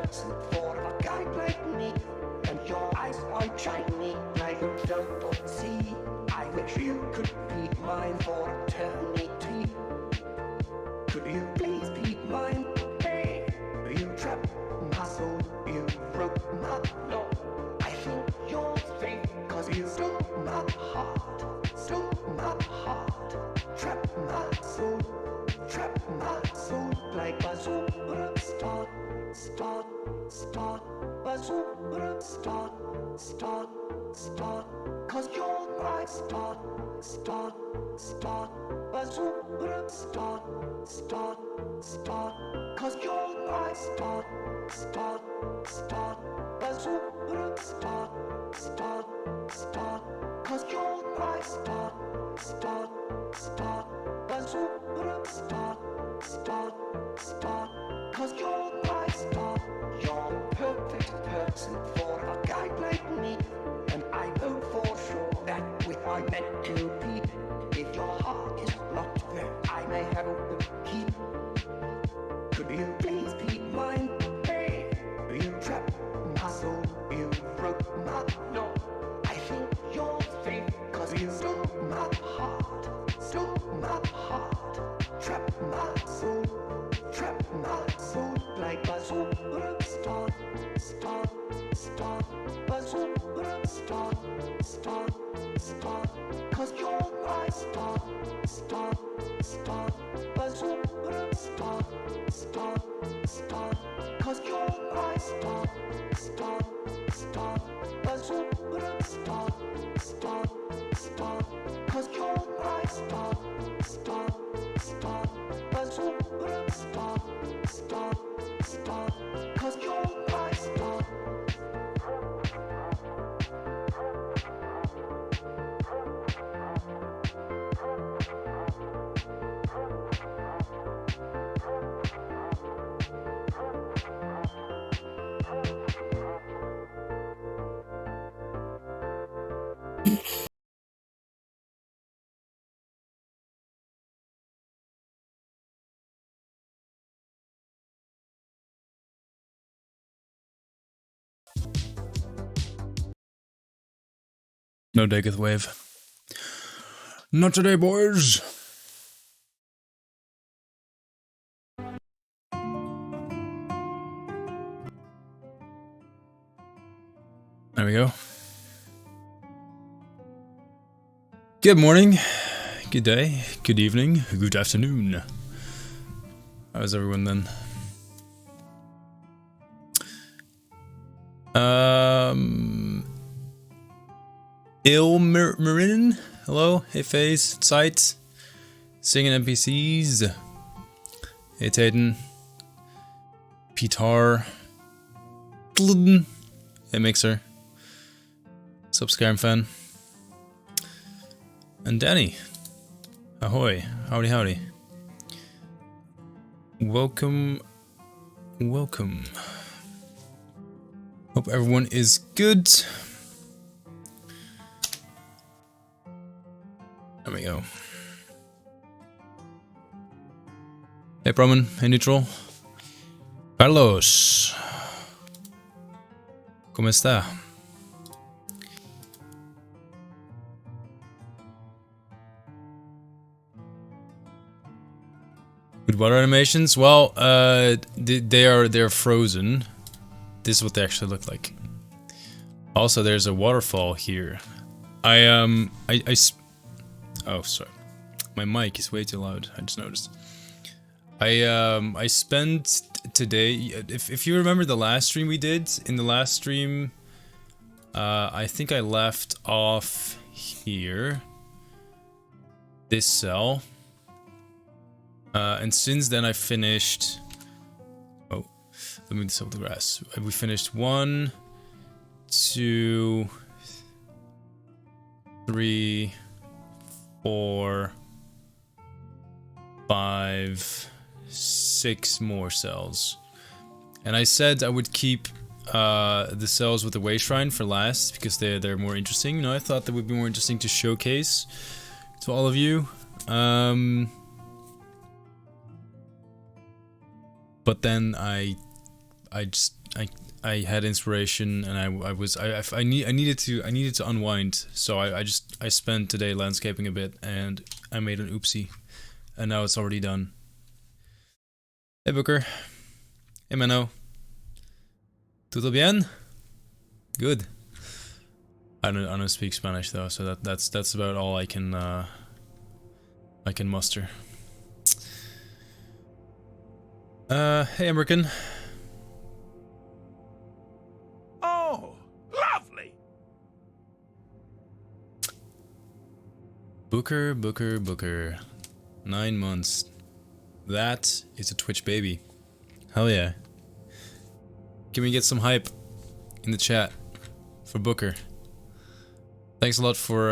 person for a guy like me. And your eyes are shiny like you don't see. I wish you could be mine for eternity. Could you please be mine? Hey, you trapped my soul, you broke my law. I think you're fake, cause you stole my heart. Stole my heart. Trapped my soul like a superstar. Start, bazooka, start, cause you're my start, bazooka, start, cause you're my start, bazooka, start, cause you're my start, bazooka, start, cause you're my start. You're the perfect person for a guy like me. And I know for sure that we are meant to be. If your heart is locked there, I may have a key. Could you please be mine? Hey, you trapped my soul, you broke my law. I think you're fake, cause you stole my heart. Trapped my soul like a superstar. Bazooka, start, cause you're my star, bazooka, start, cause you're my star, bazooka, start, cause you're my star, bazooka, start, cause you're my star. No Daggeth Wave. Not today, boys! There we go. Good morning, good day, good evening, good afternoon. How's everyone then? Marin, hello, hey Faze, Sight, singing NPCs, hey Tayden, Petar, hey Mixer, sup Skyrim fan, and Danny, ahoy, howdy. Welcome. Hope everyone is good. There we go. Hey Broman, hey Neutral. Carlos. ¿Cómo está? Good water animations? Well, they're frozen. This is what they actually look like. Also, there's a waterfall here. Oh, sorry. My mic is way too loud. I just noticed. I spent today. If you remember the last stream we did, in the last stream, I think I left off here. This cell. And since then I finished. Oh, let me move this over the grass. We finished 1, 2, 3, 4, 5, 6 more cells. And I said I would keep the cells with the way shrine for last because they're more interesting. You know, I thought that would be more interesting to showcase to all of you. But then I I had inspiration, and I needed to unwind. So I spent today landscaping a bit, and I made an oopsie, and now it's already done. Hey Booker. Hey Mano. Todo bien? Good. I don't speak Spanish though, so that's about all I can muster. Hey American. Oh, lovely. Booker. 9 months. That is a Twitch baby. Hell yeah. Can we get some hype in the chat for Booker? Thanks a lot for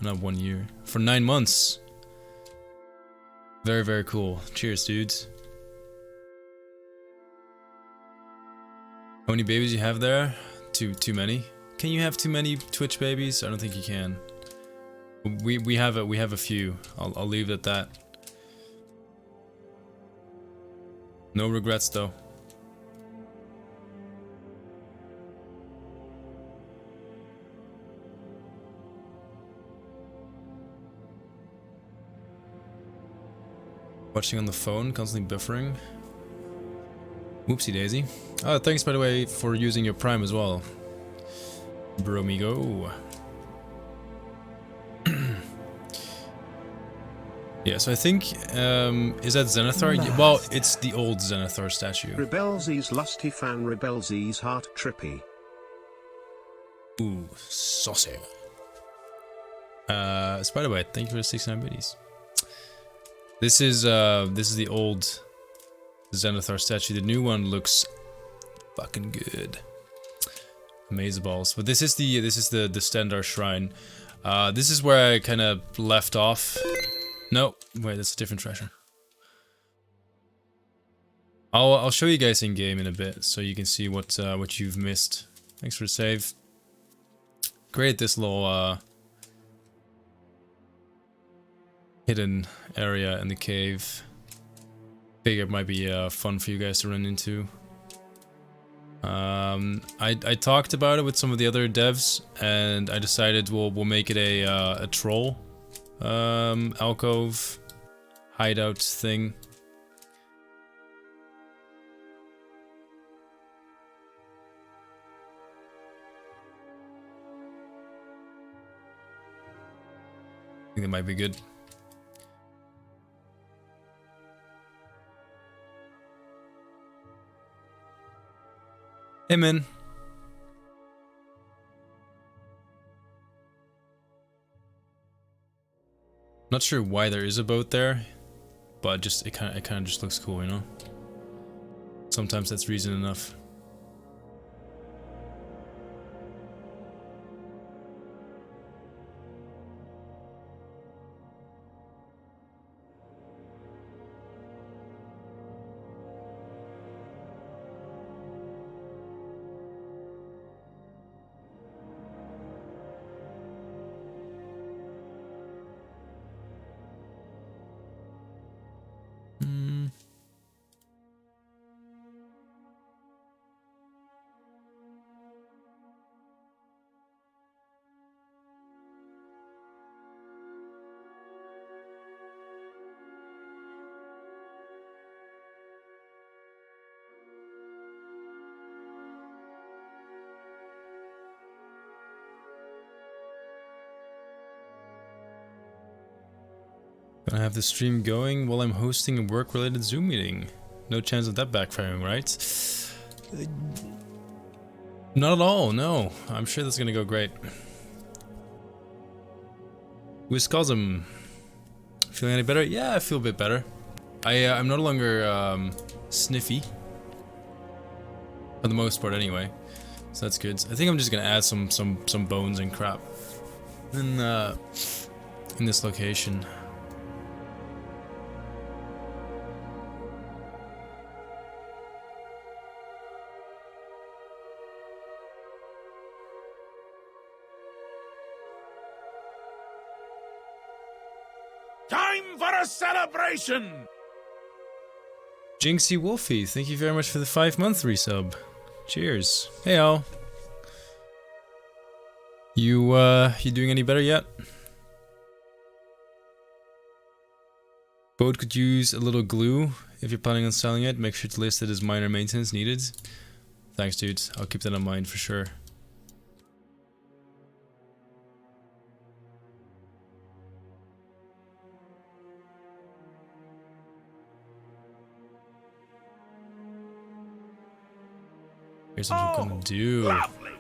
not 1 year, for 9 months. Very, very cool. Cheers, dudes. How many babies you have there? Too many. Can you have too many Twitch babies? I don't think you can. We have a few. I'll leave it at that. No regrets though. Watching on the phone, constantly buffering. Whoopsie daisy. Oh, thanks by the way for using your Prime as well, Bromigo. Yeah, so I think, is that Zenithar? Well, it's the old Zenithar statue. Rebelzy's lusty fan, Rebelzy's heart trippy. Ooh, saucy. By the way, thank you for the 69 biddies. This is the old Zenithar statue. The new one looks fucking good. Amazeballs. But this is the Stendar shrine. This is where I kind of left off. No, wait, that's a different treasure. I'll show you guys in game in a bit, so you can see what you've missed. Thanks for the save. Great, this little hidden area in the cave. Figure it might be fun for you guys to run into. I talked about it with some of the other devs, and I decided we'll make it a troll alcove hideout thing. I think that might be good. Hey man. Not sure why there is a boat there, but just it kind of just looks cool, you know. Sometimes that's reason enough. Gonna have the stream going while I'm hosting a work-related Zoom meeting. No chance of that backfiring, right? Not at all, no. I'm sure that's gonna go great. Wiscosm. Feeling any better? Yeah, I feel a bit better. I'm no longer sniffy. For the most part anyway. So that's good. I think I'm just gonna add some bones and crap in this location. Time for a celebration! Jinxie Wolfie, thank you very much for the 5-month resub. Cheers. Hey all. You doing any better yet? Boat could use a little glue. If you're planning on selling it, make sure to list it as minor maintenance needed. Thanks, dude. I'll keep that in mind for sure. Here's what I'm gonna do. Lovely.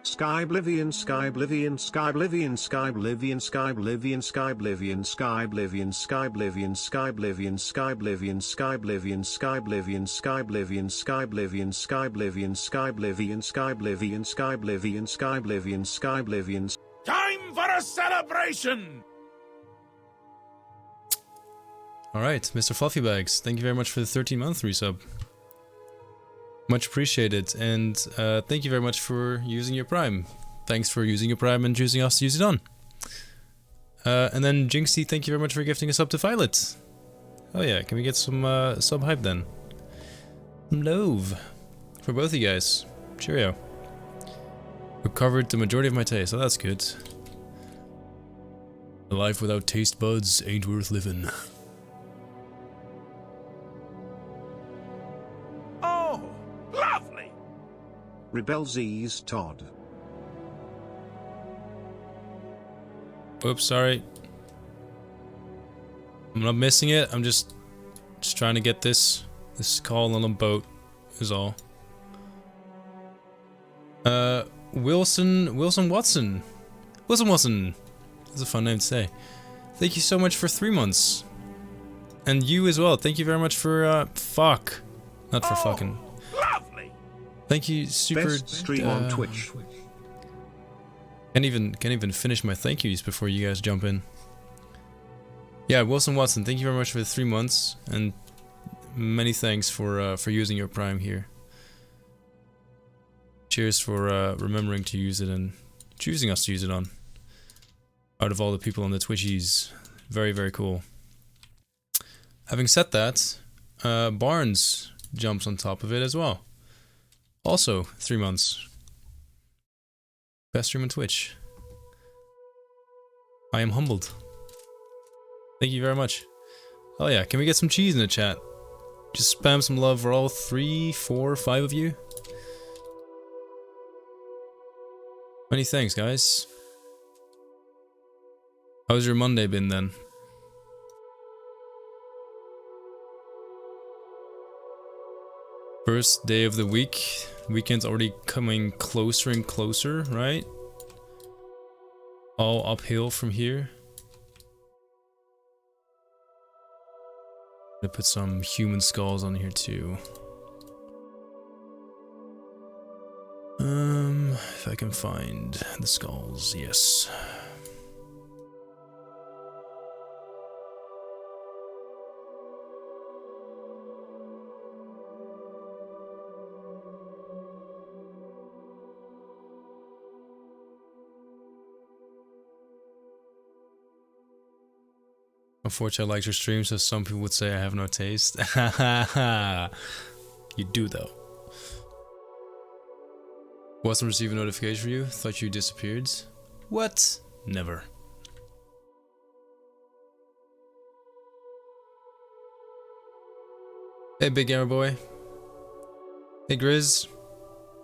Skyblivion, Skyblivion, Skyblivion, Skyblivion, Skyblivion, Skyblivion, Skyblivion, Skyblivion, Skyblivion, Skyblivion, Skyblivion, Skyblivion, Skyblivion, Skyblivion, Skyblivion, Skyblivion, Skyblivion, Skyblivion, Skyblivion, Skyblivion. Time for a celebration! Alright, Mr. Fluffybags, thank you very much for the 13-month resub. Much appreciated, and thank you very much for using your Prime. Thanks for using your Prime and choosing us to use it on. And then Jinxie, thank you very much for gifting us up to Violet. Oh yeah, can we get some sub hype then? Some love for both of you guys. Cheerio. Recovered the majority of my taste, so that's good. A life without taste buds ain't worth living. Oh, lovely! Rebel Z's Todd. Oops, sorry. I'm not missing it. I'm just trying to get this call on a boat is all. Wilson Watson. That's a fun name to say. Thank you so much for 3 months. And you as well. Thank you very much for fuck. Not for fucking. Lovely! Thank you, super. Best stream on Twitch. Can't even finish my thank yous before you guys jump in. Yeah, Wilson Watson, thank you very much for the 3 months, and many thanks for using your Prime here. Cheers for remembering to use it and choosing us to use it on. Out of all the people on the Twitchies, very, very cool. Having said that, Barnes jumps on top of it as well. Also, 3 months. Best stream on Twitch. I am humbled. Thank you very much. Oh yeah, can we get some cheese in the chat? Just spam some love for all 3, 4, 5 of you. Many thanks, guys. How's your Monday been then? First day of the week. Weekend's already coming closer and closer, right? All uphill from here. I'm gonna put some human skulls on here too. If I can find the skulls, yes. Unfortunately, I liked your stream, so some people would say I have no taste. You do, though. Wasn't receiving a notification for you? Thought you disappeared? What? Never. Hey, big gamer boy. Hey, Grizz.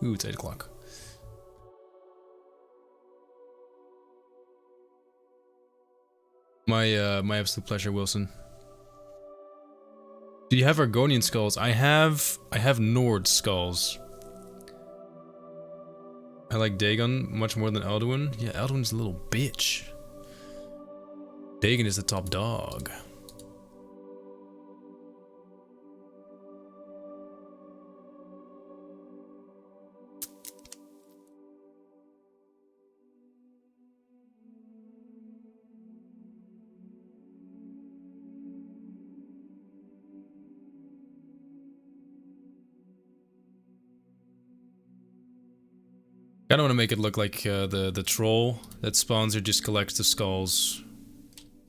Ooh, it's 8 o'clock. My absolute pleasure, Wilson. Do you have Argonian skulls? I have Nord skulls. I like Dagon much more than Alduin. Yeah, Alduin's a little bitch. Dagon is the top dog. I don't want to make it look like the troll that spawns or just collects the skulls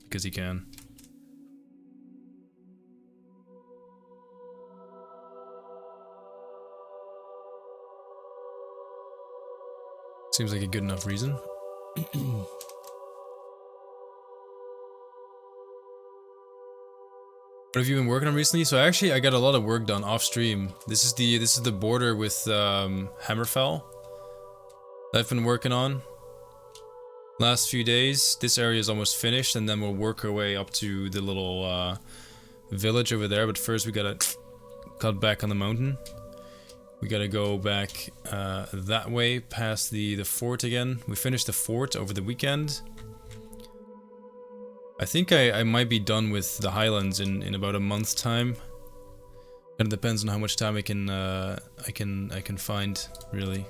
because he can. Seems like a good enough reason. What have you been working on recently? So actually, I got a lot of work done off stream. This is the border with Hammerfell that I've been working on last few days. This area is almost finished, and then we'll work our way up to the little village over there. But first, we gotta cut back on the mountain. We gotta go back that way, past the fort again. We finished the fort over the weekend. I think I might be done with the Highlands in about a month's time. And it depends on how much time I can find, really.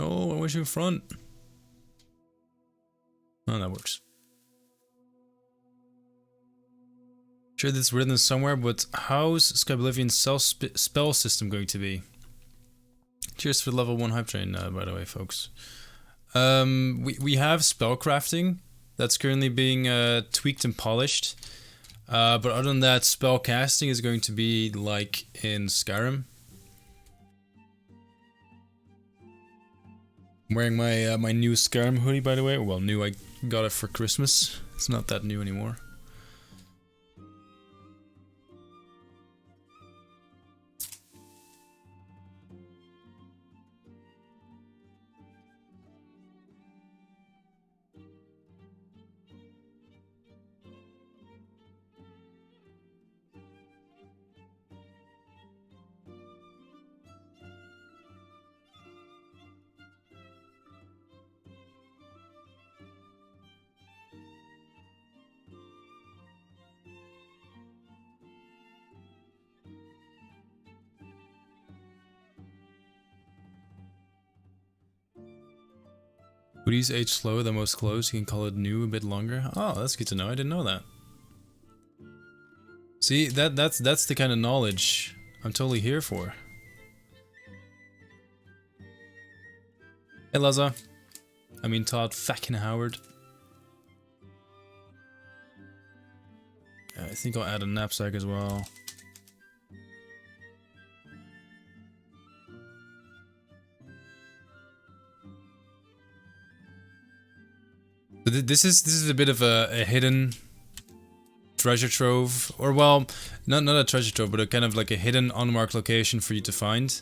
Oh, I wish you in front. Oh, that works. Sure, this is written somewhere, but how's Skyblivion's spell system going to be? Cheers for level 1 hype train, by the way, folks. We have spell crafting that's currently being tweaked and polished. But other than that, spell casting is going to be like in Skyrim. I'm wearing my my new Skyrim hoodie, by the way. Well, new, I got it for Christmas. It's not that new anymore. Hoodies age slower than most clothes. You can call it new a bit longer. Oh, that's good to know. I didn't know that. See, that's the kind of knowledge I'm totally here for. Hey, Laza. I mean Todd fucking Howard. I think I'll add a knapsack as well. This is a bit of a hidden treasure trove, or well, not a treasure trove, but a kind of like a hidden unmarked location for you to find.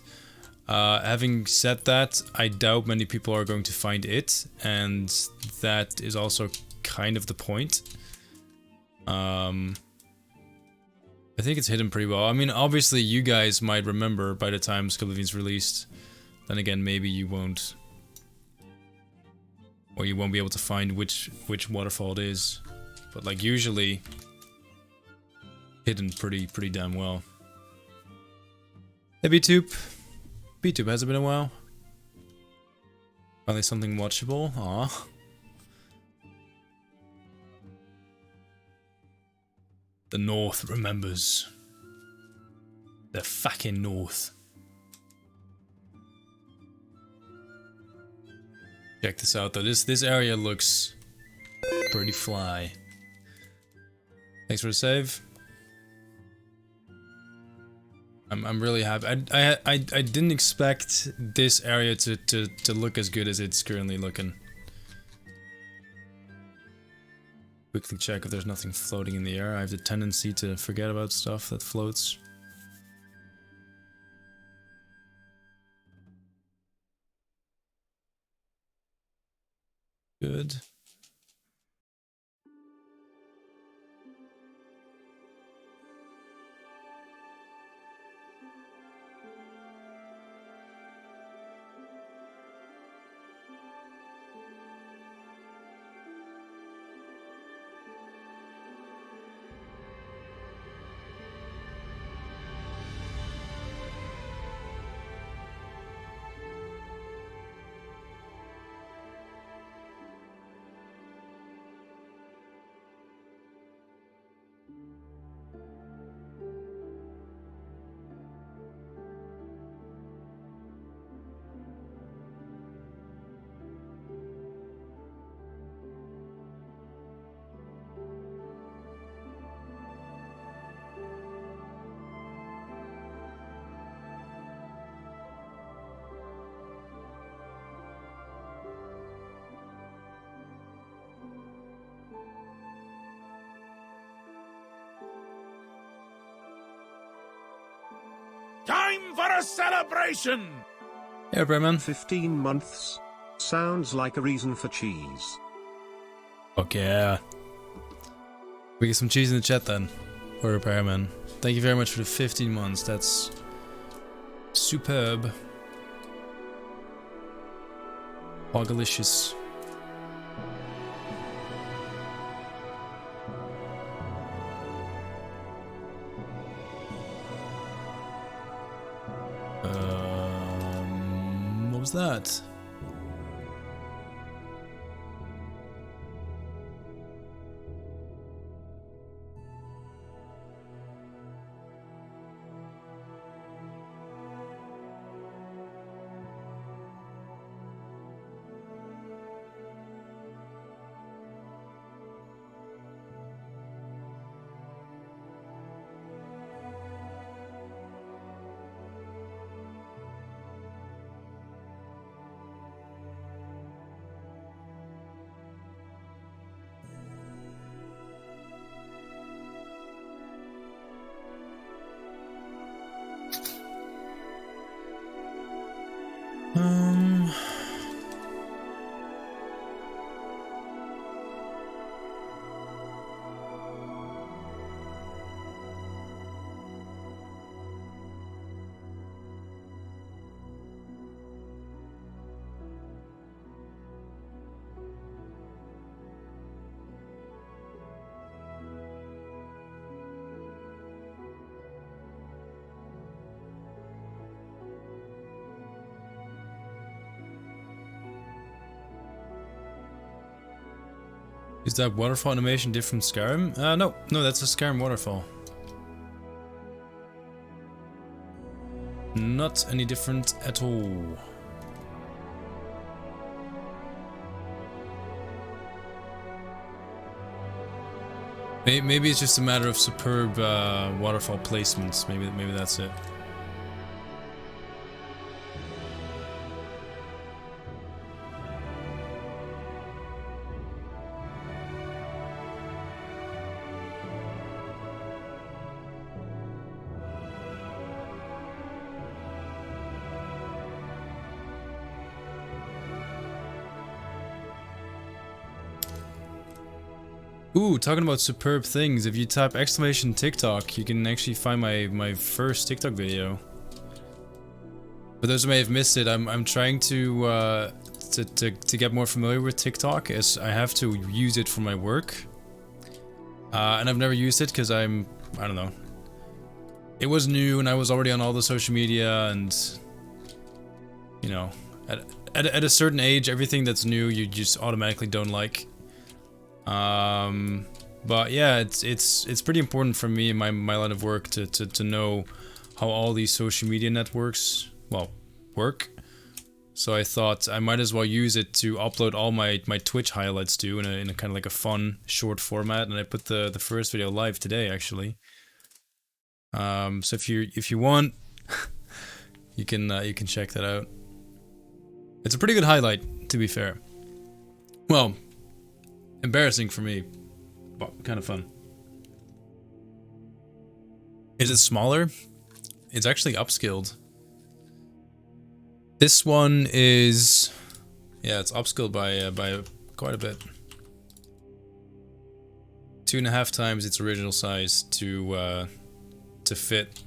Having said that, I doubt many people are going to find it, and that is also kind of the point. I think it's hidden pretty well. I mean, obviously you guys might remember by the time Skyblivion's released. Then again, maybe you won't. Or you won't be able to find which waterfall it is. But like usually hidden pretty damn well. Hey B-Tube. B-Tube, has it been a while? Finally something watchable? Aw. The North remembers. The fucking North. Check this out though. This area looks pretty fly. Thanks for the save. I'm really happy. I didn't expect this area to look as good as it's currently looking. Quickly check if there's nothing floating in the air. I have the tendency to forget about stuff that floats. Good. for a celebration! Yeah, Bremen. 15 months. Sounds like a reason for cheese. Fuck yeah. We get some cheese in the chat then. For Repairman. Thank you very much for the 15 months. That's superb. Bogalicious. What was that? Is that waterfall animation different from Skyrim? No, that's a Skyrim waterfall. Not any different at all. Maybe it's just a matter of superb waterfall placements. Maybe that's it. Ooh, talking about superb things, if you type exclamation TikTok, you can actually find my first TikTok video. For those who may have missed it, I'm trying to get more familiar with TikTok, as I have to use it for my work. And I've never used it because I don't know. It was new and I was already on all the social media, and you know, at a certain age, everything that's new you just automatically don't like. But yeah, it's pretty important for me in my line of work to know how all these social media networks, well, work. So I thought I might as well use it to upload all my Twitch highlights to in a kind of like a fun short format, and I put the first video live today actually. So if you want, you can check that out. It's a pretty good highlight, to be fair. Well, embarrassing for me, but kind of fun. Is it smaller? It's actually upscaled. This one is, yeah, it's upscaled by quite a bit. 2.5 times its original size to fit.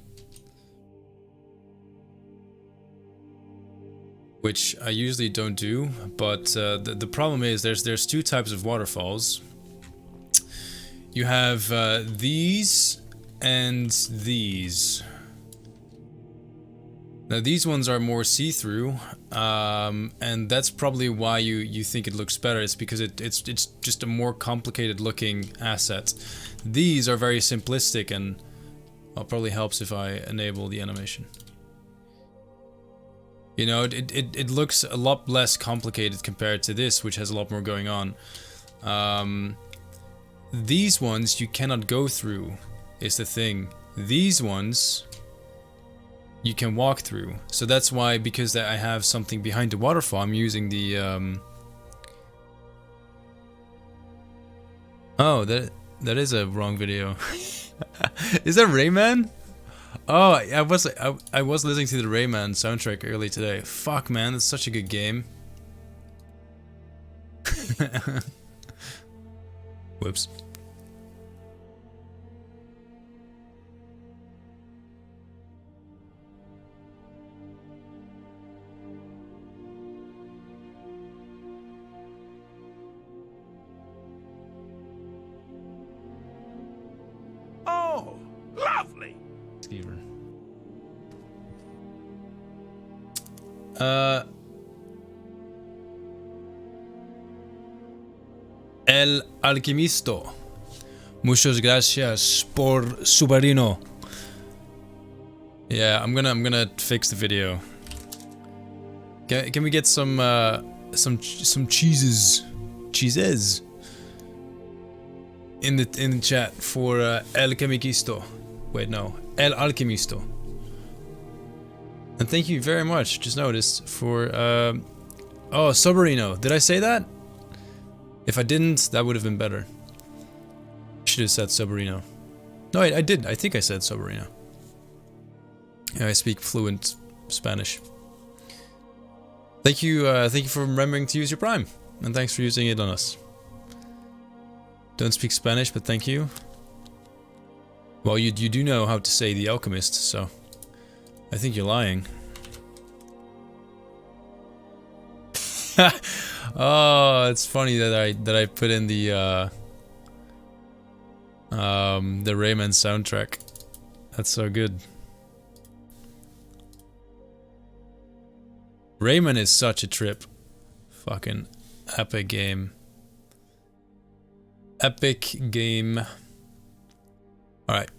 Which I usually don't do, but the problem is there's two types of waterfalls. You have these and these. Now these ones are more see-through, and that's probably why you think it looks better. It's because it's just a more complicated looking asset. These are very simplistic, and well, probably helps if I enable the animation. You know, it looks a lot less complicated compared to this, which has a lot more going on. These ones you cannot go through, is the thing. These ones you can walk through. So that's why, because I have something behind the waterfall, I'm using the... Oh, that is a wrong video. Is that Rayman? Oh, I was listening to the Rayman soundtrack early today. Fuck, man, it's such a good game. Whoops. Oh, lovely. Skeever. El Alquimisto. Muchas gracias por submarino. Yeah, I'm gonna fix the video. Can we get some cheeses in the chat for El Alquimisto? Wait, no, El Alquimisto. And thank you very much. Just noticed for oh, Submarino. Did I say that? If I didn't, that would have been better. Should have said Submarino. No, I did. I think I said Submarino. Yeah, I speak fluent Spanish. Thank you for remembering to use your Prime, and thanks for using it on us. Don't speak Spanish, but thank you. Well, you do know how to say the alchemist, so I think you're lying. Oh, it's funny that I put in the Rayman soundtrack. That's so good. Rayman is such a trip. Fucking epic game. Epic game. Alright.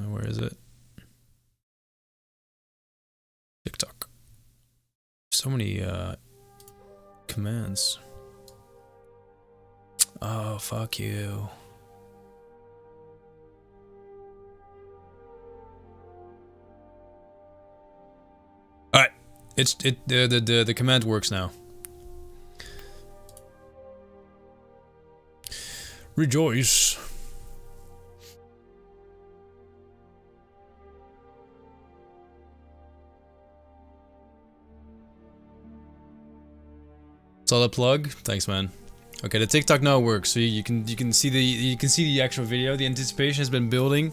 Where is it? TikTok. So many commands. Oh, fuck you. All right, the command works now. Rejoice. Solid plug. Thanks, man. Okay, the TikTok now works, so you can see the actual video. The anticipation has been building.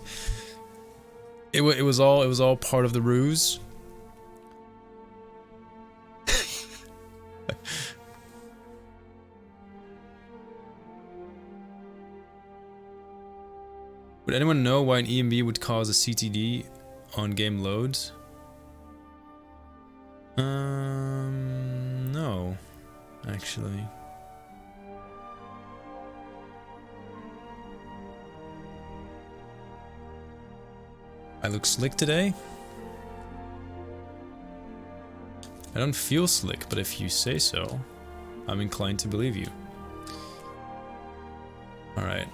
It was all part of the ruse. Would anyone know why an EMB would cause a CTD on game loads? No, actually. I look slick today? I don't feel slick, but if you say so, I'm inclined to believe you. Alright.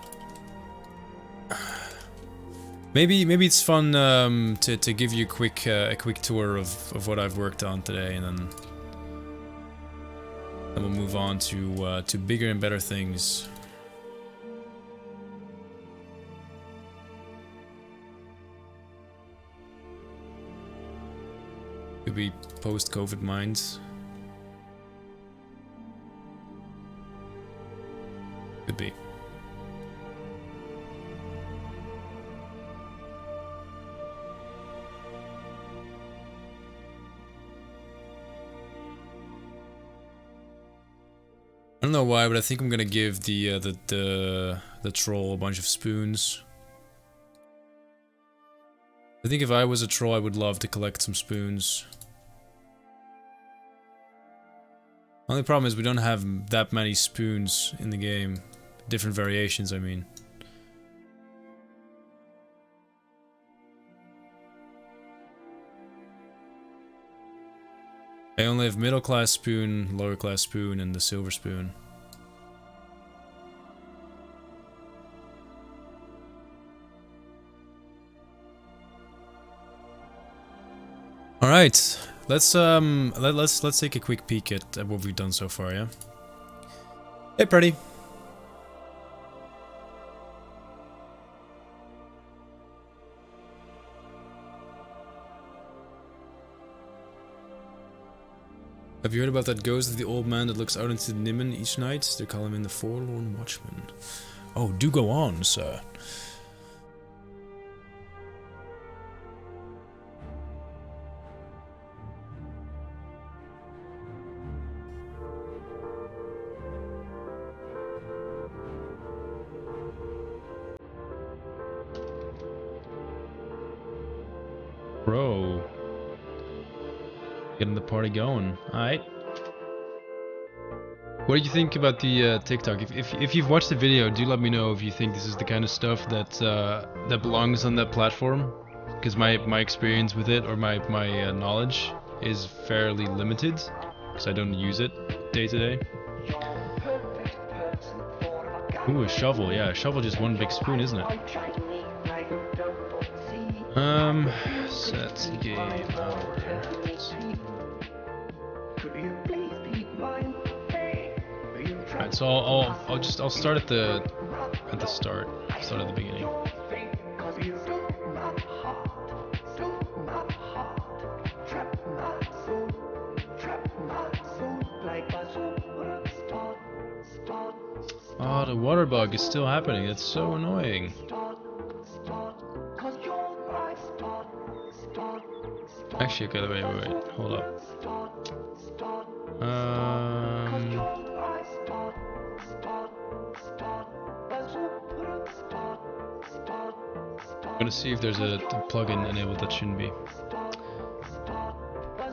Maybe it's fun to give you a quick tour of what I've worked on today, and then we'll move on to bigger and better things. Could be post-COVID minds. Could be. I don't know why, but I think I'm gonna give the troll a bunch of spoons. I think if I was a troll, I would love to collect some spoons. Only problem is we don't have that many spoons in the game. Different variations, I mean. I only have middle class spoon, lower class spoon, and the silver spoon. All right, let's take a quick peek at what we've done so far. Yeah. Hey, Pretty. Have you heard about that ghost of the old man that looks out into the Nimmen each night? They call him the Forlorn Watchman. Oh, do go on, sir. Bro. Getting the party going. Alright. What do you think about the TikTok? If you've watched the video, do let me know if you think this is the kind of stuff that that belongs on that platform. Because my experience with it, or my knowledge, is fairly limited. Because I don't use it day to day. Ooh, a shovel. Yeah, a shovel just one big spoon, isn't it? Set game hour. Alright, so I'll start at the start. Start at the beginning. Oh, the water bug is still happening. That's so annoying. Actually, okay, wait, hold up. I'm gonna see if there's a plugin enabled that shouldn't be.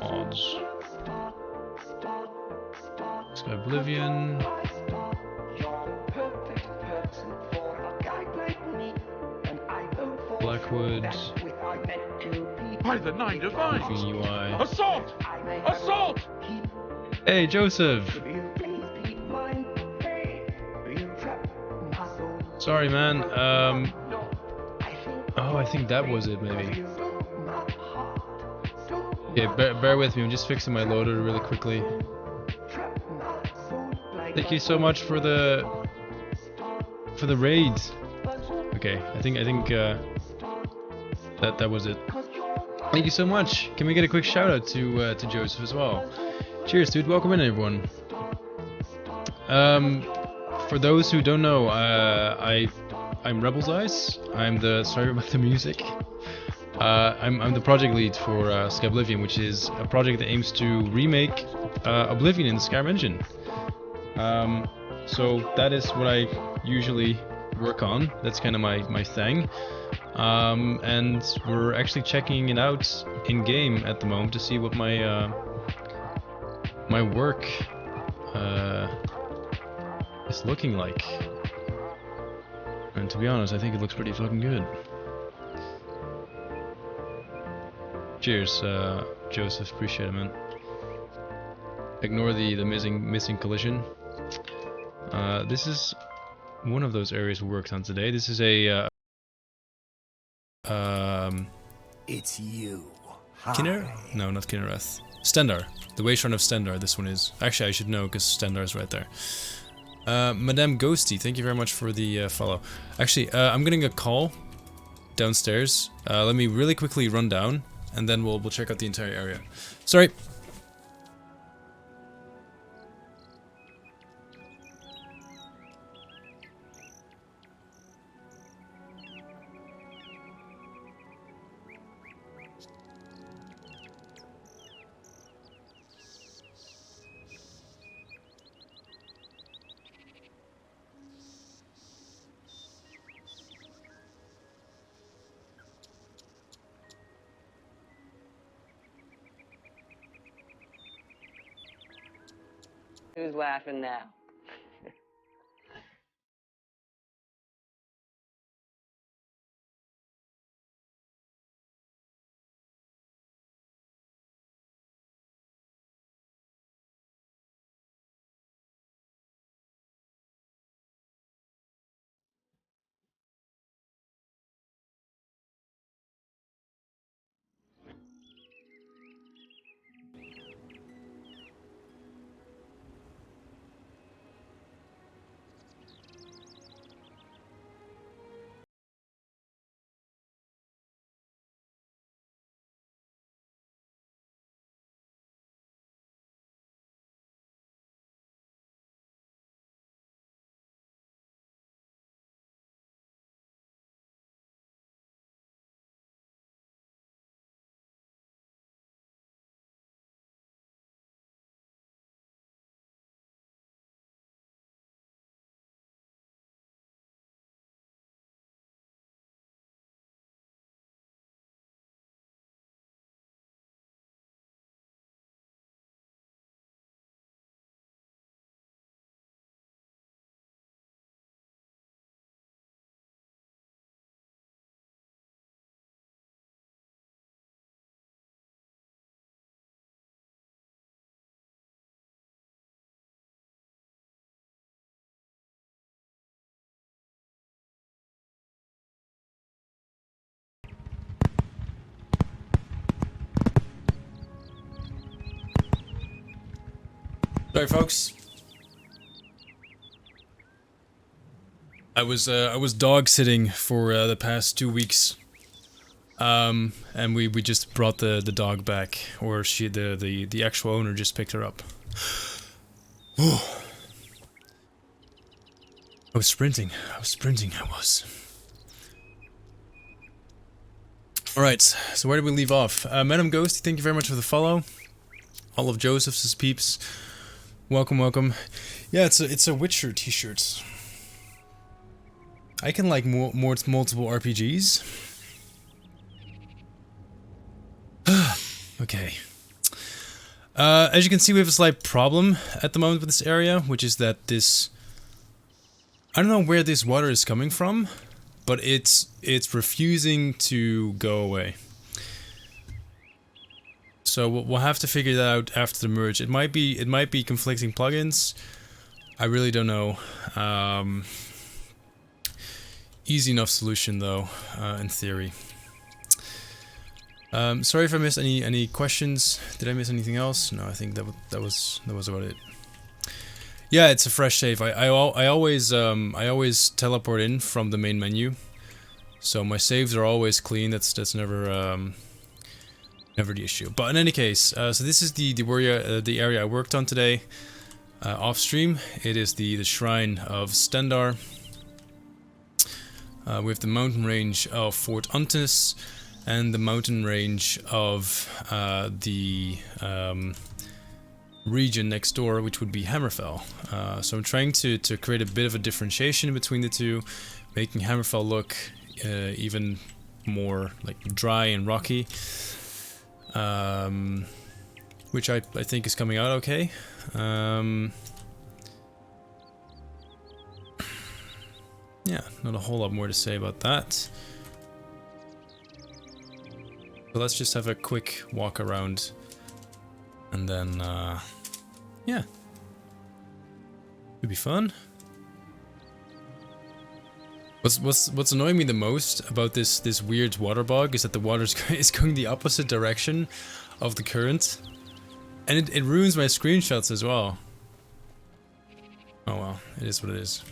Odds. Skyblivion. Blackwood. By the nine divines! UI. Assault! Assault! Hey, Joseph! Sorry, man. Oh, I think that was it, maybe. Yeah, bear with me. I'm just fixing my loader really quickly. Thank you so much for the raid. Okay, I think that was it. Thank you so much. Can we get a quick shout out to Joseph as well? Cheers, dude. Welcome in, everyone. For those who don't know, I'm Rebel's Eyes. I'm the sorry about the music. I'm the project lead for Skyblivion, which is a project that aims to remake Oblivion in the Skyrim engine. So that is what I usually work on. That's kind of my thing. And we're actually checking it out in game at the moment to see what my my work is looking like. And to be honest, I think it looks pretty fucking good. Cheers, Joseph. Appreciate it, man. Ignore the missing collision. This is one of those areas we worked on today. This is a It's you. Kinner? No, not Kinnereth. Stendar. The Wayshrine of Stendar, this one is. Actually, I should know because Stendar is right there. Madame Ghosty, thank you very much for the follow. Actually, I'm getting a call downstairs. Let me really quickly run down, and then we'll check out the entire area. Sorry. Who's laughing now? Sorry, folks. I was dog sitting for the past 2 weeks, and we just brought the dog back, or the actual owner just picked her up. I was sprinting. I was. Alright, so where did we leave off? Madam Ghosty, thank you very much for the follow. All of Joseph's peeps. Welcome, welcome. Yeah, it's a Witcher t-shirt. I can like multiple RPGs. Okay. As you can see, we have a slight problem at the moment with this area, which is that this... I don't know where this water is coming from, but it's refusing to go away. So we'll have to figure that out after the merge. It might be conflicting plugins. I really don't know. Easy enough solution though, in theory. Sorry if I missed any questions. Did I miss anything else? No, I think that was about it. Yeah, it's a fresh save. I always teleport in from the main menu, so my saves are always clean. That's never never the issue. But in any case, so this is the area I worked on today, off stream. It is the shrine of Stendar. We have the mountain range of Fort Untis and the mountain range of the region next door, which would be Hammerfell. So I'm trying to create a bit of a differentiation between the two, making Hammerfell look even more like dry and rocky, which I think is coming out okay. Yeah, not a whole lot more to say about that. So let's just have a quick walk around, and then, yeah, it'd be fun. What's annoying me the most about this weird water bog is that the water is going the opposite direction of the current, and it ruins my screenshots as well. Oh well, it is what it is.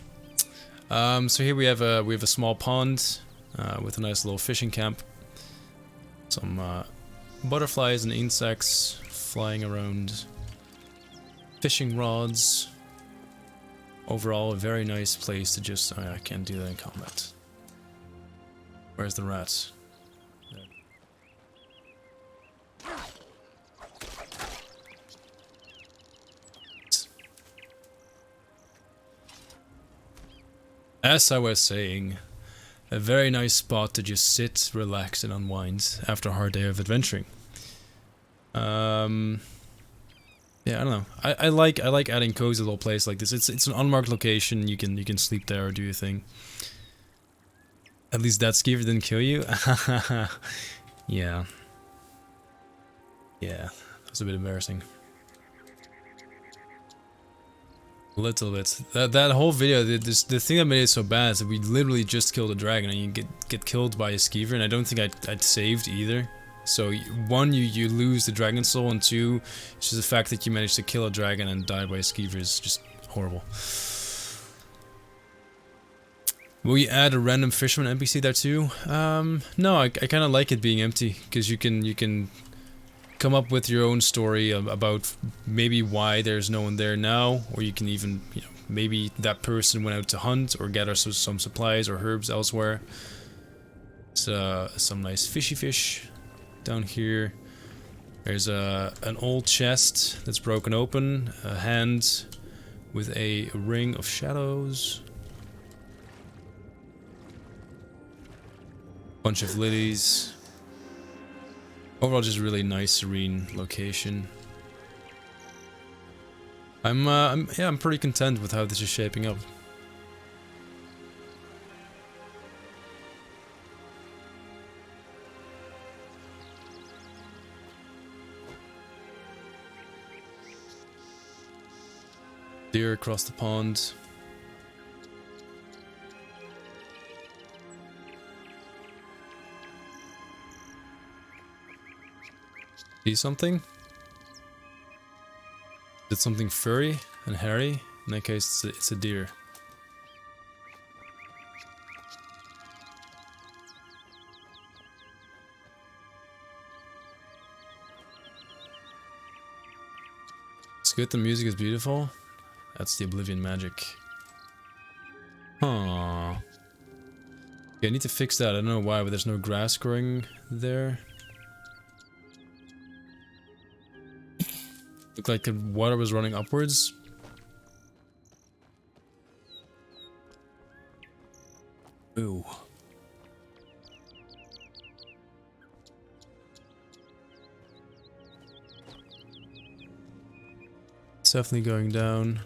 So here we have a small pond with a nice little fishing camp. Some butterflies and insects flying around. Fishing rods. Overall, a very nice place to just... I can't do that in combat. Where's the rat? As I was saying, a very nice spot to just sit, relax, and unwind after a hard day of adventuring. Yeah, I don't know. I like adding cozy little place like this. It's an unmarked location. You can sleep there or do your thing. At least that skeever didn't kill you. Yeah. Yeah, that was a bit embarrassing. A little bit. That whole video, the thing that made it so bad is that we literally just killed a dragon and you get killed by a skeever, and I don't think I'd saved either. So one, you lose the dragon soul, and two, it's just the fact that you managed to kill a dragon and die by a skeever is just horrible. Will you add a random fisherman NPC there too? No, I kind of like it being empty, because you can come up with your own story about maybe why there's no one there now, or you can even, you know, maybe that person went out to hunt or gather some supplies or herbs elsewhere. So some nice fishy fish down here. There's an old chest that's broken open, a hand with a ring of shadows, bunch of lilies. Overall, just really nice, serene location. I'm pretty content with how this is shaping up. Deer across the pond. See something? It's something furry and hairy. In that case, it's a deer. It's good, the music is beautiful. That's the Oblivion magic. Huh. Okay, I need to fix that. I don't know why, but there's no grass growing there. Looked like the water was running upwards. Ooh. It's definitely going down.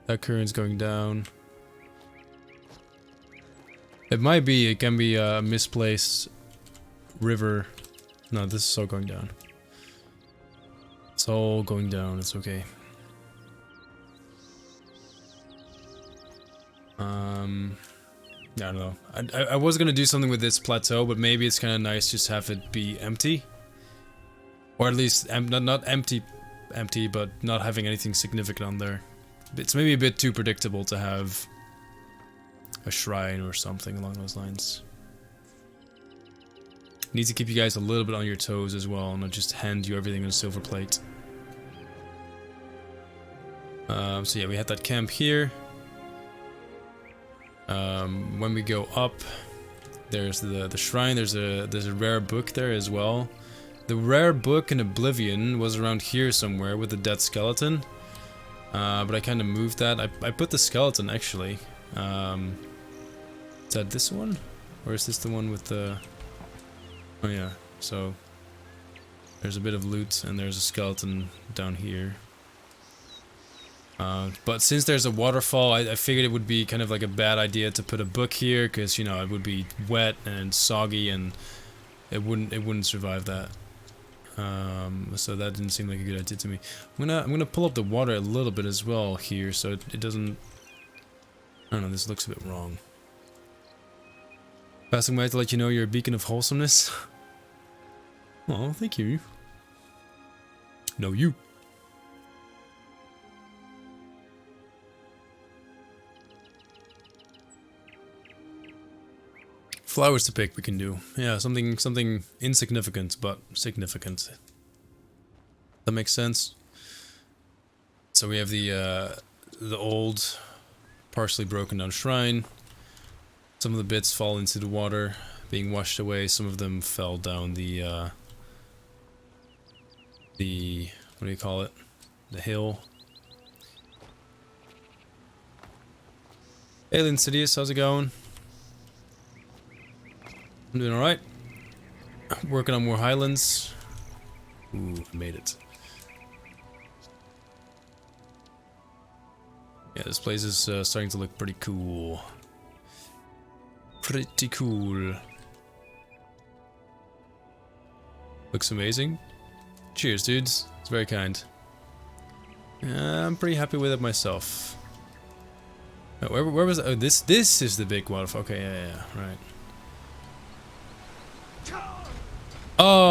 That current's going down. It can be a misplaced river. No, this is all going down. It's all going down, it's okay. I don't know. I was gonna do something with this plateau, but maybe it's kind of nice just have it be empty. Or at least, not empty, but not having anything significant on there. It's maybe a bit too predictable to have a shrine or something along those lines. Need to keep you guys a little bit on your toes as well, and not just hand you everything on a silver plate. So yeah, we had that camp here. When we go up, there's the shrine. There's a rare book there as well. The rare book in Oblivion was around here somewhere with the dead skeleton. But I kind of moved that. I put the skeleton actually. Is that this one? Or is this the one with the... Oh yeah, so there's a bit of loot and there's a skeleton down here. But since there's a waterfall, I figured it would be kind of like a bad idea to put a book here, because you know it would be wet and soggy and it wouldn't survive that. So that didn't seem like a good idea to me. I'm gonna pull up the water a little bit as well here, so it doesn't. I don't know. This looks a bit wrong. Passing by to let you know you're a beacon of wholesomeness. Oh, thank you. No, you. Flowers to pick we can do. Yeah, something insignificant but significant. That makes sense. So we have the old, partially broken down shrine. Some of the bits fall into the water, being washed away. Some of them fell down the what do you call it? The hill. Hey Insidious, how's it going? I'm doing alright. Working on more Highlands. Ooh, made it. Yeah, this place is starting to look pretty cool. Pretty cool. Looks amazing. Cheers, dudes. It's very kind. I'm pretty happy with it myself. Oh, where was it? Oh, this is the big waterfall. Okay, yeah, right. Oh.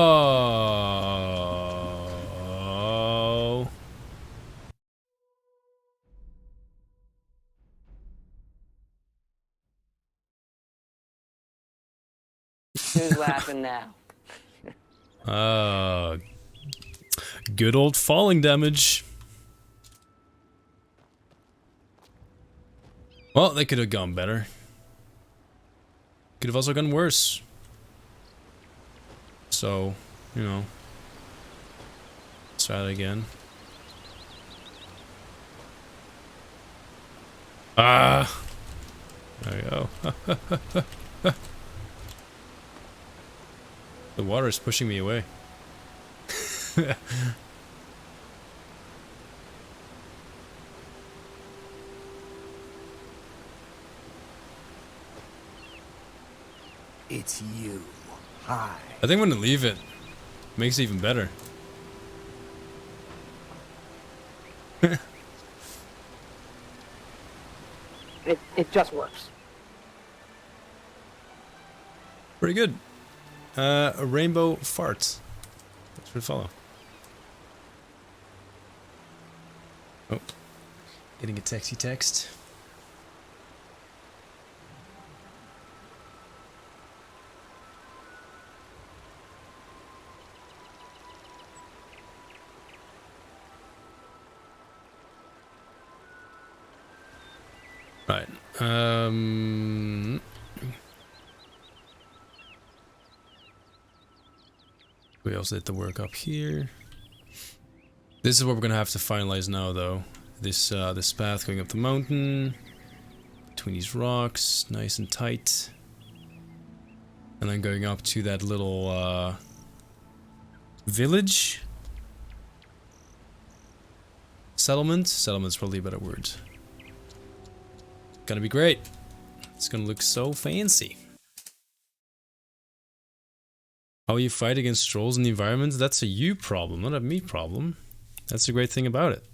Who's laughing now? Good old falling damage. Well, they could have gone better. Could have also gone worse. So, you know. Let's try it again. Ah! There we go. The water is pushing me away. It's you. Hi. I think I'm gonna leave it. Makes it even better. It just works. Pretty good. A rainbow fart. Thanks for the follow. Oh, getting a texty text. Right. We also did the work up here. This is what we're gonna have to finalize now, though. This this path going up the mountain between these rocks, nice and tight, and then going up to that little village. Settlement. Settlement's probably a better word. Gonna be great. It's gonna look so fancy. How you fight against trolls in the environment, that's a you problem, not a me problem. That's the great thing about it.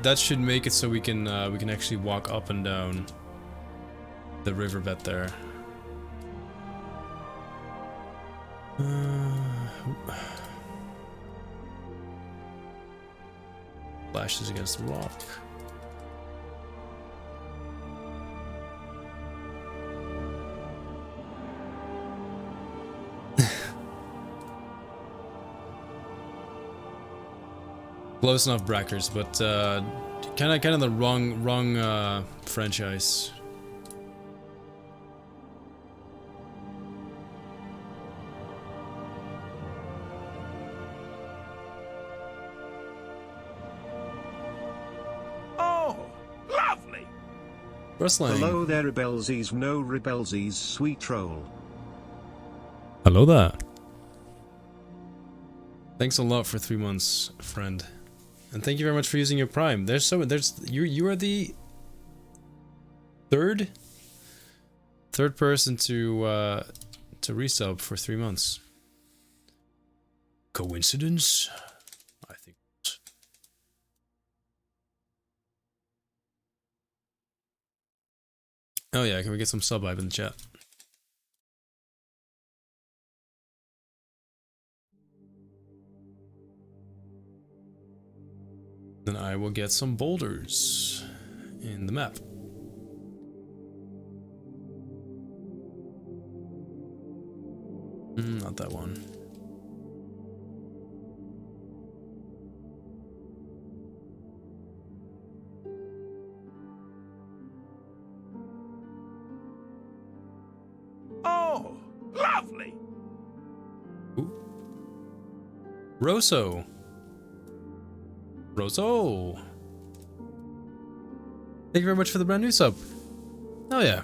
That should make it so we can actually walk up and down the riverbed there. Flashes against the rock. Close enough, Brackers, but kind of the wrong franchise. Oh, lovely! Rustling. Hello there, Rebelsies. No Rebelsies, sweet troll. Hello there. Thanks a lot for 3 months, friend. And thank you very much for using your Prime. You are the third person to resub for 3 months. Coincidence? I think not. Oh yeah, can we get some sub hype in the chat? Then I will get some boulders in the map. Not that one. Oh, lovely! Ooh. Rosso! Rosso! Thank you very much for the brand new sub. Oh yeah.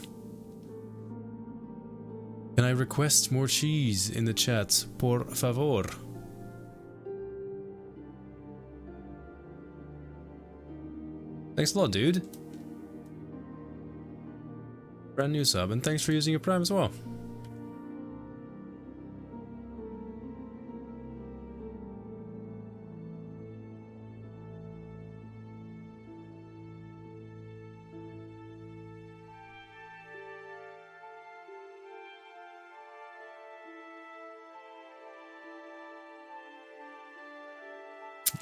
Can I request more cheese in the chat, por favor? Thanks a lot, dude. Brand new sub, and thanks for using your Prime as well.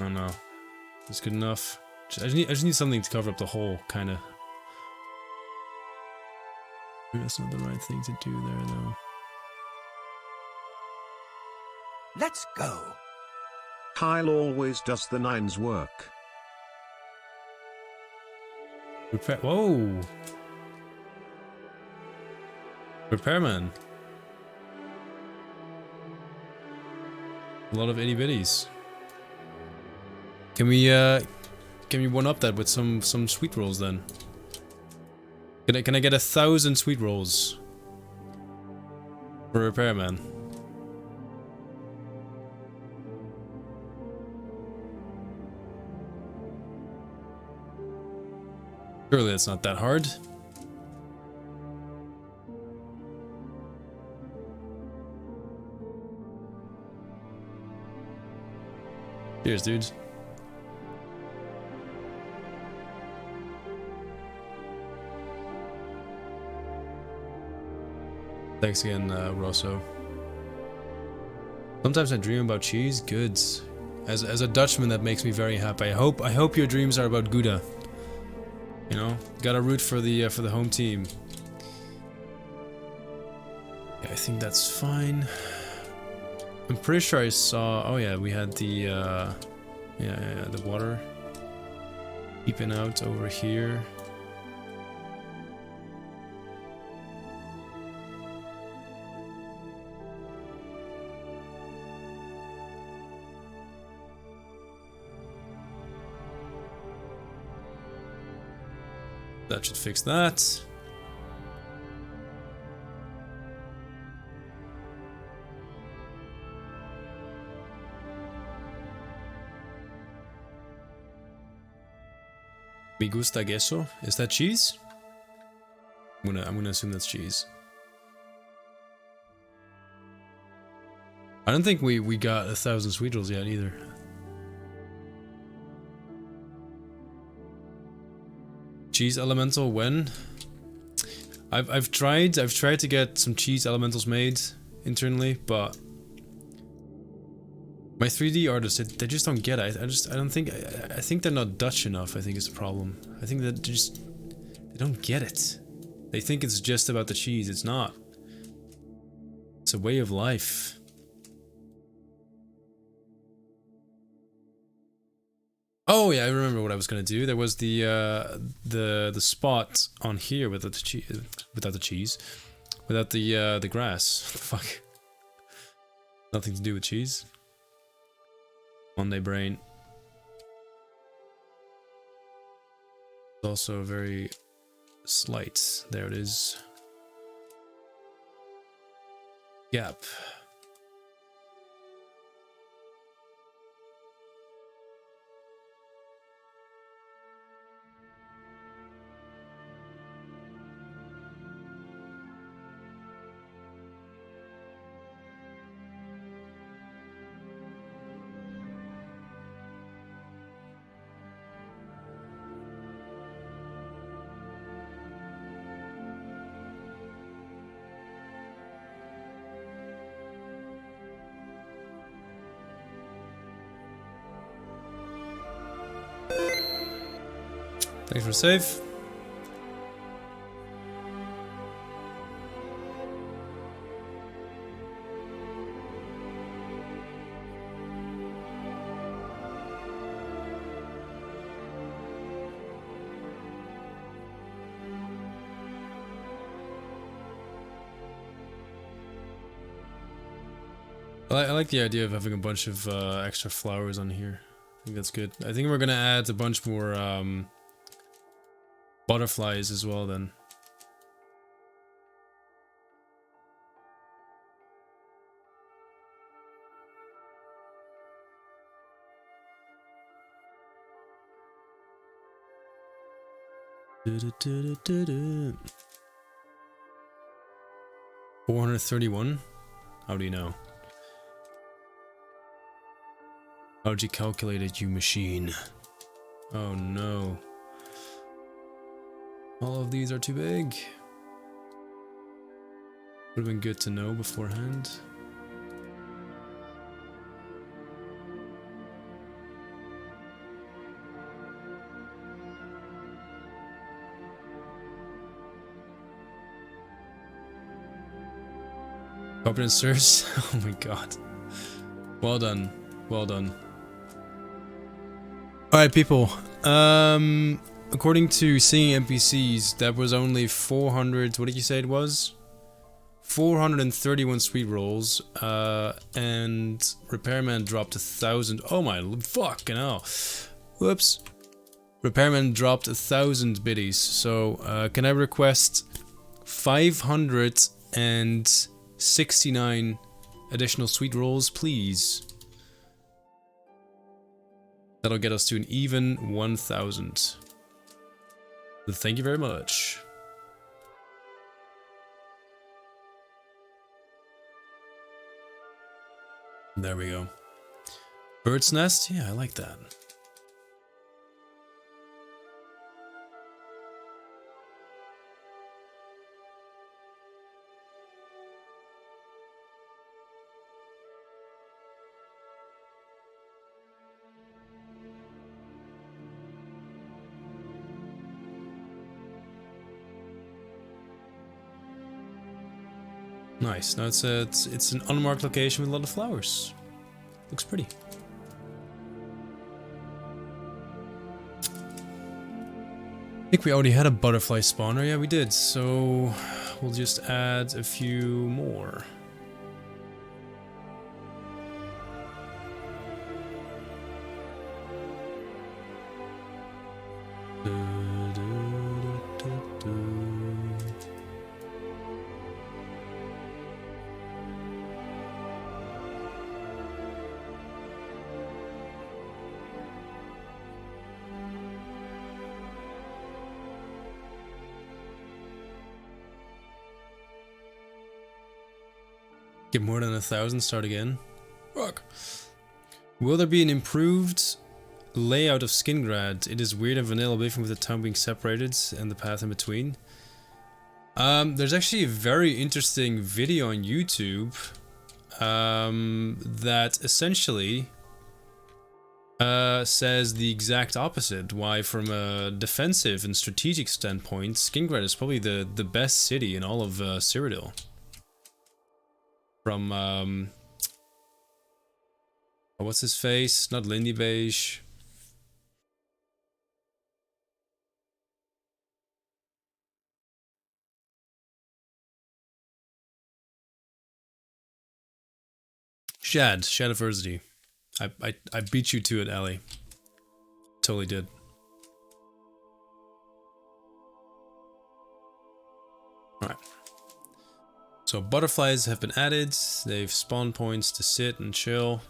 Oh no, that's good enough. I just need something to cover up the hole, kind of. Maybe that's not the right thing to do there, though. Let's go. Kyle always does the nines work. Repair. Whoa. Repairman. A lot of itty bitties. Can we one up that with some sweet rolls then? Can I get 1,000 sweet rolls for repairman? Surely that's not that hard. Cheers, dudes. Thanks again, Rosso. Sometimes I dream about cheese. Good. As a Dutchman, that makes me very happy. I hope your dreams are about Gouda. You know, gotta root for the home team. Yeah, I think that's fine. I'm pretty sure I saw. Oh yeah, we had the the water peeping out over here. That should fix that. Me gusta queso. Is that cheese? I'm gonna assume that's cheese. I don't think we got 1,000 sweet rolls yet either. Cheese elemental when? I've tried to get some cheese elementals made internally, but my 3D artists they just don't get it. I think they're not Dutch enough. I think is the problem. I think that they don't get it. They think it's just about the cheese. It's not. It's a way of life. Oh yeah, I remember what I was gonna do. There was the spot on here without the cheese, without the grass. Fuck. Nothing to do with cheese. Monday brain. It's also very slight. There it is. Gap. Thanks for save. I like the idea of having a bunch of extra flowers on here. I think that's good. I think we're gonna add a bunch more butterflies as well then. Du-du-du-du-du-du. 431? How do you know? How'd you calculate it, you machine? Oh no. All of these are too big. Would have been good to know beforehand. Confidence surge. Oh my god. Well done. Well done. Alright people, according to Singing NPCs, that was only 400, what did you say it was? 431 sweet rolls, and Repairman dropped 1,000, oh my fucking hell. Whoops. Repairman dropped 1,000 biddies, so can I request 569 additional sweet rolls, please? That'll get us to an even 1,000. Thank you very much. There we go. Bird's nest? Yeah, I like that. Nice. Now it's an unmarked location with a lot of flowers. Looks pretty. I think we already had a butterfly spawner. Yeah, we did. So we'll just add a few more. Get more than 1,000, start again. Fuck. Will there be an improved layout of Skingrad? It is weird and vanilla Oblivion with the town being separated and the path in between. There's actually a very interesting video on YouTube that essentially says the exact opposite. Why, from a defensive and strategic standpoint, Skingrad is probably the best city in all of Cyrodiil. From what's his face? Not Lindy Beige. Shadiversity. I beat you to it, Ellie. Totally did. Alright. So butterflies have been added. They've spawned points to sit and chill.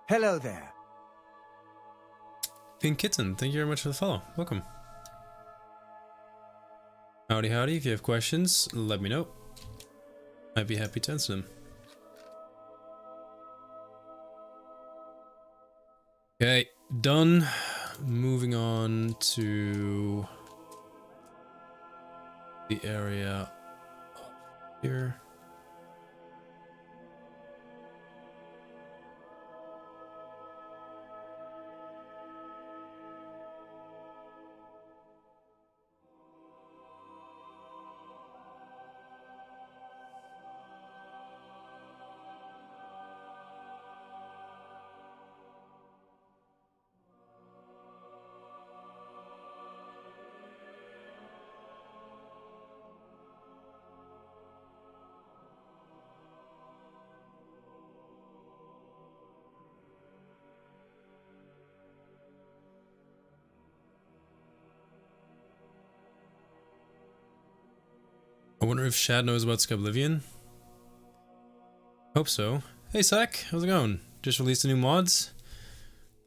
Hello there. Pink Kitten, thank you very much for the follow. Welcome. Howdy howdy, if you have questions, let me know. I'd be happy to answer them. Okay, done. Moving on to the area here. I wonder if Shad knows about Skyblivion. Hope so. Hey Sack, how's it going? Just released the new mods?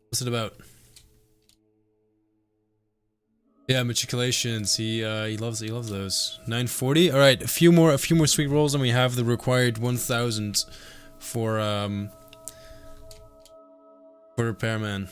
What's it about? Yeah, matriculations. He loves those. 940. All right, a few more sweet rolls, and we have the required 1,000 for For repairman.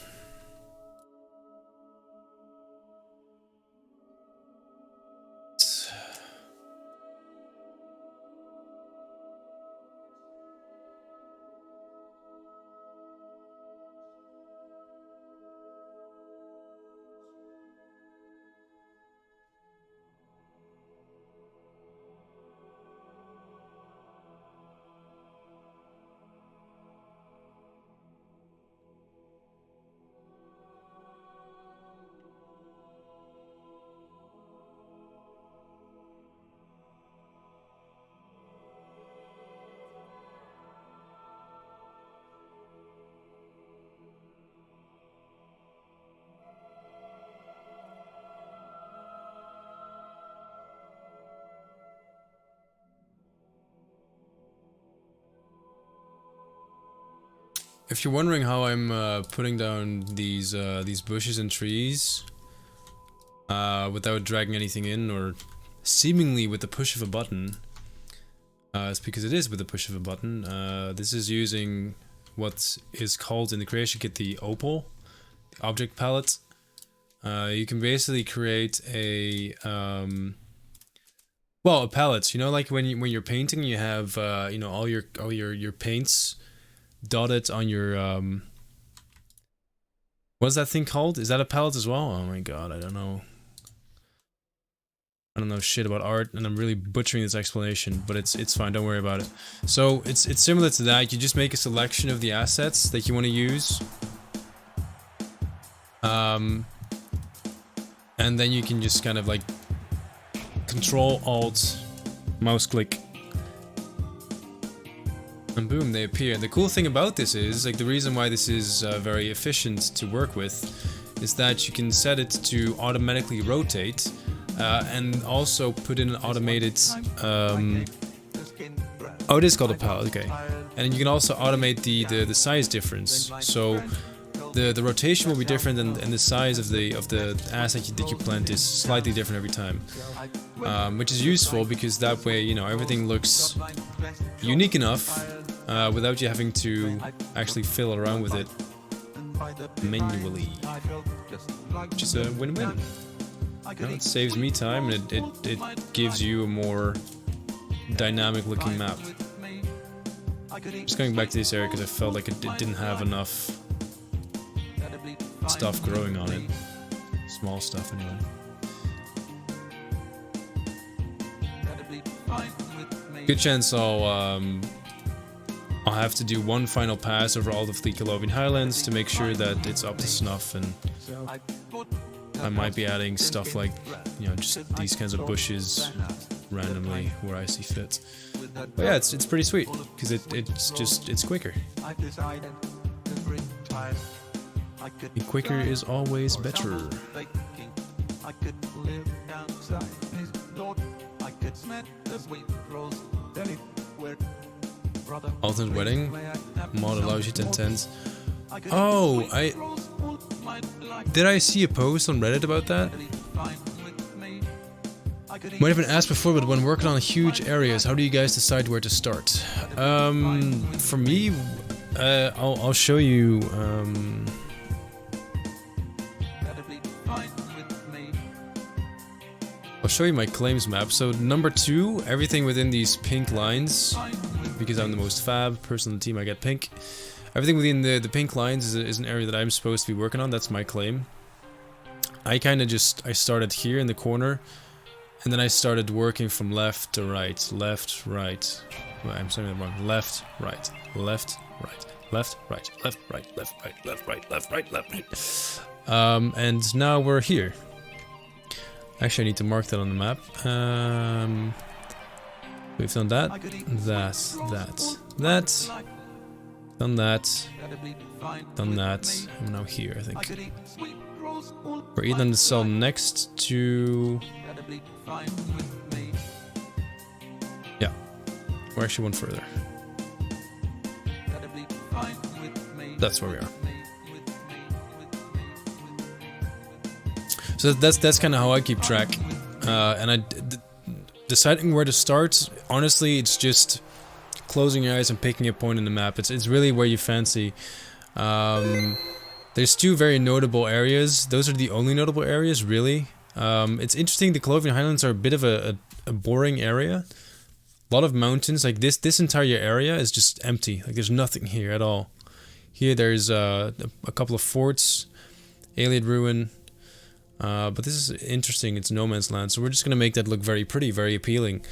If you're wondering how I'm putting down these bushes and trees without dragging anything in, or seemingly with the push of a button, it's because it is with the push of a button. This is using what is called in the creation kit the opal, the object palette. You can basically create a well, a palette. You know, like when you're painting, you have you know, all your paints dotted on your what's that thing called? Is that a palette as well? Oh my god, I don't know shit about art, and I'm really butchering this explanation, but it's fine, don't worry about it. So it's similar to that. You just make a selection of the assets that you want to use, and then you can just kind of like Control Alt mouse click, and boom, they appear. The cool thing about this is, like, the reason why this is very efficient to work with is that you can set it to automatically rotate, and also put in an automated oh, it is called a palette, okay. And you can also automate the size difference. So the rotation will be different, and the size of the asset that you plant is slightly different every time, which is useful because that way, you know, everything looks unique enough without you having to actually fill around with it manually, which is a win-win. You know, it saves me time, and it gives you a more dynamic looking map. Just going back to this area because I felt like it didn't have enough stuff growing on it. Small stuff anyway. Good chance I'll have to do one final pass over all of the Colovian Highlands to make sure that it's up to snuff, and I might be adding stuff like, you know, just these kinds of bushes randomly where I see fit. But yeah, it's pretty sweet because it's quicker. Quicker is always better. Alternate wedding mod allows you to intend. Oh, did I see a post on Reddit about that? Might have been asked before, but when working on huge areas, how do you guys decide where to start? For me, I'll show you. I'll show you my claims map. So number 2, everything within these pink lines, because I'm the most fab person on the team, I get pink. Everything within the pink lines is an area that I'm supposed to be working on. That's my claim. I kind of I started here in the corner, and then I started working from left to right, left, right. Well, I'm saying that wrong. Left, right, left, right, left, right, left, right, left, right, left, right, left, right, left, right. And now we're here. Actually, I need to mark that on the map. We've done that, done that. I'm now here, I think. We're either on the cell next to... Yeah, we're actually one further. That's where we are. So that's kind of how I keep track, and deciding where to start. Honestly, it's just closing your eyes and picking a point in the map. It's really where you fancy. There's two very notable areas. Those are the only notable areas, really. It's interesting, the Colovian Highlands are a bit of a boring area. A lot of mountains, like this entire area is just empty. Like there's nothing here at all. Here there's a couple of forts, Alien Ruin, but this is interesting, it's no man's land, so we're just gonna make that look very pretty, very appealing,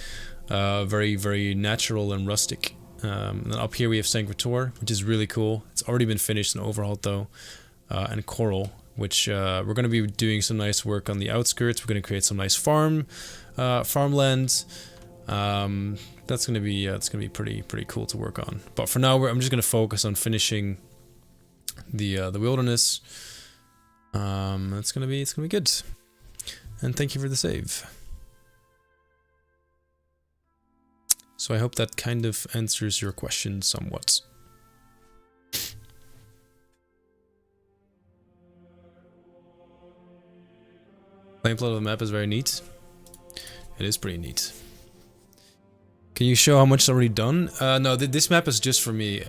very, very natural and rustic. And then up here we have Sanctuary, which is really cool. It's already been finished and overhauled though, and Coral, which we're gonna be doing some nice work on the outskirts. We're gonna create some nice farmland. That's gonna be pretty cool to work on. But for now, I'm just gonna focus on finishing the wilderness. It's gonna be good. And thank you for the save. So I hope that kind of answers your question somewhat. Playing plot of the map is very neat. It is pretty neat. Can you show how much is already done? No, this map is just for me.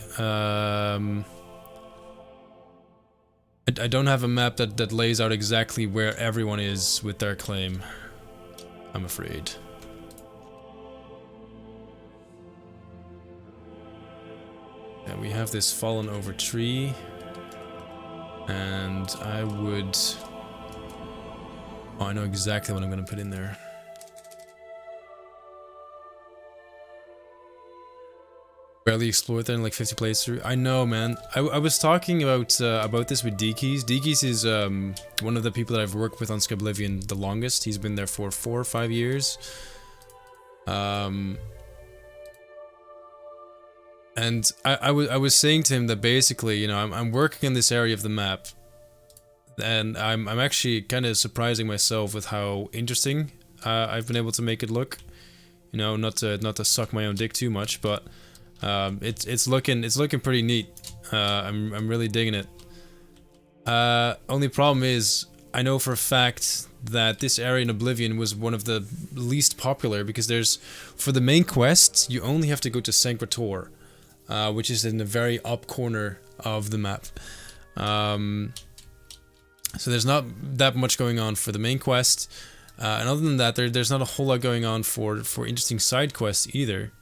I don't have a map that lays out exactly where everyone is with their claim, I'm afraid. Yeah, we have this fallen over tree, and I would... Oh, I know exactly what I'm gonna put in there. Barely explored there in like 50 playthrough. I know, man. I was talking about this with Dekeys. Dekeys is one of the people that I've worked with on Skyblivion the longest. He's been there for 4 or 5 years. And I was saying to him that basically, you know, I'm working in this area of the map, and I'm actually kind of surprising myself with how interesting I've been able to make it look. You know, not to suck my own dick too much, but it's looking pretty neat. I'm really digging it. Only problem is, I know for a fact that this area in Oblivion was one of the least popular, because for the main quests you only have to go to Sanctuary, which is in the very up corner of the map. So there's not that much going on for the main quest, and other than that, there's not a whole lot going on for interesting side quests either.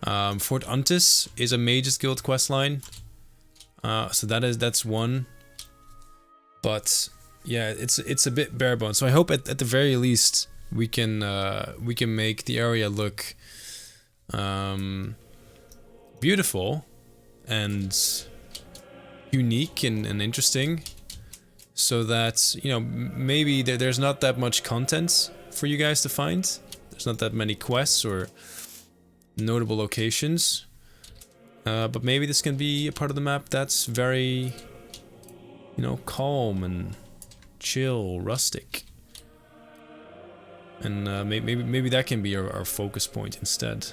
Fort Untis is a Mage's Guild questline, so that's one. But yeah, it's a bit bare bones. So I hope at the very least we can make the area look beautiful and unique and interesting, so that, you know, maybe there's not that much content for you guys to find. There's not that many quests or notable locations, but maybe this can be a part of the map that's very, you know, calm and chill, rustic, and maybe that can be our focus point instead.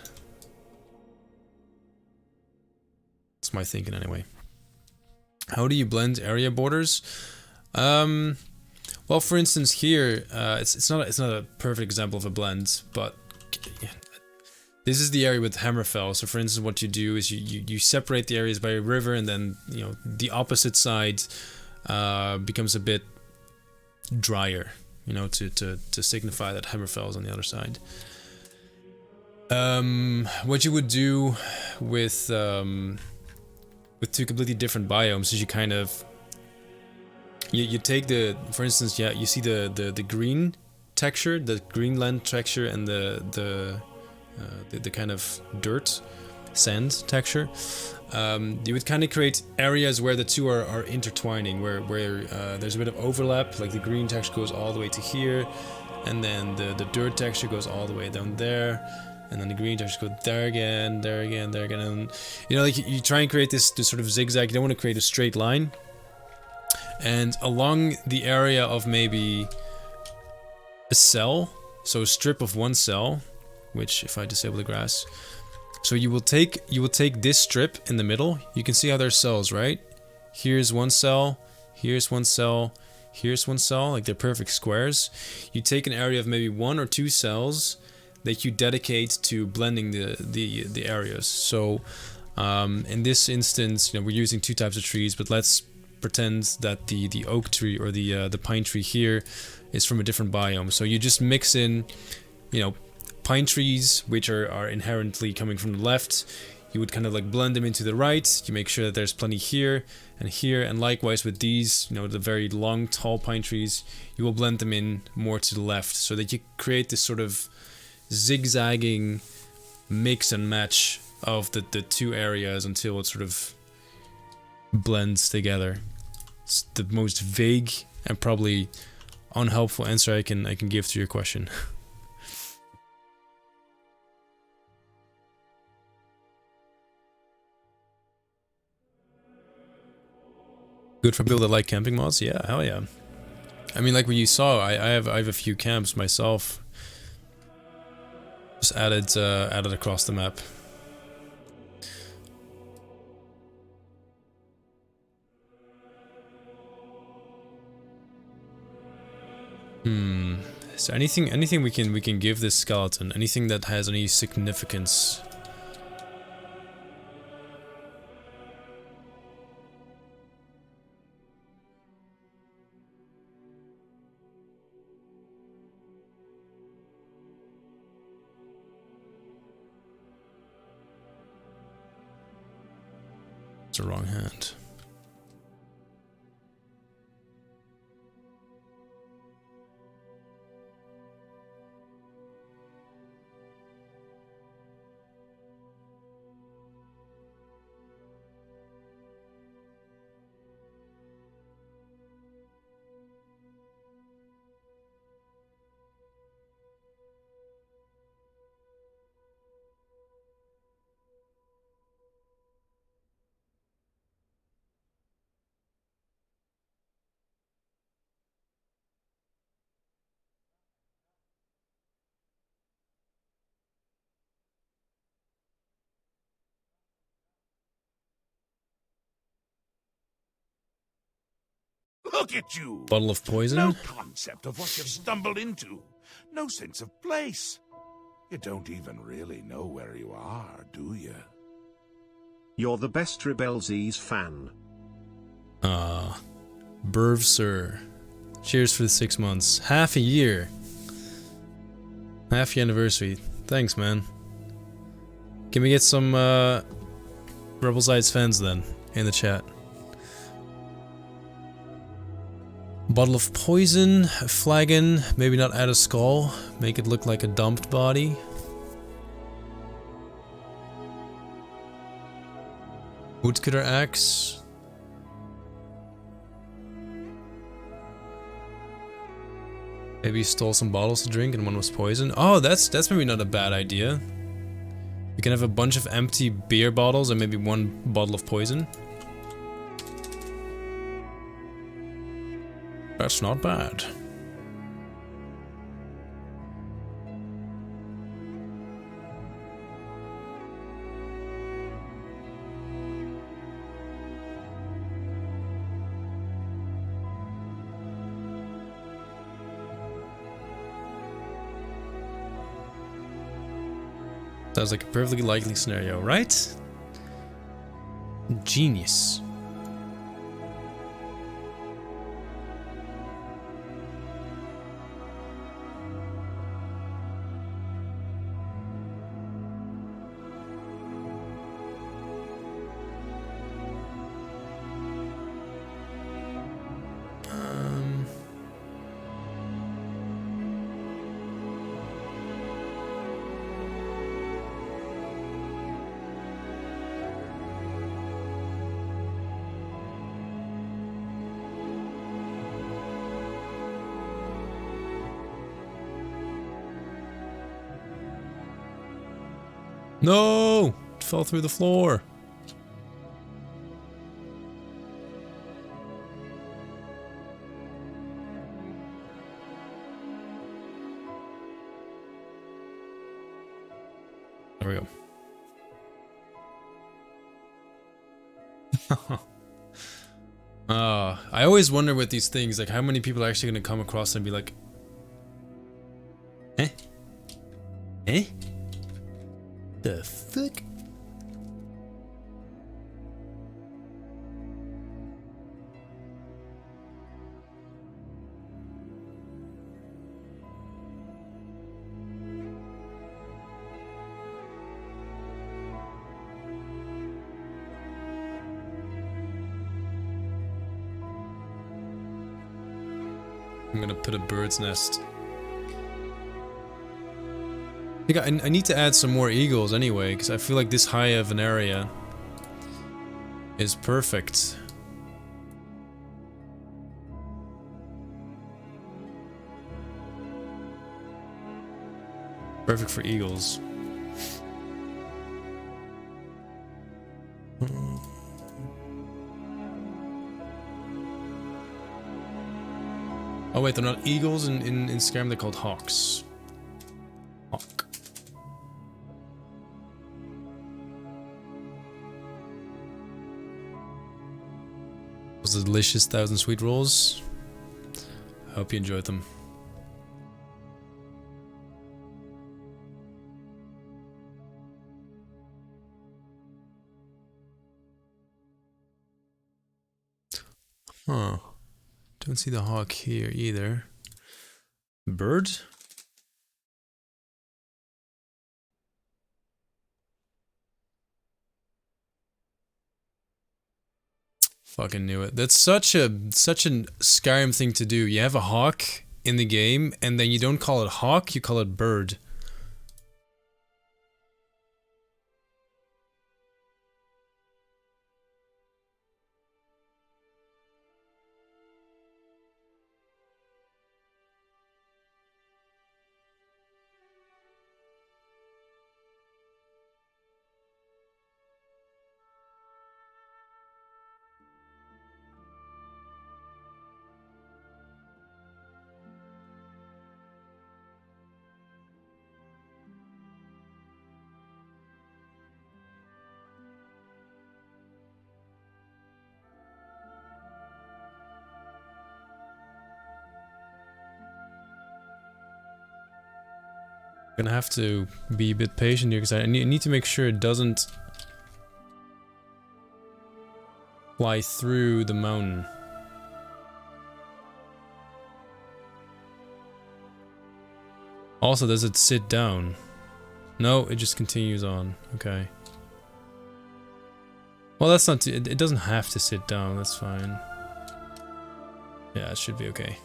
That's my thinking anyway. How do you blend area borders? Well, for instance, here it's not a perfect example of a blend, but this is the area with Hammerfell. So for instance, what you do is you separate the areas by a river, and then, you know, the opposite side becomes a bit drier, you know, to signify that Hammerfell is on the other side. What you would do with two completely different biomes is you kind of you take for instance, yeah, you see the green texture, the greenland texture, and the kind of dirt, sand texture. You would kind of create areas where the two are intertwining, where there's a bit of overlap, like the green texture goes all the way to here, and then the dirt texture goes all the way down there, and then the green texture goes there again, there again, there again, and, you know, like, you try and create this sort of zigzag. You don't want to create a straight line. And along the area of maybe a cell, so a strip of one cell, which, if I disable the grass, so you will take this strip in the middle. You can see how there's cells, right? Here's one cell, here's one cell, here's one cell, like they're perfect squares. You take an area of maybe 1 or 2 cells that you dedicate to blending the areas. So In this instance, you know, we're using 2 types of trees, but let's pretend that the oak tree or the pine tree here is from a different biome. So you just mix in, you know, pine trees which are inherently coming from the left. You would kind of like blend them into the right. You make sure that there's plenty here, and likewise with these, you know, the very long, tall pine trees, you will blend them in more to the left, so that you create this sort of zigzagging mix and match of the 2 areas until it sort of blends together. It's the most vague and probably unhelpful answer I can give to your question. Good for people that like camping mods? Yeah, hell yeah. I mean, like what you saw, I have a few camps myself. Just added across the map. Is there anything we can give this skeleton? Anything that has any significance? It's the wrong hand. Look at you! Bottle of poison? No concept of what you've stumbled into. No sense of place. You don't even really know where you are, do you? You're the best Rebelsies fan. Burv sir. Cheers for the 6 months. Half a year. Half year anniversary. Thanks, man. Can we get some Rebel Sides fans then in the chat? Bottle of poison, a flagon, maybe not add a skull, make it look like a dumped body. Woodcutter axe. Maybe you stole some bottles to drink and one was poison. Oh, that's maybe not a bad idea. You can have a bunch of empty beer bottles and maybe 1 bottle of poison. That's not bad. Sounds like a perfectly likely scenario, right? Genius. No! It fell through the floor. There we go. I always wonder with these things, like how many people are actually going to come across and be like, eh? Eh? The fuck? I'm gonna put a bird's nest. I think I need to add some more eagles anyway, because I feel like this high of an area is perfect. Perfect for eagles. Oh wait, they're not eagles in Skyrim, they're called hawks. Hawk. Those delicious 1,000 sweet rolls. I hope you enjoyed them. Huh. Don't see the hawk here either. Bird? Fucking knew it. That's such a Skyrim thing to do. You have a hawk in the game, and then you don't call it hawk, you call it bird. Gonna have to be a bit patient here because I need to make sure it doesn't fly through the mountain. Also, does it sit down? No, it just continues on. Okay. Well, that's not. It doesn't have to sit down. That's fine. Yeah, it should be okay.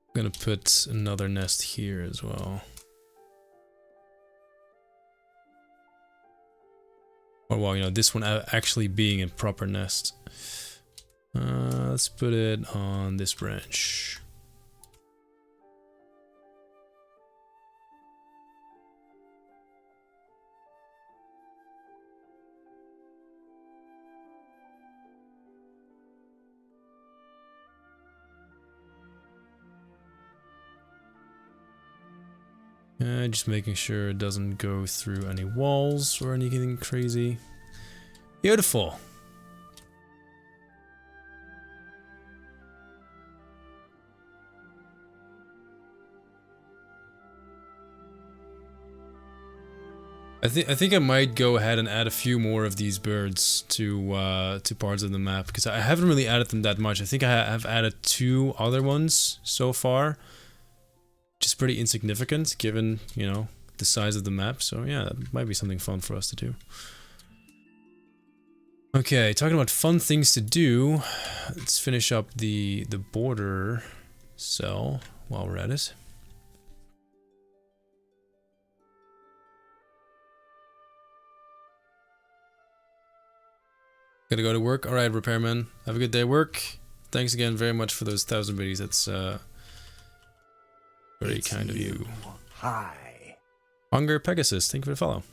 I'm gonna put another nest here as well. Or well, you know, this one actually being a proper nest. Let's put it on this branch. Just making sure it doesn't go through any walls or anything crazy. Beautiful. I think I might go ahead and add a few more of these birds to parts of the map because I haven't really added them that much. I think I have added 2 other ones so far. Just pretty insignificant given, you know, the size of the map. So yeah, that might be something fun for us to do. Okay, talking about fun things to do, let's finish up the border cell while we're at it. Gotta go to work. Alright, repairman. Have a good day at work. Thanks again very much for those 1,000 biddies. That's very kind of you. Hi. Hunger Pegasus, thank you for the follow.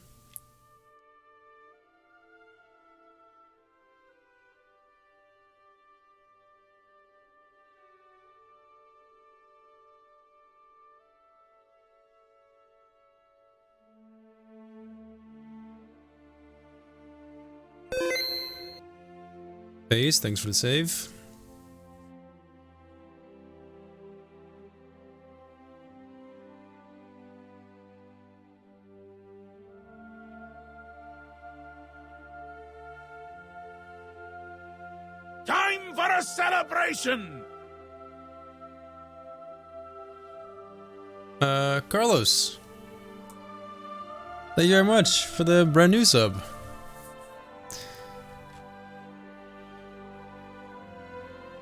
Base, thanks for the save. a celebration! Carlos. Thank you very much for the brand new sub.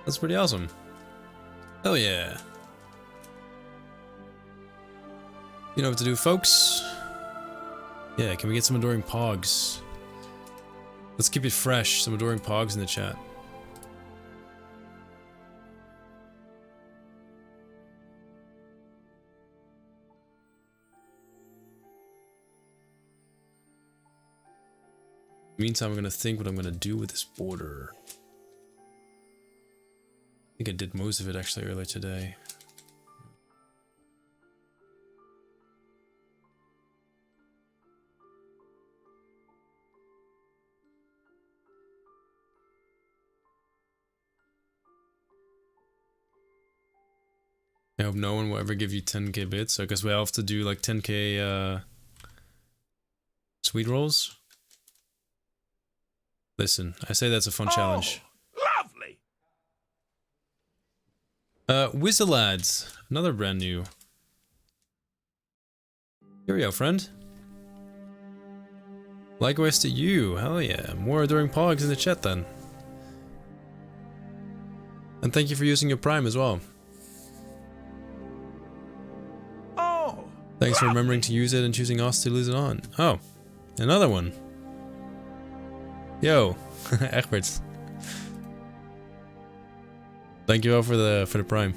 That's pretty awesome. Hell yeah. You know what to do, folks. Yeah, can we get some adoring pogs? Let's keep it fresh. Some adoring pogs in the chat. Meantime, I'm gonna think what I'm gonna do with this border. I think I did most of it actually earlier today. I hope no one will ever give you 10k bits, so I guess we'll have to do like 10k sweet rolls. Listen, I say that's a fun challenge. Lovely! Wizalads, another brand new. Here we go, friend. Likewise to you, hell yeah. More adoring pogs in the chat then. And thank you for using your Prime as well. Oh! Thanks for remembering to use it and choosing us to lose it on. Oh, another one. Yo, Egbert. Thank you all for the Prime.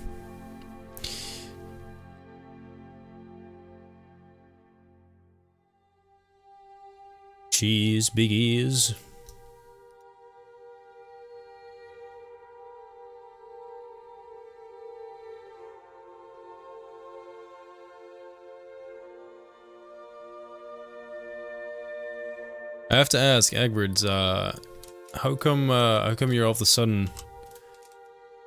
Cheese biggies. I have to ask, Egbert, how come you're all of a sudden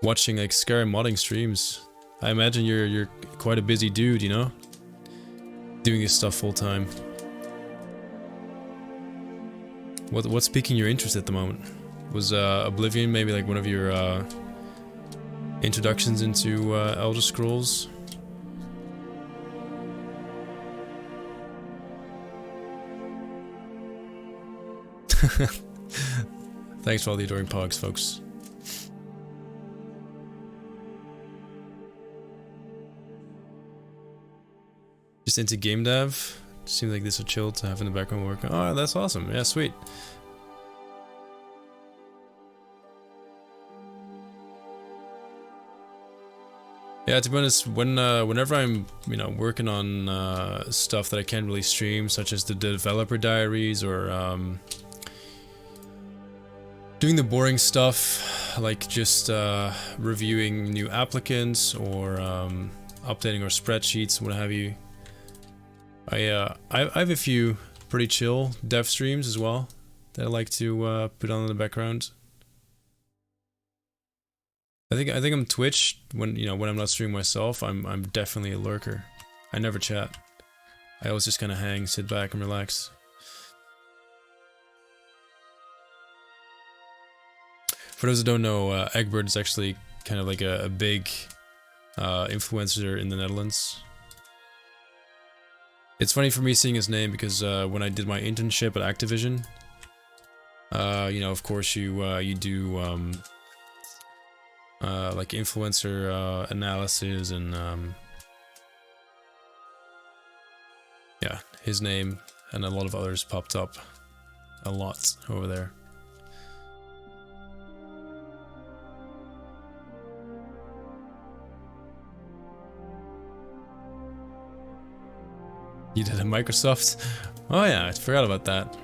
watching like Skyrim modding streams? I imagine you're quite a busy dude, you know? Doing this stuff full time. What's piquing your interest at the moment? Was Oblivion maybe like one of your introductions into Elder Scrolls? Thanks for all the adoring pogs, folks. Just into game dev. Seems like this is chill to have in the background work. Oh, that's awesome. Yeah, sweet. Yeah, to be honest, whenever I'm, working on stuff that I can't really stream, such as the developer diaries or doing the boring stuff, like just reviewing new applicants or updating our spreadsheets and what have you. I have a few pretty chill dev streams as well that I like to put on in the background. I think on Twitch, when I'm not streaming myself, I'm definitely a lurker. I never chat. I always just kind of hang, sit back, and relax. For those who don't know, Egbert is actually kind of like a big influencer in the Netherlands. It's funny for me seeing his name because when I did my internship at Activision, of course you do like influencer analysis and yeah, his name and a lot of others popped up a lot over there. You did a Microsoft? Oh yeah, I forgot about that.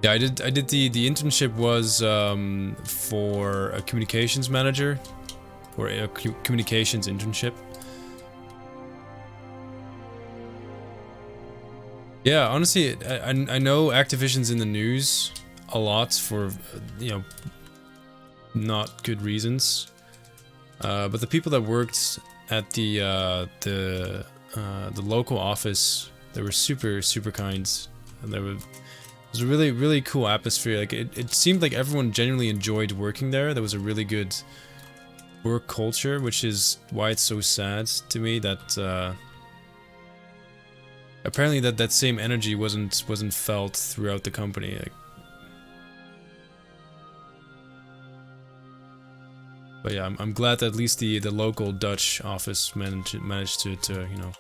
Yeah, I did the internship was for a communications manager or a communications internship. Yeah, honestly, I know Activision's in the news a lot for not good reasons. But the people that worked at the local office, they were super kind. and it was a really cool atmosphere. Like it seemed like everyone genuinely enjoyed working there. There was a really good work culture, which is why it's so sad to me that apparently that same energy wasn't felt throughout the company. Like, but yeah, I'm glad that at least the local Dutch office managed to you know,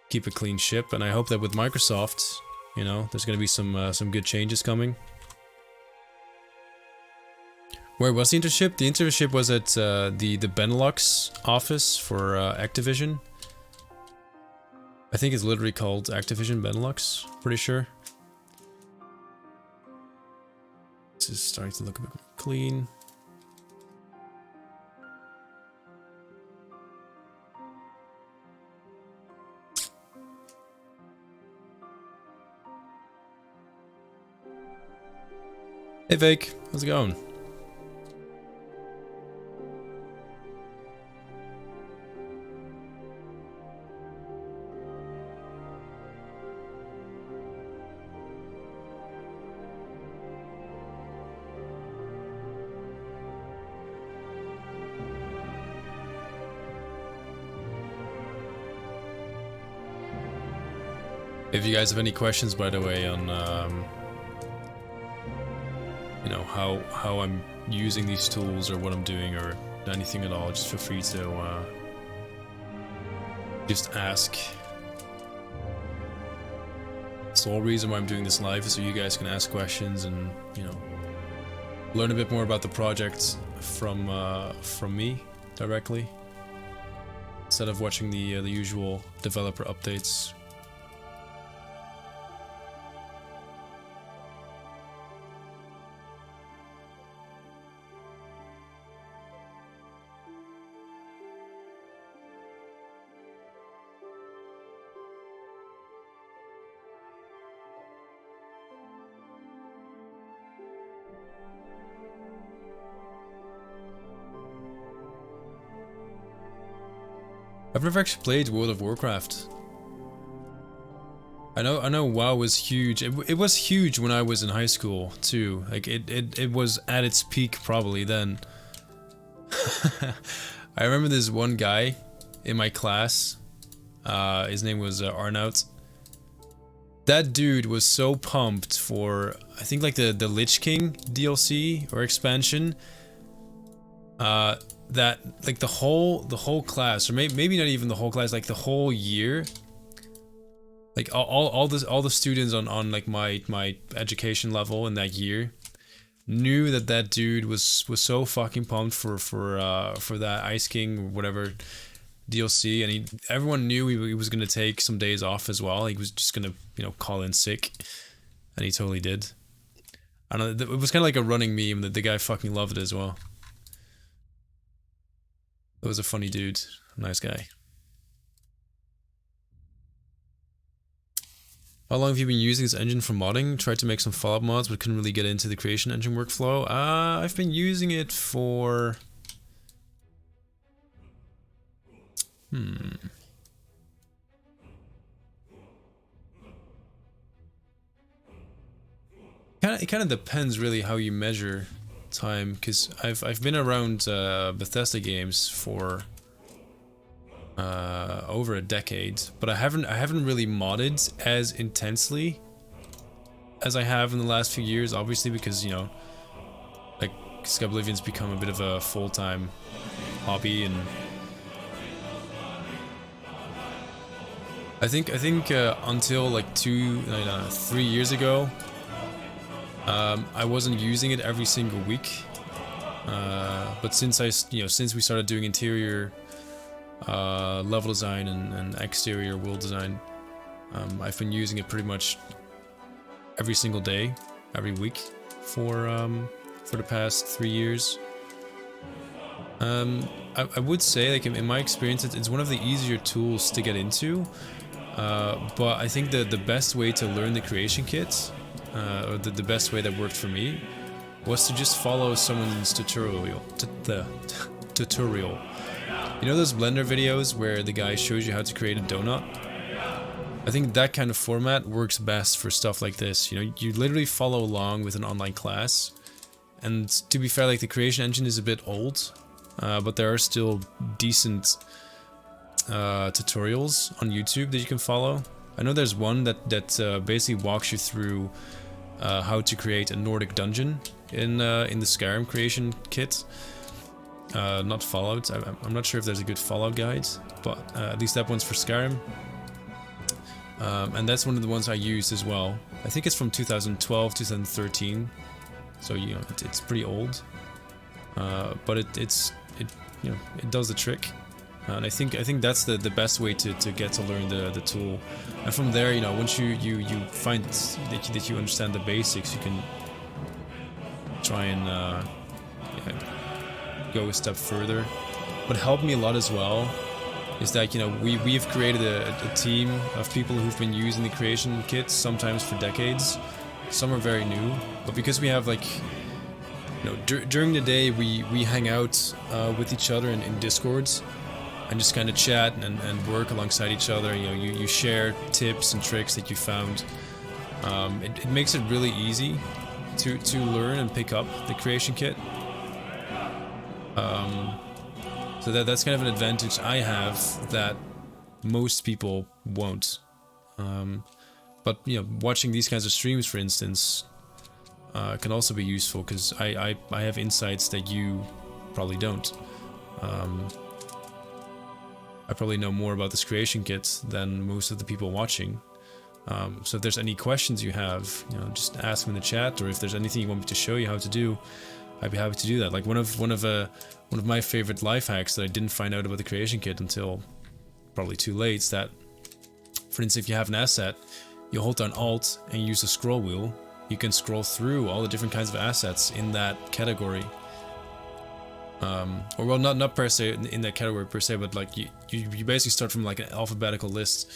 keep a clean ship, and I hope that with Microsoft, you know, there's gonna be some good changes coming. Where was the internship? The internship was at the Benelux office for Activision. I think it's literally called Activision Benelux, pretty sure. This is starting to look a bit more clean. Hey Vake, how's it going? If you guys have any questions, by the way, on you know, how I'm using these tools or what I'm doing or anything at all, just feel free to just ask. It's the whole reason why I'm doing this live is so you guys can ask questions and, you know, learn a bit more about the project from me directly, instead of watching the usual developer updates. I've never actually played World of Warcraft. I know WoW was huge. It was huge when I was in high school too. Like it was at its peak probably then. I remember this one guy in my class. His name was Arnout. That dude was so pumped for, I think, like the Lich King DLC or expansion. That like the whole class, or maybe not even the whole class, like the whole year, like all the students on like my education level in that year knew that dude was so fucking pumped for that Ice King or whatever DLC, and everyone knew he was gonna take some days off as well. He was just gonna, you know, call in sick, and he totally did. I don't know, it was kind of like a running meme that the guy fucking loved it as well. It was a funny dude, nice guy. How long have you been using this engine for modding? Tried to make some Fallout mods, but couldn't really get into the creation engine workflow. I've been using it for... It kind of depends really how you measure time, because I've been around Bethesda games for over a decade, but I haven't really modded as intensely as I have in the last few years, obviously, because, you know, like Skyblivion's become a bit of a full-time hobby, and I think until like 3 years ago, I wasn't using it every single week, but since we started doing interior level design and exterior world design, I've been using it pretty much every single day, every week for the past 3 years. I would say, like, in my experience, it's one of the easier tools to get into, but I think the best way to learn the creation kit, or the best way that worked for me, was to just follow someone's tutorial. You know those Blender videos where the guy shows you how to create a donut? I think that kind of format works best for stuff like this. You know, you literally follow along with an online class. And to be fair, like the creation engine is a bit old, but there are still decent tutorials on YouTube that you can follow. I know there's one that basically walks you through how to create a Nordic dungeon in the Skyrim creation kit. Not Fallout. I'm not sure if there's a good Fallout guide, but at least that one's for Skyrim. And that's one of the ones I used as well. I think it's from 2012, 2013. So you know it's pretty old, but it you know it does the trick, and I think that's the best way to get to learn the tool. And from there, you know, once you find that you understand the basics, you can try and go a step further. What helped me a lot as well is that, you know, we've created a team of people who've been using the creation kits sometimes for decades. Some are very new, but because we have, like, you know, during the day we hang out with each other in Discords and just kind of chat and work alongside each other. You know, you share tips and tricks that you found. It makes it really easy to learn and pick up the creation kit. So that's kind of an advantage I have that most people won't. But you know, watching these kinds of streams, for instance, can also be useful because I have insights that you probably don't. I probably know more about this creation kit than most of the people watching. So if there's any questions you have, you know, just ask them in the chat, or if there's anything you want me to show you how to do, I'd be happy to do that. Like one of my favorite life hacks that I didn't find out about the creation kit until probably too late is that, for instance, if you have an asset, you hold down Alt and use the scroll wheel, you can scroll through all the different kinds of assets in that category. Or well, not per se in that category per se, but like you basically start from like an alphabetical list.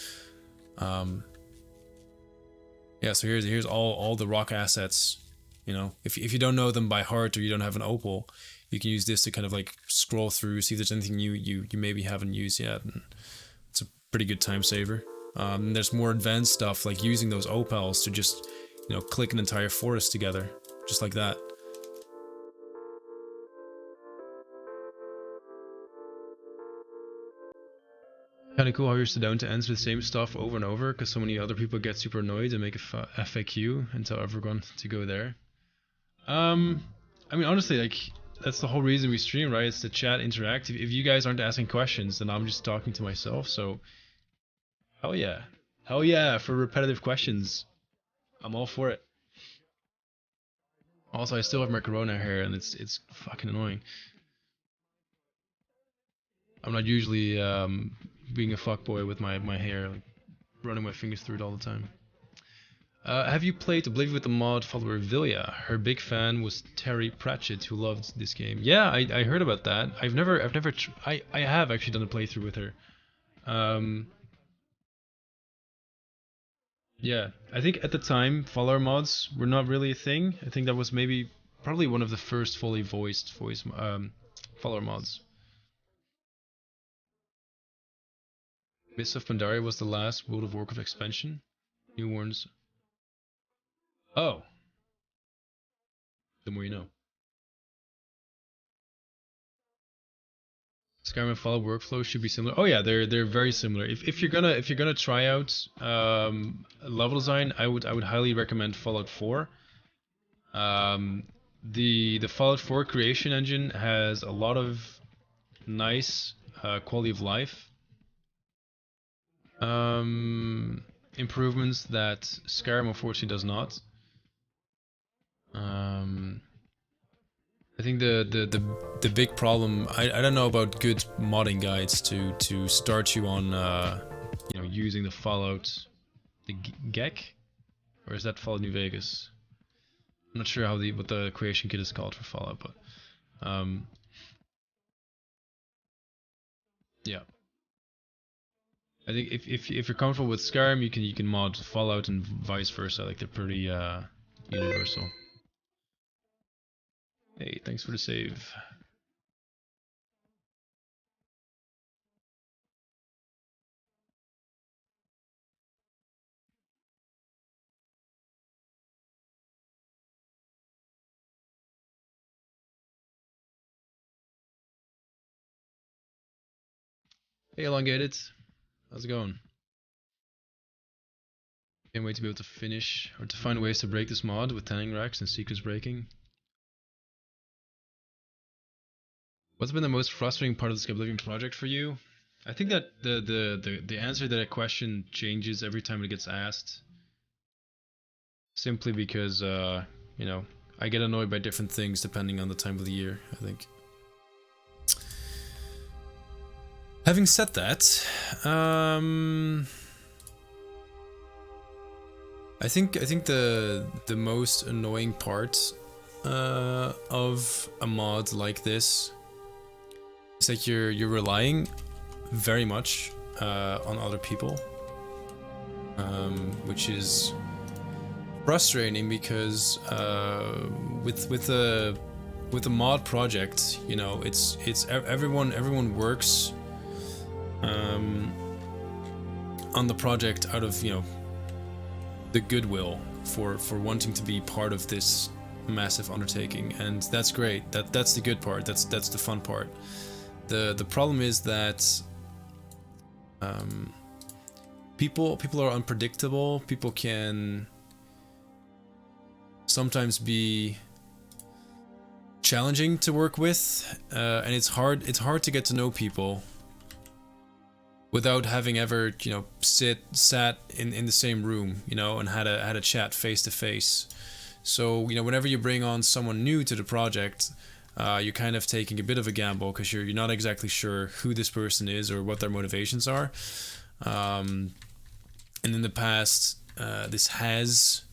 Yeah, so here's all the rock assets. You know, if you don't know them by heart or you don't have an opal, you can use this to kind of like scroll through, see if there's anything you maybe haven't used yet. And it's a pretty good time saver. And there's more advanced stuff like using those opals to just, you know, click an entire forest together, just like that. Kind of cool how you're still down to answer the same stuff over and over, because so many other people get super annoyed and make a FAQ and tell everyone to go there. I mean, honestly, like, that's the whole reason we stream, right? It's to chat, interact. If you guys aren't asking questions, then I'm just talking to myself, so hell yeah. Hell yeah for repetitive questions. I'm all for it. Also, I still have my corona hair, and it's fucking annoying. I'm not usually being a fuckboy with my hair, like, running my fingers through it all the time. Have you played Oblivion with the mod follower Vilya? Her big fan was Terry Pratchett, who loved this game. Yeah, I heard about that. I have actually done a playthrough with her. Yeah, I think at the time follower mods were not really a thing. I think that was probably one of the first fully voiced follower mods. Mists of Pandaria was the last World of Warcraft expansion. New Warns. Oh. The more you know. Skyrim and Fallout workflow should be similar. Oh yeah, they're very similar. If you're gonna try out level design, I would highly recommend Fallout 4. The Fallout 4 creation engine has a lot of nice quality of life improvements that Skyrim unfortunately does not. I think the big problem, I don't know about good modding guides to start you on you know, using the Fallout, the GEC, or is that Fallout New Vegas? I'm not sure what the creation kit is called for Fallout, but yeah. I think if you're comfortable with Skyrim, you can mod Fallout and vice versa. Like, they're pretty universal. Hey, thanks for the save. Hey, Elongated. How's it going? Can't wait to be able to finish or to find ways to break this mod with tanning racks and secrets breaking. What's been the most frustrating part of the Skyblivion project for you? I think that the answer to that question changes every time it gets asked. Simply because, you know, I get annoyed by different things depending on the time of the year, I think. Having said that, I think the most annoying part of a mod like this is that you're relying very much on other people, which is frustrating because with a mod project, you know, it's everyone works on the project out of, you know, the goodwill for wanting to be part of this massive undertaking, and that's great. That's the good part. That's the fun part. The problem is that people are unpredictable. People can sometimes be challenging to work with, and it's hard to get to know people without having ever, you know, sat in the same room, you know, and had a chat face to face. So, you know, whenever you bring on someone new to the project, you're kind of taking a bit of a gamble because you're not exactly sure who this person is or what their motivations are. And in the past, this has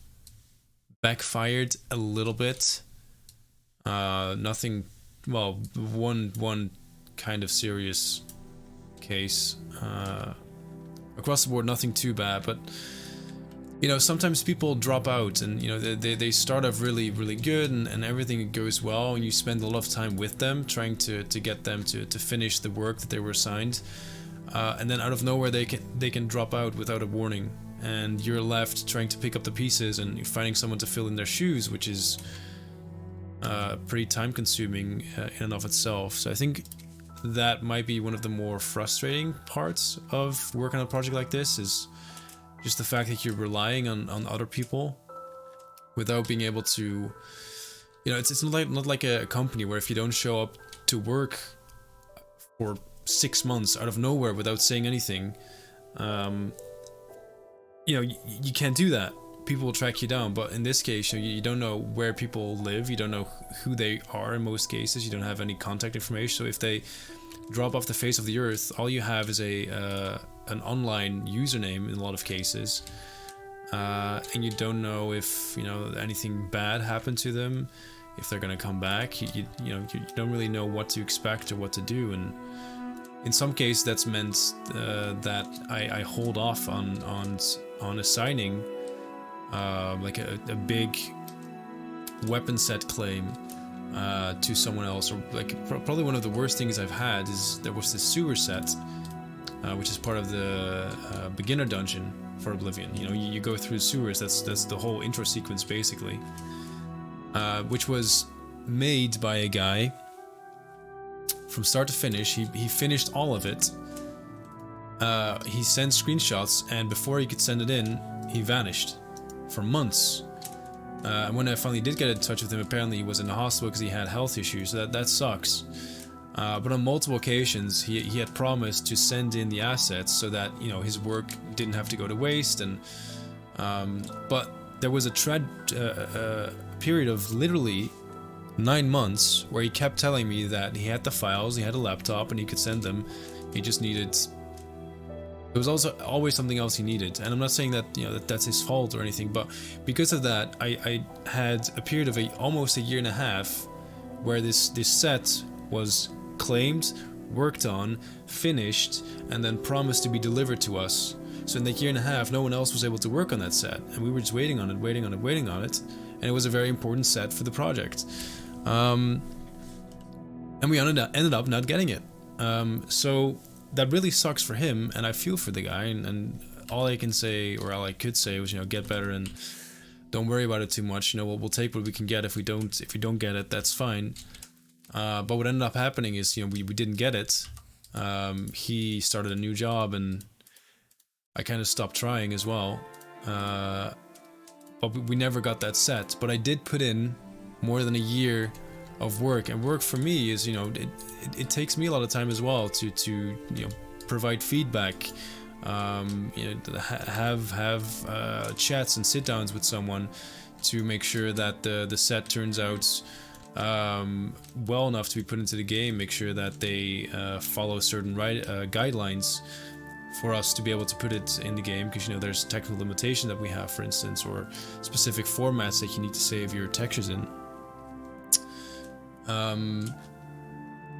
backfired a little bit. Nothing, well, one kind of serious case. Across the board, nothing too bad, but you know, sometimes people drop out, and you know, they start off really good, and everything goes well, and you spend a lot of time with them trying to get them to finish the work that they were assigned, and then out of nowhere they can drop out without a warning, and you're left trying to pick up the pieces and finding someone to fill in their shoes, which is pretty time consuming in and of itself. So I think that might be one of the more frustrating parts of working on a project like this, is just the fact that you're relying on other people without being able to, you know, it's not like a company where if you don't show up to work for 6 months out of nowhere without saying anything, you know, you can't do that. People will track you down, but in this case, you don't know where people live, you don't know who they are in most cases, you don't have any contact information. So if they drop off the face of the earth, all you have is an online username in a lot of cases, and you don't know if, you know, anything bad happened to them, if they're gonna come back. You don't really know what to expect or what to do, and in some cases that's meant that I hold off on assigning like a big weapon set claim to someone else. Or like probably one of the worst things I've had is there was this sewer set, which is part of the beginner dungeon for Oblivion. You know, you go through sewers. That's the whole intro sequence basically, which was made by a guy from start to finish. He finished all of it. He sent screenshots, and before he could send it in, he vanished for months. And when I finally did get in touch with him, apparently he was in the hospital because he had health issues. So that sucks. But on multiple occasions, he had promised to send in the assets so that, you know, his work didn't have to go to waste. And but there was a period of literally 9 months where he kept telling me that he had the files, he had a laptop, and he could send them. He just needed. There was also always something else he needed, and I'm not saying that, you know, that's his fault or anything, but because of that, I had a period of almost a year and a half where this set was claimed, worked on, finished, and then promised to be delivered to us. So in that year and a half, no one else was able to work on that set, and we were just waiting on it, and it was a very important set for the project. And we ended up not getting it. So that really sucks for him, and I feel for the guy, and all I can say, or all I could say, was, you know, get better and don't worry about it too much. You know, we'll take what we can get. If we don't get it, that's fine. But what ended up happening is, you know, we didn't get it, he started a new job, and I kind of stopped trying as well. But we never got that set. But I did put in more than a year of work, and work for me is, you know, it takes me a lot of time as well to you know, provide feedback, you know, have chats and sit downs with someone to make sure that the set turns out well enough to be put into the game, make sure that they follow certain guidelines for us to be able to put it in the game, because, you know, there's technical limitation that we have, for instance, or specific formats that you need to save your textures in.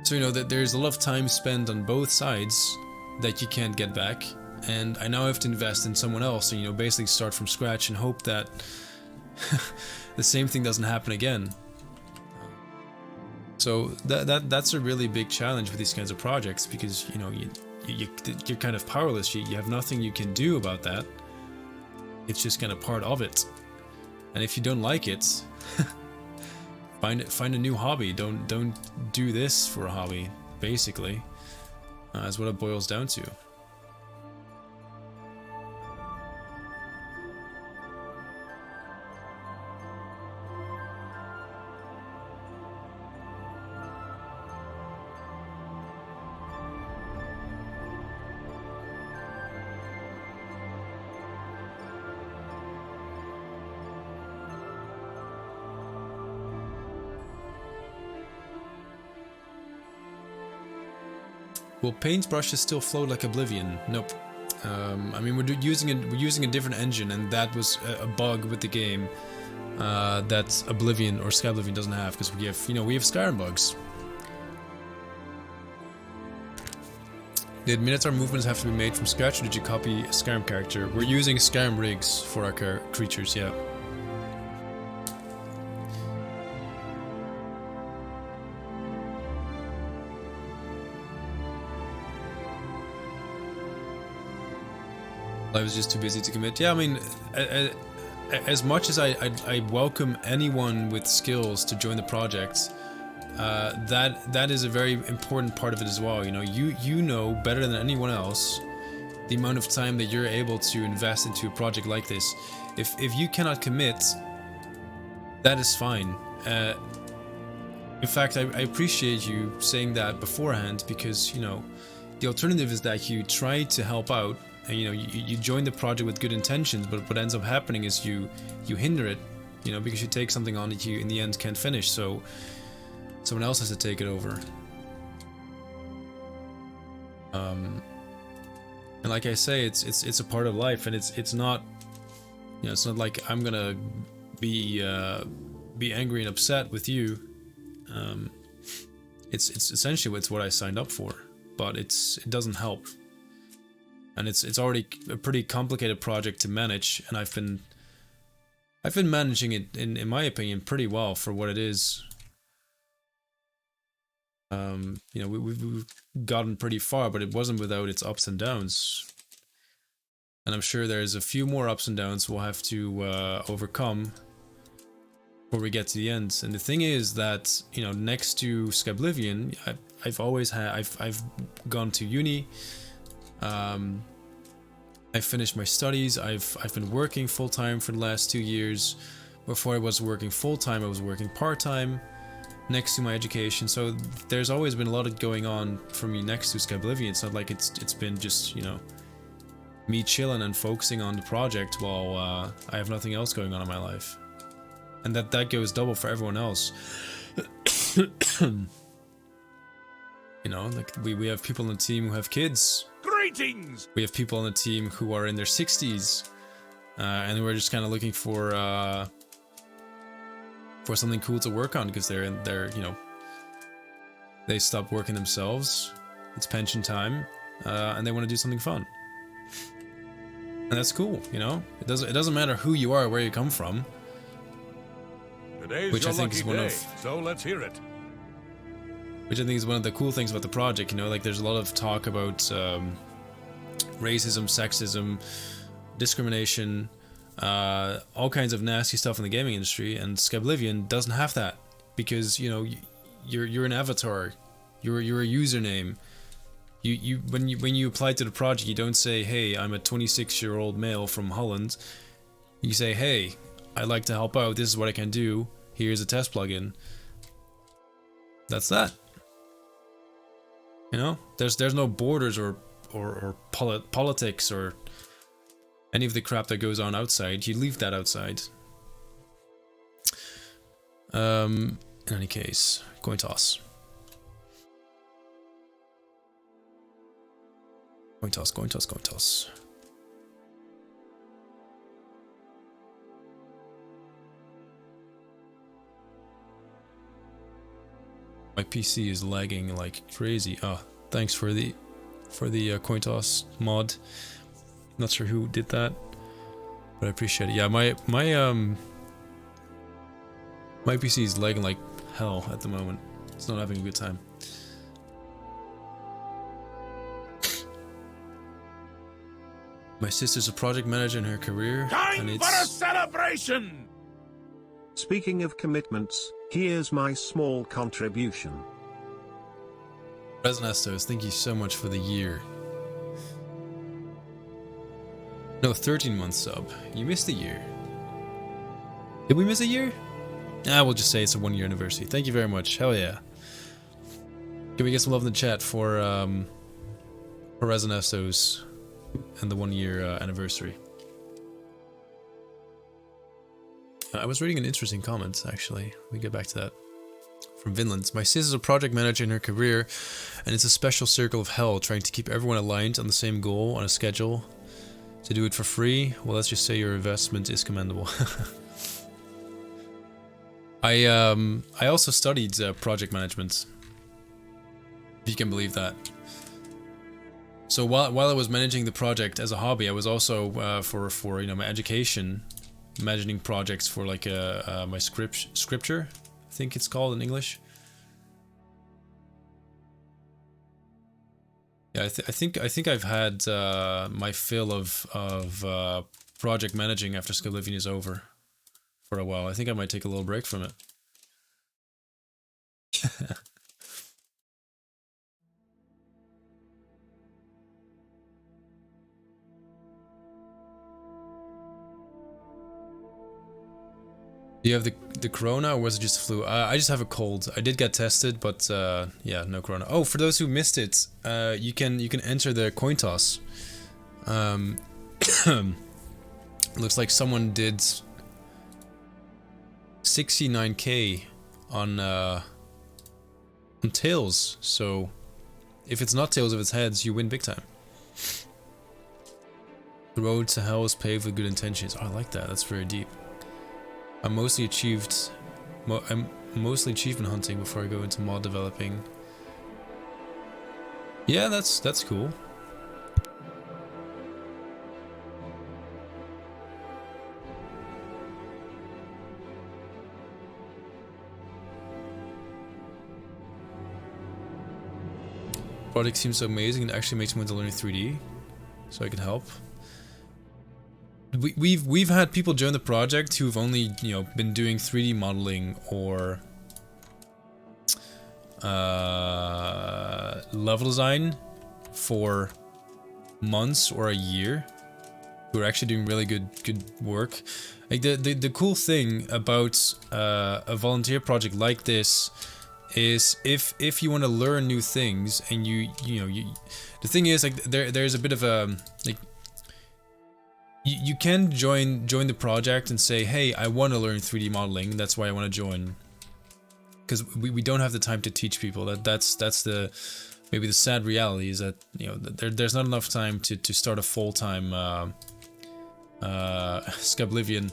So, you know, that there's a lot of time spent on both sides that you can't get back, and I now have to invest in someone else, and, you know, basically start from scratch and hope that the same thing doesn't happen again. So that's a really big challenge with these kinds of projects, because, you know, you're kind of powerless. You have nothing you can do about that. It's just kind of part of it. And if you don't like it, find a new hobby. Don't do this for a hobby. Basically, is what it boils down to. Will paintbrushes still float like Oblivion? Nope. I mean, we're using a different engine, and that was a bug with the game that Oblivion or Skyblivion doesn't have, because we have Skyrim bugs. Did Minotaur movements have to be made from scratch, or did you copy a Skyrim character? We're using Skyrim rigs for our creatures, yeah. I was just too busy to commit. Yeah, I mean, as much as I welcome anyone with skills to join the project, that is a very important part of it as well. You know, you know better than anyone else the amount of time that you're able to invest into a project like this. If you cannot commit, that is fine. In fact, I appreciate you saying that beforehand, because, you know, the alternative is that you try to help out. And, you know, you join the project with good intentions, but what ends up happening is you hinder it, you know, because you take something on that you in the end can't finish, so someone else has to take it over. And like I say, it's a part of life, and it's not, you know, it's not like I'm gonna be angry and upset with you. It's essentially what I signed up for, but it doesn't help. And it's already a pretty complicated project to manage, and I've been managing it, in my opinion, pretty well for what it is. You know, we've gotten pretty far, but it wasn't without its ups and downs. And I'm sure there's a few more ups and downs we'll have to overcome before we get to the end. And the thing is that, you know, next to Skyblivion, I've gone to uni. I finished my studies. I've been working full-time for the last 2 years. Before I was working full-time, I was working part-time next to my education. So there's always been a lot of going on for me next to Skyblivion. It's not like it's been just, you know, me chilling and focusing on the project while I have nothing else going on in my life. And that goes double for everyone else. You know, like we have people on the team who have kids. Greetings! We have people on the team who are in their 60s, and we're just kind of looking for something cool to work on, because they're you know, they stopped working themselves. It's pension time, and they want to do something fun, and that's cool. You know, it doesn't matter who you are, or where you come from. Today's which your I think lucky is one day, of so let's hear it. Which I think is one of the cool things about the project. You know, like there's a lot of talk about racism, sexism, discrimination, all kinds of nasty stuff in the gaming industry, and Skyblivion doesn't have that, because, you know, you're an avatar, you're a username, When you apply to the project, you don't say, "Hey, I'm a 26-year-old male from Holland." You say, "Hey, I'd like to help out. This is what I can do. Here's a test plugin." That's that. You know, there's no borders or politics or any of the crap that goes on outside. You leave that outside. In any case, coin toss. Coin toss, coin toss, coin toss. My PC is lagging like crazy. Oh, thanks for the coin toss mod. Not sure who did that, but I appreciate it. Yeah, my PC is lagging like hell at the moment. It's not having a good time. My sister's a project manager in her career, Time and for a it's celebration! Speaking of commitments, here's my small contribution. Resnestos, thank you so much for the year. No, 13-month sub. You missed a year. Did we miss a year? Ah, we'll just say it's a 1-year anniversary. Thank you very much. Hell yeah. Can we get some love in the chat for Resnestos and the 1-year anniversary? I was reading an interesting comment, actually. We get back to that. From Vinland. My sis is a project manager in her career, and it's a special circle of hell trying to keep everyone aligned on the same goal, on a schedule. To do it for free, well, let's just say your investment is commendable. I also studied project management, if you can believe that. So while I was managing the project as a hobby, I was also for you know, my education, managing projects for like my scripture, I think it's called in English. Yeah, I think I've had my fill of project managing after Skyblivion is over for a while. I think I might take a little break from it. Do you have the corona, or was it just flu? I just have a cold. I did get tested, but yeah, no corona. Oh, for those who missed it, you can enter the coin toss. Looks like someone did 69k on tails. So if it's not tails, if it's heads, you win big time. The road to hell is paved with good intentions. Oh, I like that. That's very deep. I'm mostly achievement hunting before I go into mod developing. Yeah, that's cool. Project seems so amazing and actually makes me want to learn 3D, so I can help. We've had people join the project who've only, you know, been doing 3D modeling or level design for months or a year, who are actually doing really good work. Like the cool thing about a volunteer project like this is if you want to learn new things, and you know the thing is, like, there's a bit of a, like, you can join the project and say, hey, I want to learn 3D modeling, that's why I want to join, because we don't have the time to teach people. That's the maybe the sad reality, is that, you know, there's not enough time to start a full-time Skyblivion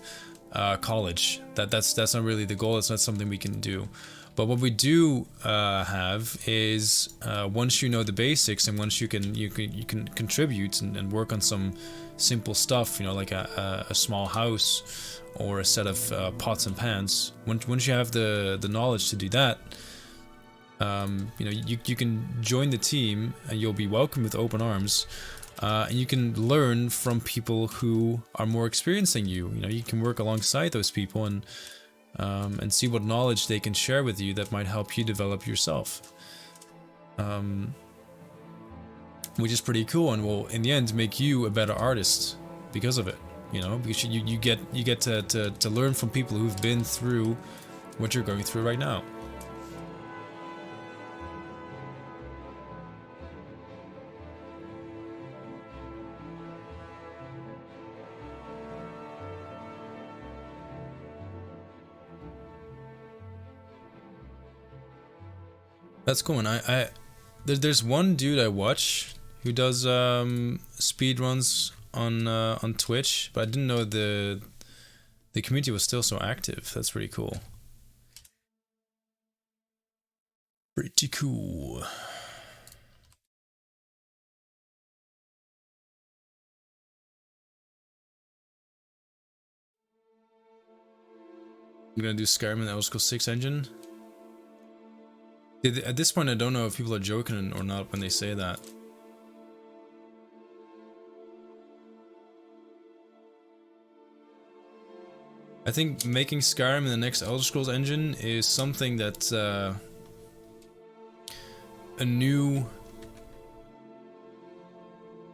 college. That's not really the goal. It's not something we can do. But what we do have is once you know the basics, and once you can contribute and work on some simple stuff, you know, like a small house or a set of pots and pans. Once you have the knowledge to do that, you know, you can join the team, and you'll be welcomed with open arms. And you can learn from people who are more experienced than you. You know, you can work alongside those people and see what knowledge they can share with you that might help you develop yourself. which is pretty cool, and will in the end make you a better artist because of it. You know, because you get to learn from people who've been through what you're going through right now. That's cool. And there's one dude I watch who does speed runs on Twitch, but I didn't know the community was still so active. That's pretty cool. Pretty cool. I'm gonna do Skyrim and Elder Scrolls 6 engine. At this point, I don't know if people are joking or not when they say that. I think making Skyrim in the next Elder Scrolls engine is something that a new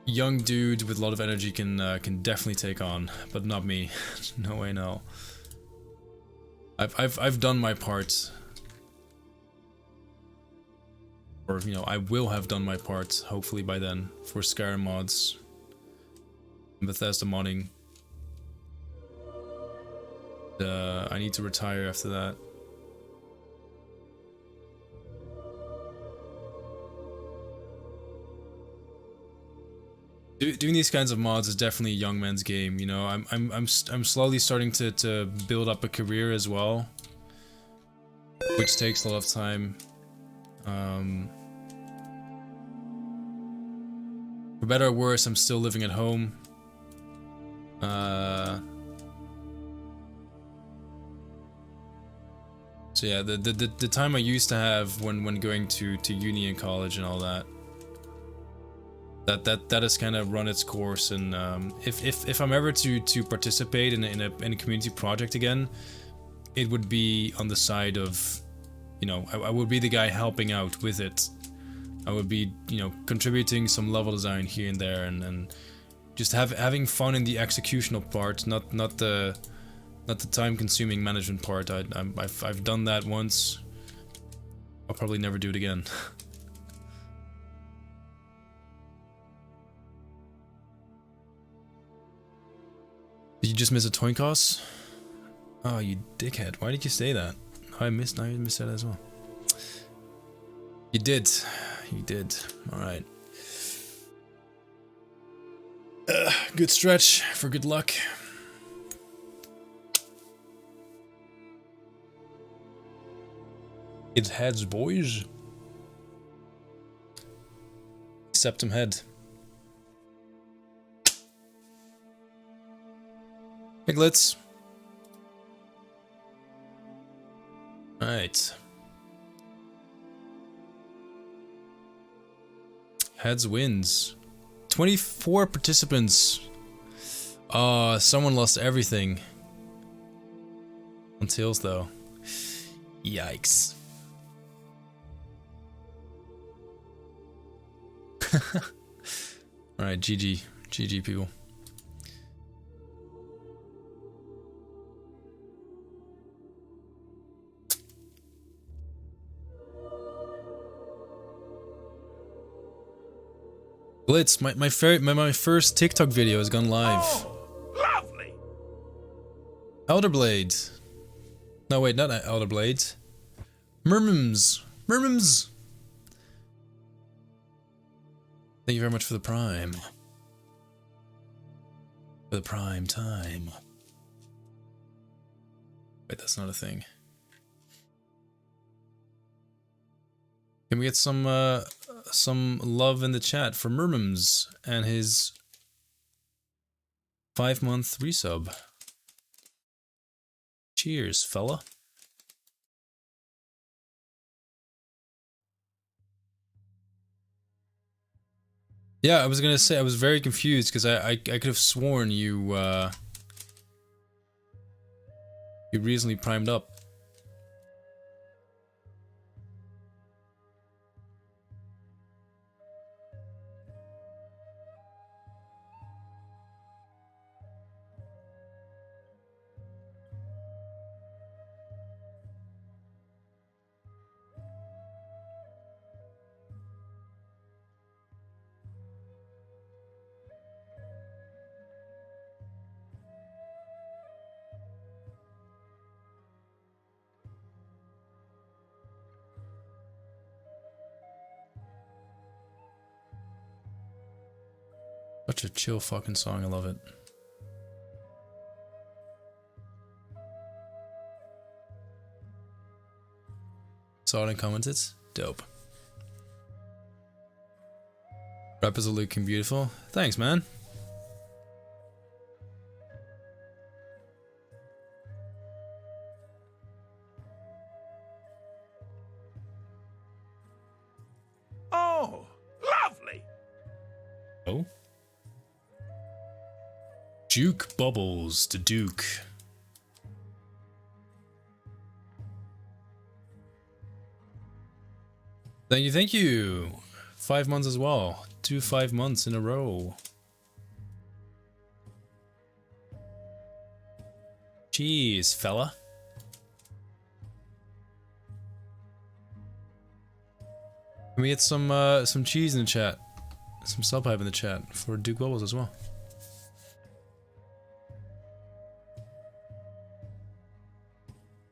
young dude with a lot of energy can definitely take on, but not me. No way, no. I've done my part. Or, you know, I will have done my part, hopefully by then, for Skyrim mods and Bethesda modding. I need to retire after that. Doing these kinds of mods is definitely a young man's game, you know. I'm slowly starting to build up a career as well, which takes a lot of time. For better or worse, I'm still living at home. So yeah, the time I used to have when going to uni and college and all that has kind of run its course. And if I'm ever to participate in a community project again, it would be on the side of, you know, I would be the guy helping out with it. I would be, you know, contributing some level design here and there, and just having fun in the executional part, not the time-consuming management part. I've done that once. I'll probably never do it again. Did you just miss a Toinkos? Oh, you dickhead! Why did you say that? I missed that as well. You did. You did. Alright. Good stretch for good luck. It heads, boys. Septum head. Piglets. Alright. Heads wins. 24 participants. Someone lost everything. On tails though. Yikes. Alright, GG. GG, people. Blitz, my first TikTok video has gone live. Oh, lovely. Elder Blade. No, wait, not Elder Blade. Mermims. Mermims. Thank you very much for the prime. For the prime time. Wait, that's not a thing. Can we get some love in the chat for Mermims and his 5-month resub? Cheers, fella. Yeah, I was gonna say, I was very confused because I could have sworn you recently primed up. Such a chill fucking song, I love it. Saw it and commented. Dope. Rappers are looking beautiful. Thanks, man. Oh, lovely! Oh? Duke Bubbles, the Duke. Thank you, thank you. 5 months as well. 5 months in a row. Jeez, fella. Can we get some cheese in the chat? Some sub hype in the chat for Duke Bubbles as well.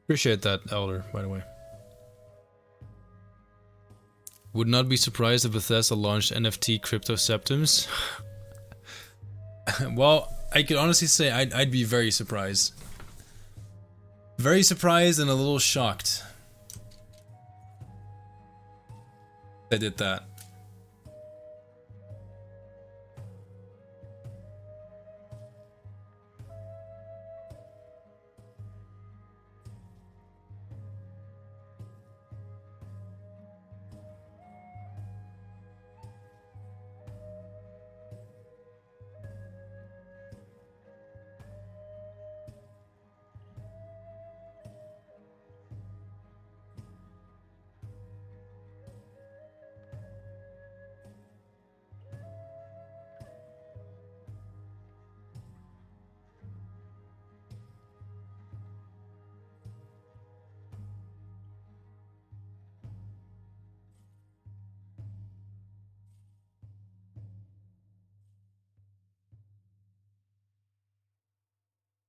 Appreciate that, Elder, by the way. Would not be surprised if Bethesda launched NFT crypto septums. Well, I could honestly say I'd be very surprised. Very surprised and a little shocked they did that.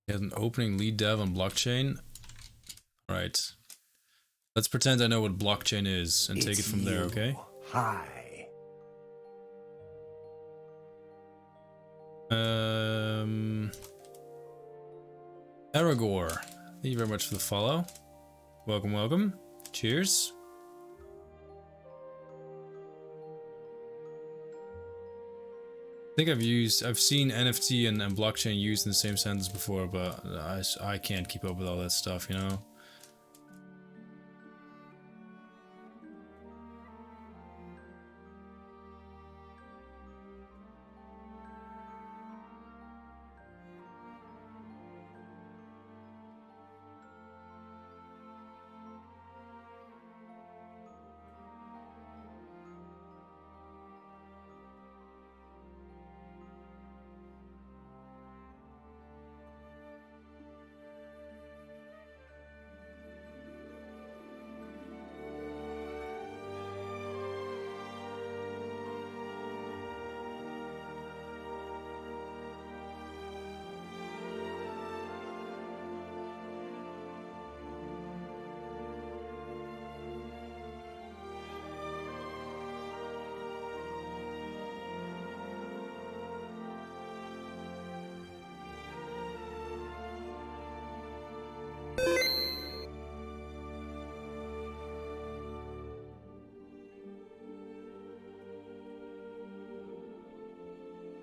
He has an opening lead dev on blockchain. Alright. Let's pretend I know what blockchain is and take it from there, okay? Hi. Aragor. Thank you very much for the follow. Welcome, welcome. Cheers. I think I've seen NFT and blockchain used in the same sentence before, but I can't keep up with all that stuff, you know?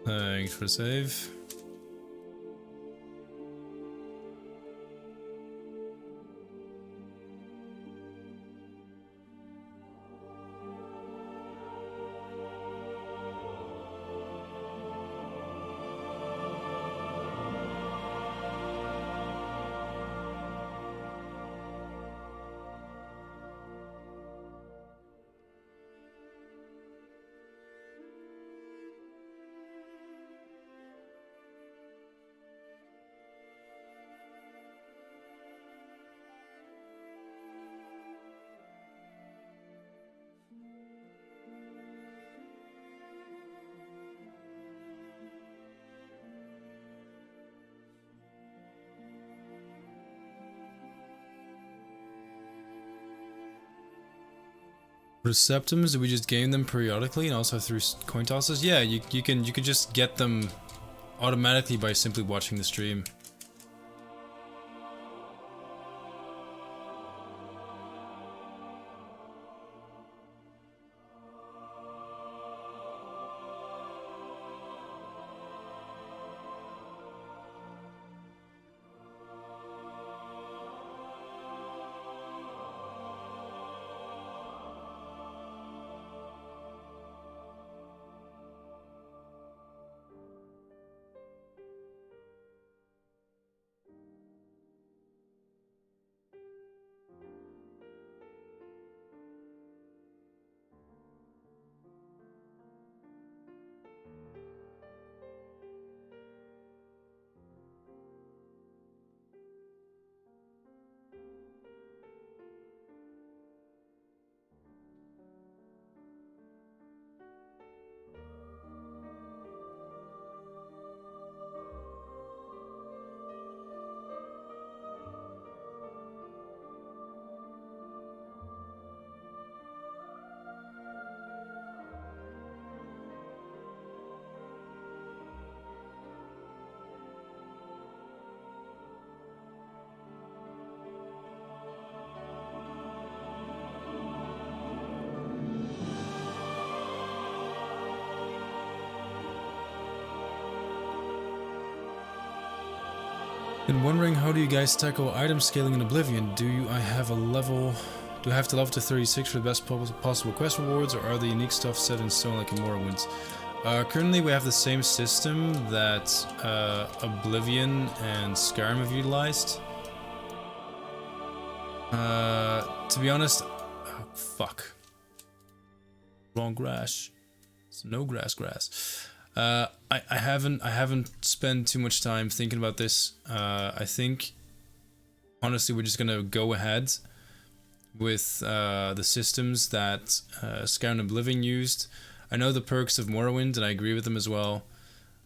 Thanks for the save. Receptums, do we just gain them periodically and also through coin tosses? Yeah, you can just get them automatically by simply watching the stream. Been wondering, how do you guys tackle item scaling in Oblivion? Do I have to level to 36 for the best possible quest rewards, or are the unique stuff set in stone like in Morrowind? Currently we have the same system that Oblivion and Skyrim have utilized. To be honest, oh, fuck. Wrong grass. It's no grass. I haven't spent too much time thinking about this. I think honestly we're just gonna go ahead with the systems that Skyrim and Oblivion used. I know the perks of Morrowind and I agree with them as well.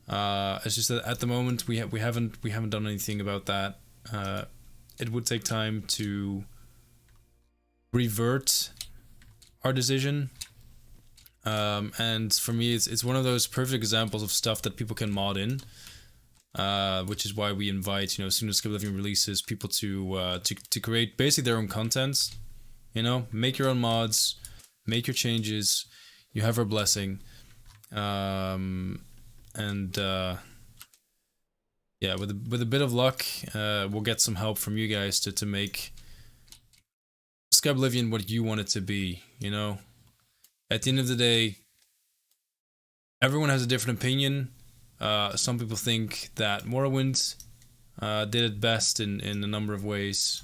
It's just that at the moment we haven't done anything about that. It would take time to revert our decision. And for me, it's one of those perfect examples of stuff that people can mod in, which is why we invite, as soon as Skyblivion releases, people to create basically their own content. Make your own mods, make your changes. You have our blessing, yeah, with a bit of luck, we'll get some help from you guys to make Skyblivion what you want it to be. At the end of the day, everyone has a different opinion. Some people think that Morrowind did it best in a number of ways.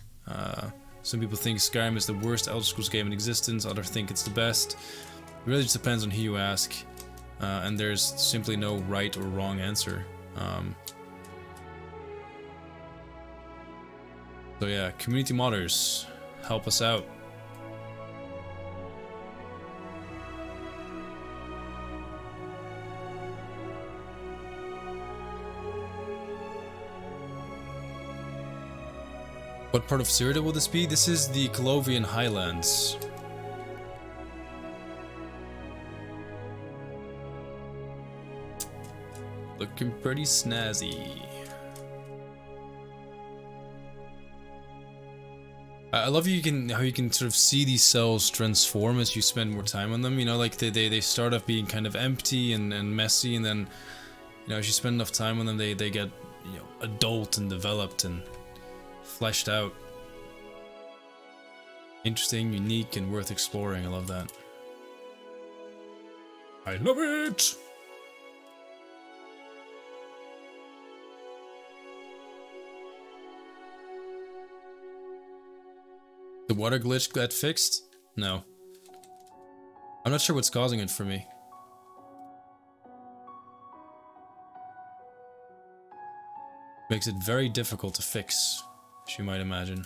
Some people think Skyrim is the worst Elder Scrolls game in existence. Others think it's the best. It really just depends on who you ask. And there's simply no right or wrong answer. So yeah, community modders, help us out. What part of Cyrodiil will this be? This is the Colovian Highlands. Looking pretty snazzy. I love how you can sort of see these cells transform as you spend more time on them. Like they start off being kind of empty and messy, and then as you spend enough time on them, they get adult and developed and fleshed out. Interesting, unique, and worth exploring. I love that. I love it! The water glitch got fixed? No. I'm not sure what's causing it for me. Makes it very difficult to fix, as you might imagine.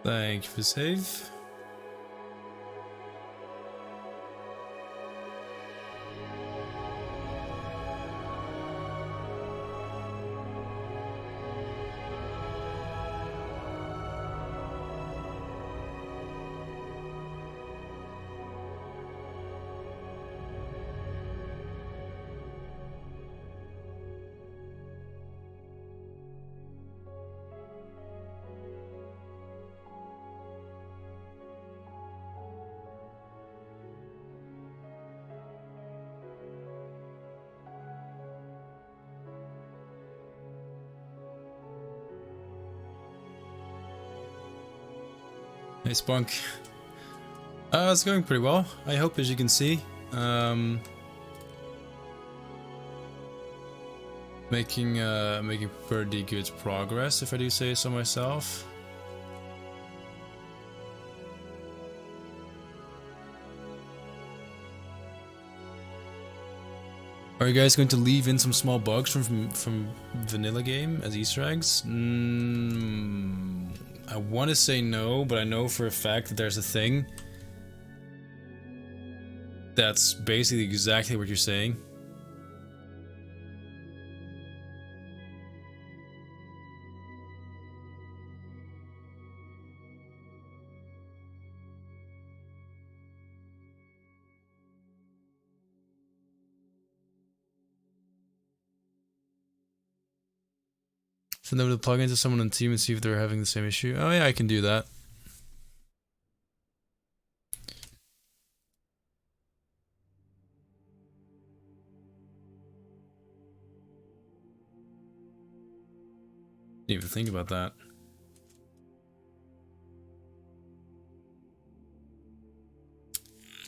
Thank you for save. Hey Spunk. It's going pretty well, I hope, as you can see. Making pretty good progress, if I do say so myself. Are you guys going to leave in some small bugs from vanilla game as Easter eggs? I want to say no, but I know for a fact that there's a thing that's basically exactly what you're saying. Send over the plugin to someone on the team and see if they're having the same issue. Oh yeah, I can do that. Didn't even think about that.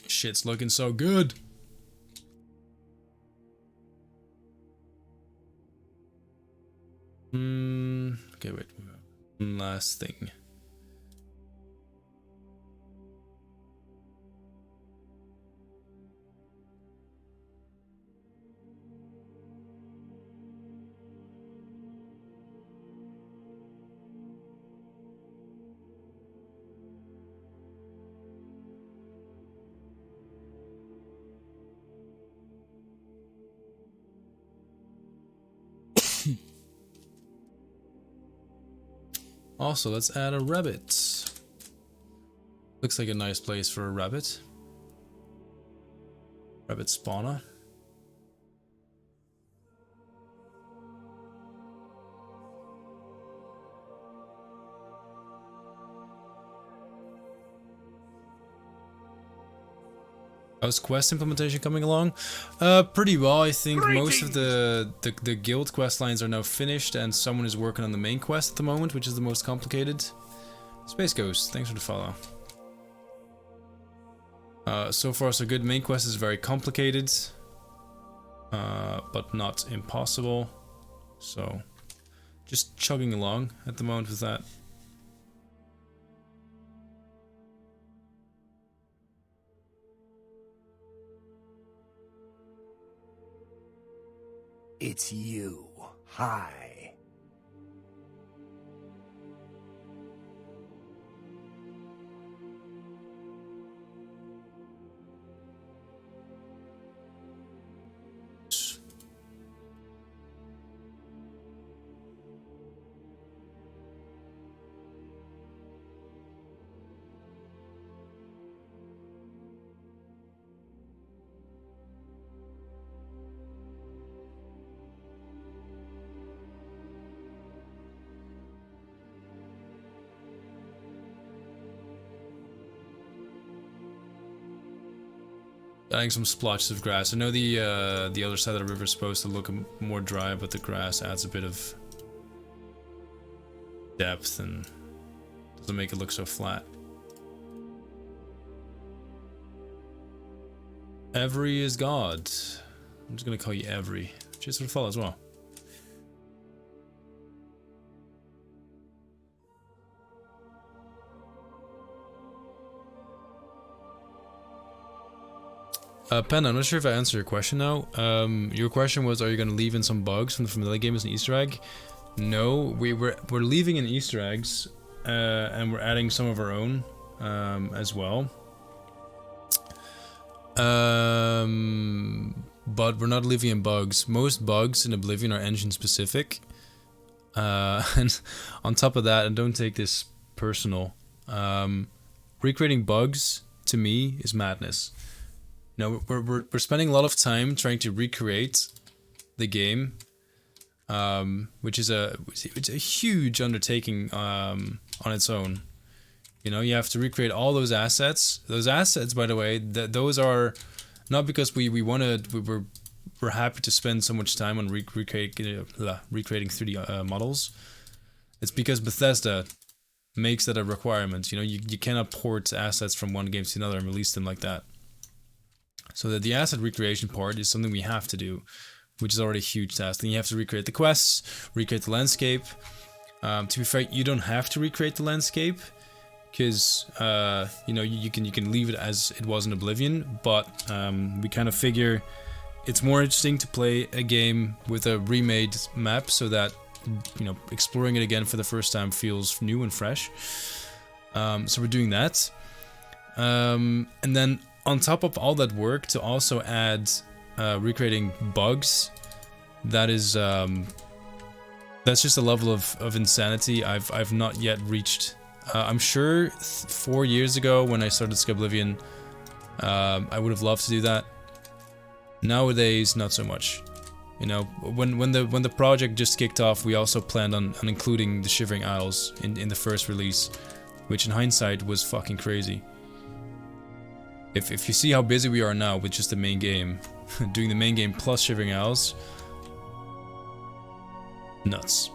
Shit's looking so good. Okay, wait. One last thing. Also, let's add a rabbit. Looks like a nice place for a rabbit. Rabbit spawner. How's quest implementation coming along? Pretty well. I think most of the guild quest lines are now finished, and someone is working on the main quest at the moment, which is the most complicated. Space Ghost, thanks for the follow. So far so good. Main quest is very complicated, but not impossible. So, just chugging along at the moment with that. It's you. Hi. Adding some splotches of grass. I know the other side of the river is supposed to look more dry, but the grass adds a bit of depth and doesn't make it look so flat. Every is God. I'm just gonna call you Every. Cheers for the follow as well. Pen, I'm not sure if I answered your question now. Your question was, are you going to leave in some bugs from the familiar game as an Easter egg? No, we're leaving in Easter eggs and we're adding some of our own as well. But we're not leaving bugs. Most bugs in Oblivion are engine specific. And on top of that, and don't take this personal, recreating bugs to me is madness. You know, we're spending a lot of time trying to recreate the game, which is it's a huge undertaking on its own. You know, you have to recreate all those assets. Those assets, by the way, those are not because we're happy to spend so much time on recreating 3D models. It's because Bethesda makes that a requirement. You know, you cannot port assets from one game to another and release them like that. So that the asset recreation part is something we have to do, which is already a huge task. Then you have to recreate the quests, recreate the landscape. To be fair, you don't have to recreate the landscape, because you know, you can leave it as it was in Oblivion, but we kind of figure it's more interesting to play a game with a remade map, so that, you know, exploring it again for the first time feels new and fresh. So we're doing that, and then on top of all that work, to also add recreating bugs, that is that's just a level of insanity I've not yet reached. I'm sure 4 years ago when I started Skyblivion, I would have loved to do that. Nowadays, not so much. You know, when the project just kicked off, we also planned on including the Shivering Isles in the first release, which in hindsight was fucking crazy. If you see how busy we are now with just the main game, doing the main game plus Shivering Isles, nuts.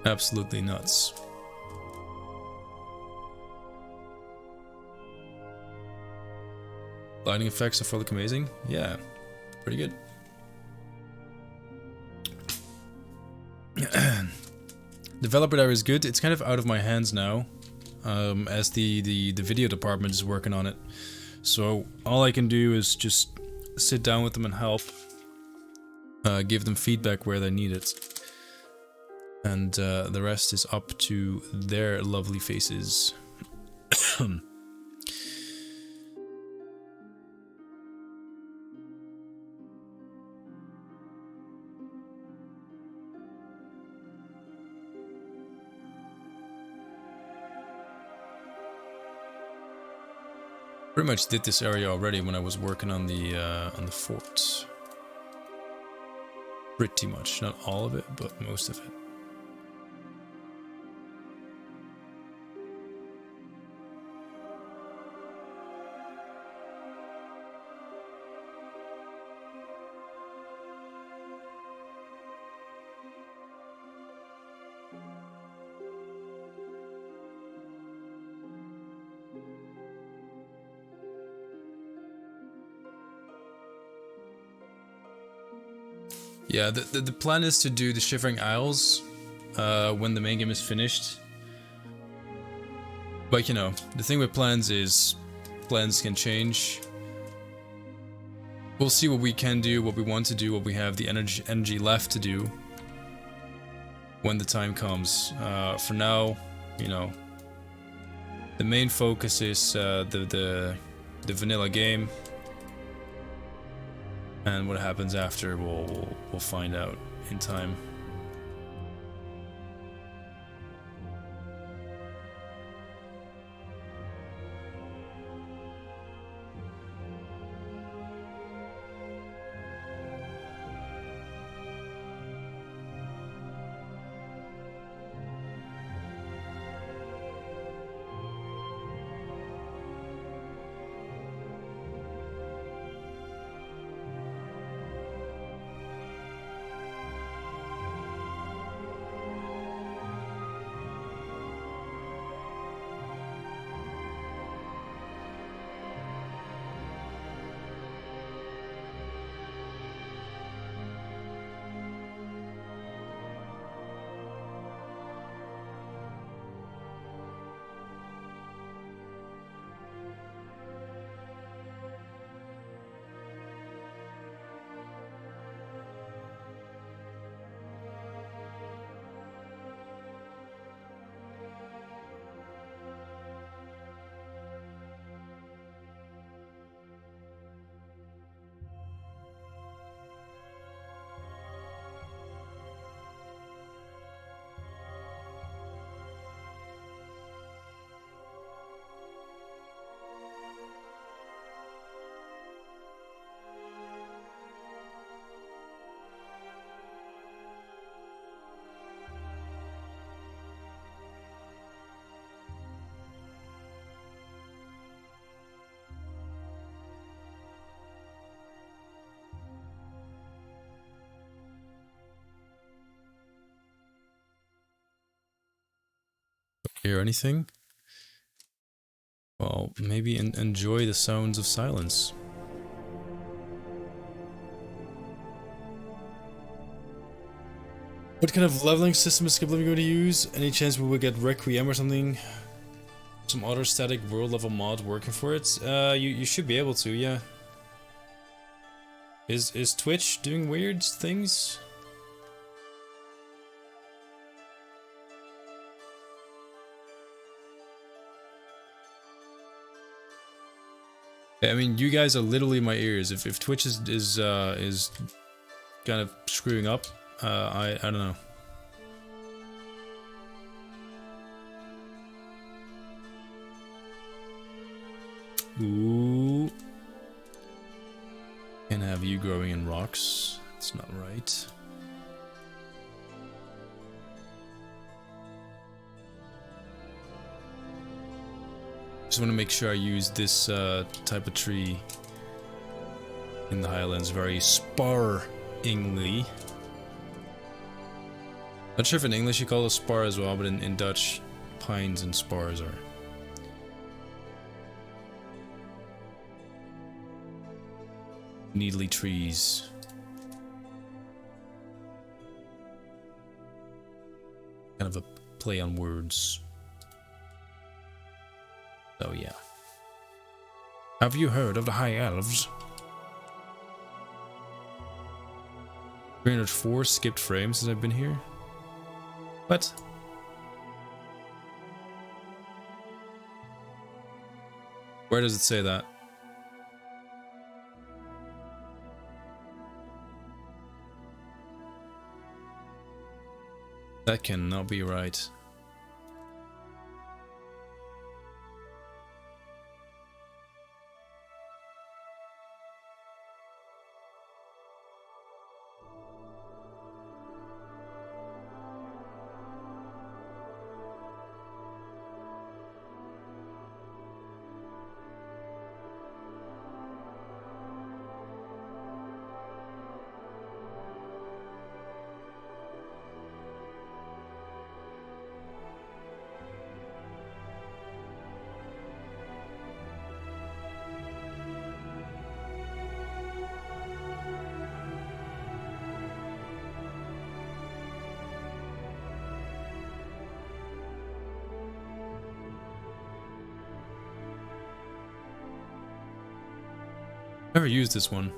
Absolutely nuts. Lighting effects are look amazing. Yeah, pretty good. Developer diary is good. It's kind of out of my hands now, as the video department is working on it. So all I can do is just sit down with them and help, give them feedback where they need it. And the rest is up to their lovely faces. Pretty much did this area already when I was working on the fort. Pretty much, not all of it, but most of it. Yeah, the plan is to do the Shivering Isles when the main game is finished. But you know, the thing with plans is plans can change. We'll see what we can do, what we want to do, what we have the energy left to do when the time comes. For now, you know, the main focus is the vanilla game. And what happens after, we'll find out in time. hear anything? Well, maybe enjoy the sounds of silence. What kind of leveling system is Skyblivion going to use? Any chance we will get Requiem or something? Some other static world level mod working for it? You should be able to, yeah. Is Twitch doing weird things? I mean, you guys are literally my ears. If Twitch is kind of screwing up, I don't know. Ooh. Can't have you growing in rocks. It's not right. Just want to make sure I use this type of tree in the Highlands very sparingly. Not sure if in English you call it spar as well, but in Dutch, pines and spars are. Needly trees. Kind of a play on words. So yeah. Have you heard of the High Elves? 304 skipped frames since I've been here. What? Where does it say that? That cannot be right. Never used this one.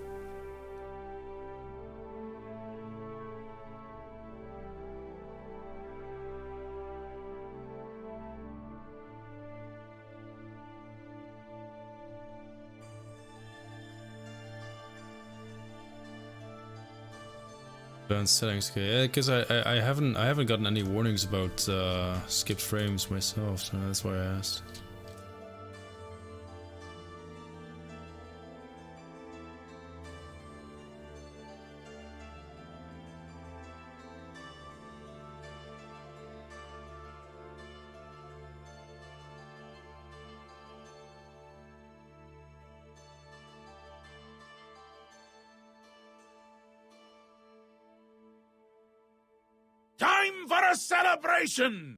Advanced settings, okay. Yeah, because I haven't gotten any warnings about skipped frames myself, so that's why I asked. Time for a celebration!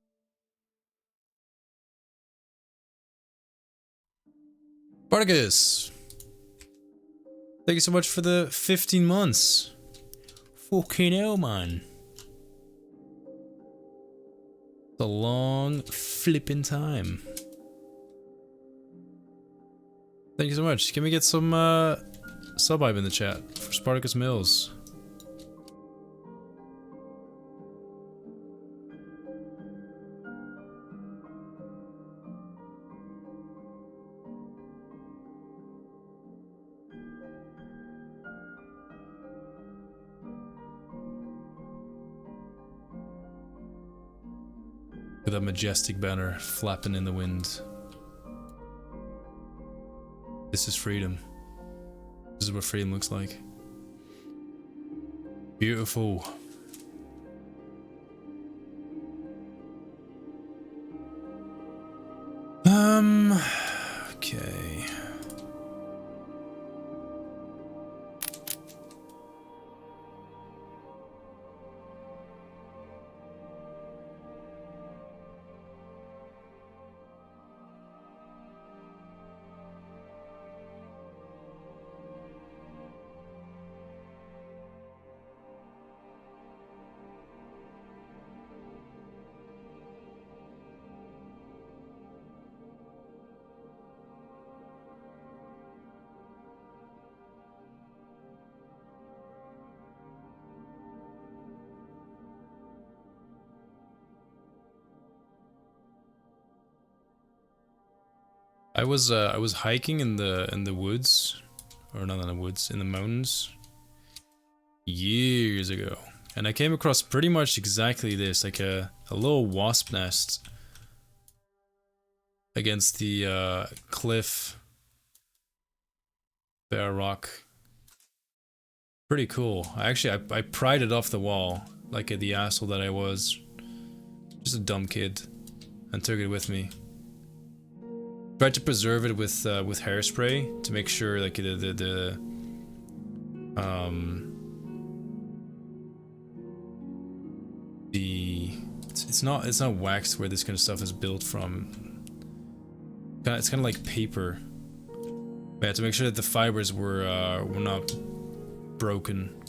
Spartacus! Thank you so much for the 15 months. Fucking hell, man. It's a long flipping time. Thank you so much. Can we get some sub-hype in the chat for Spartacus Mills? With that majestic banner flapping in the wind. This is freedom. This is what freedom looks like. Beautiful. Okay. I was hiking in the woods, or not in the woods, in the mountains years ago, and I came across pretty much exactly this, like a little wasp nest against the cliff, bare rock. Pretty cool. I pried it off the wall like the asshole that I was, just a dumb kid, and took it with me. Tried to preserve it with hairspray to make sure like it's not wax where this kind of stuff is built from. It's kind of like paper. Yeah, to make sure that the fibers were not broken.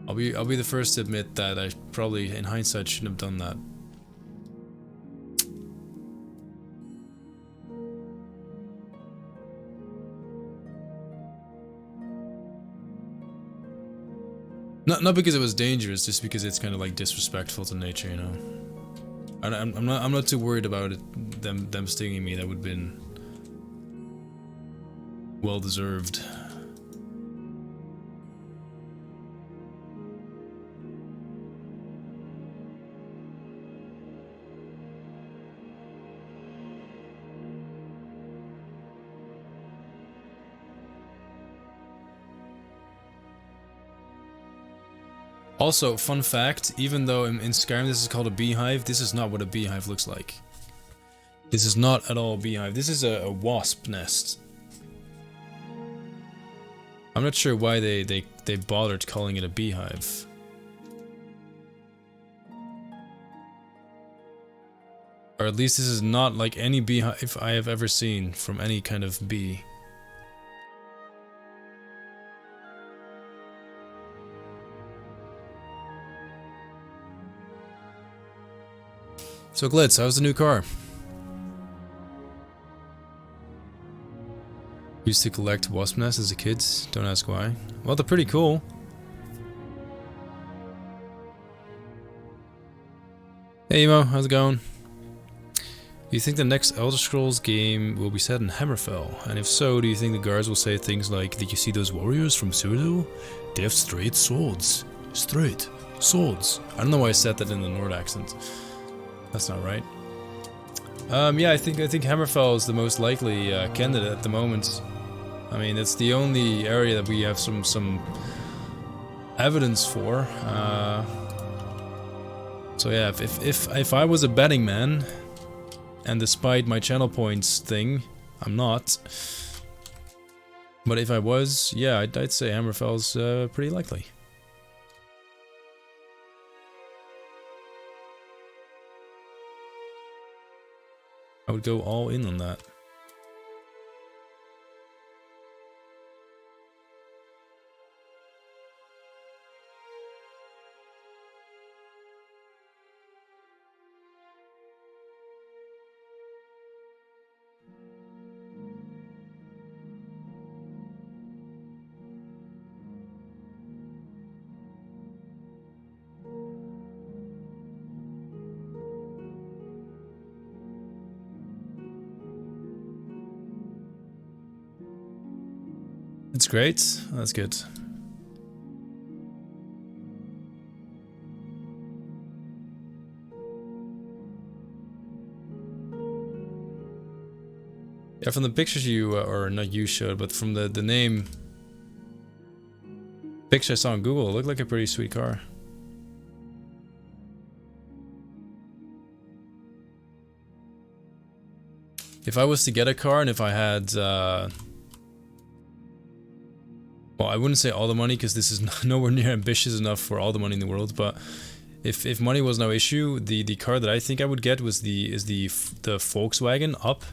I'll be the first to admit that I probably, in hindsight, shouldn't have done that. Not because it was dangerous, just because it's kind of like disrespectful to nature, you know. I'm not too worried about it, them stinging me. That would have been well deserved. Also, fun fact, even though in Skyrim this is called a beehive, this is not what a beehive looks like. This is not at all a beehive. This is a wasp nest. I'm not sure why they bothered calling it a beehive. Or at least this is not like any beehive I have ever seen from any kind of bee. So Glitz, how's the new car? Used to collect wasp nests as a kid, don't ask why. Well, they're pretty cool. Hey Emo, how's it going? Do you think the next Elder Scrolls game will be set in Hammerfell? And if so, do you think the guards will say things like, did you see those warriors from Cyrodiil? They have straight swords. Straight swords. I don't know why I said that in the Nord accent. That's not right. Yeah, I think Hammerfell is the most likely candidate at the moment. I mean, it's the only area that we have some evidence for. So yeah, if I was a betting man, and despite my channel points thing, I'm not. But if I was, yeah, I'd say Hammerfell's pretty likely. I would go all in on that. It's great. That's good. Yeah, from the pictures you, or not you showed, but from the name picture I saw on Google, it looked like a pretty sweet car. If I was to get a car and if I had, well, I wouldn't say all the money because this is nowhere near ambitious enough for all the money in the world. But if money was no issue, the car that I think I would get was the Volkswagen Up.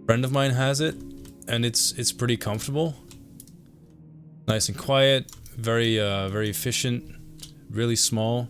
A friend of mine has it, and it's pretty comfortable, nice and quiet, very efficient, really small.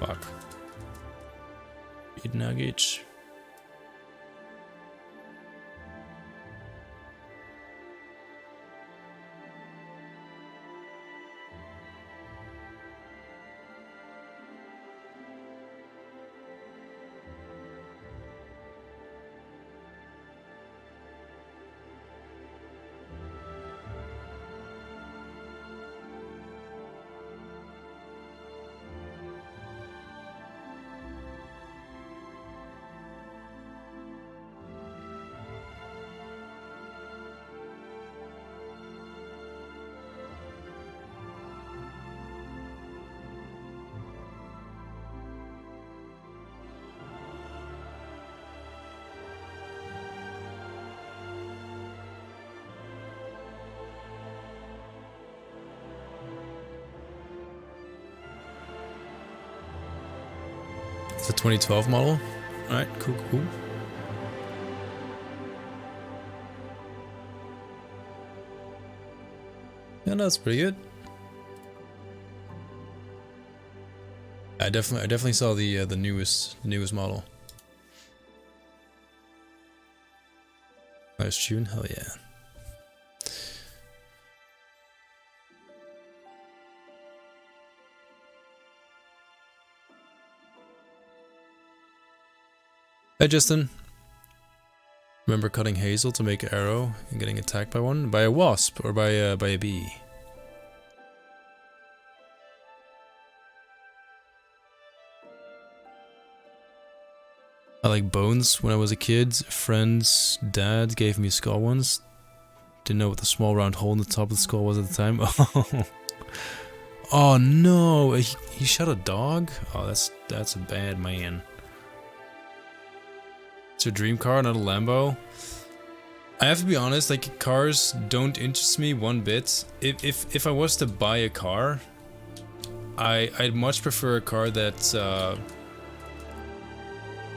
Fuck. Eat nuggets. It's a 2012 model. Alright, cool, cool. Yeah, no, that's pretty good. I definitely saw the newest model. Nice tune, hell yeah. Hey Justin. Remember cutting hazel to make an arrow and getting attacked by one? By a wasp or by a bee? I like bones. When I was a kid, friend's dad gave me skull ones. Didn't know what the small round hole in the top of the skull was at the time. Oh no, he shot a dog? Oh, that's a bad man. It's a dream car, not a Lambo. I have to be honest, like, cars don't interest me one bit. If I was to buy a car, I'd much prefer a car that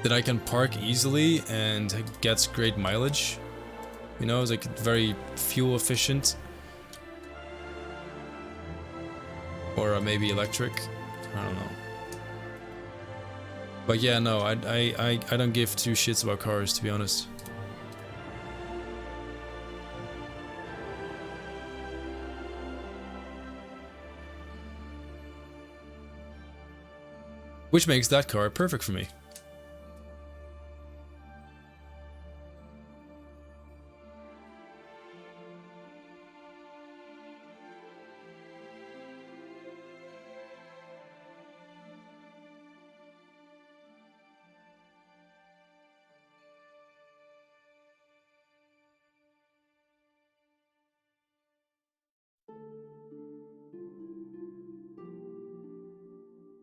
I can park easily and gets great mileage. You know, it's like very fuel efficient. Or maybe electric. I don't know. But yeah, no, I don't give two shits about cars, to be honest. Which makes that car perfect for me.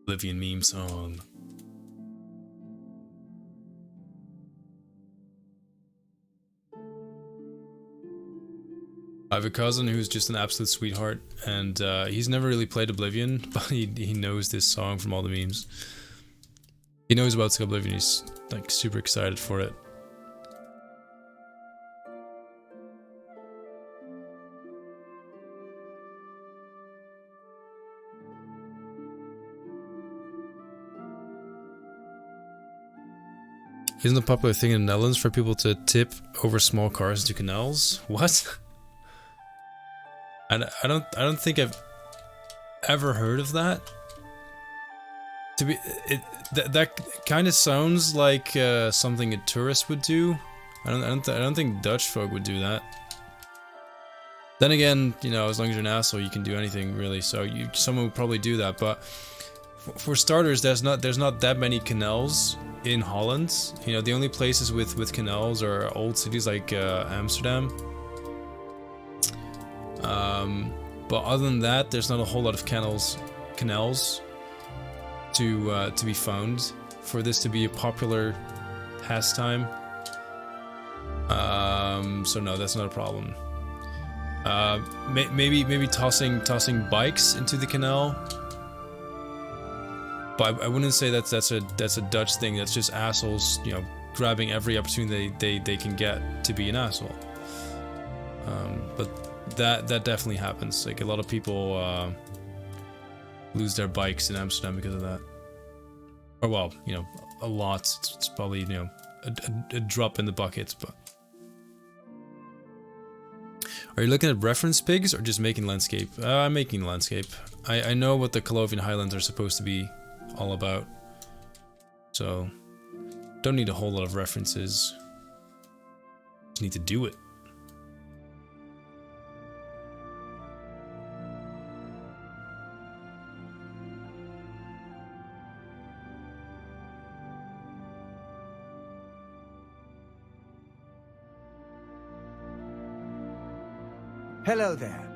Oblivion meme song. I have a cousin who's just an absolute sweetheart, and he's never really played Oblivion, but he knows this song from all the memes. He knows about Skyblivion, he's like super excited for it. Isn't a popular thing in the Netherlands for people to tip over small cars into canals? What? I don't think I've ever heard of that. To be that kind of sounds like something a tourist would do. I don't think Dutch folk would do that. Then again, you know, as long as you're an asshole, you can do anything really. So someone would probably do that. But for starters, there's not that many canals in Holland. You know, the only places with canals are old cities like Amsterdam. But other than that, there's not a whole lot of canals to be found for this to be a popular pastime. So no, that's not a problem. Maybe tossing bikes into the canal. But I wouldn't say that's a Dutch thing. That's just assholes, you know, grabbing every opportunity they can get to be an asshole. But that definitely happens. Like, a lot of people lose their bikes in Amsterdam because of that. Or well, you know, a lot. It's probably, you know, a drop in the bucket, but... Are you looking at reference pigs or just making landscape? I'm making landscape. I know what the Colovian Highlands are supposed to be all about. So, don't need a whole lot of references. Just need to do it. Hello there.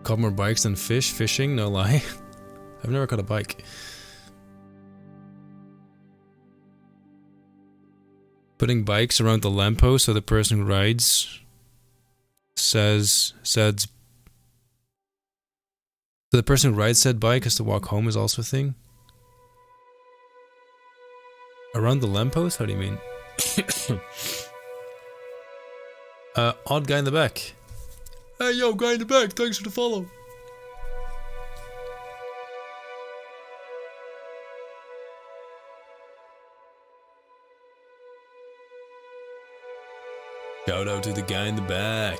Caught more bikes than fish fishing, no lie. I've never caught a bike. Putting bikes around the lamppost so the person who rides says so the person who rides said bike has to walk home is also a thing. Around the lamppost? How do you mean? Odd guy in the back. Hey yo, guy in the back, thanks for the follow. Shout out to the guy in the back.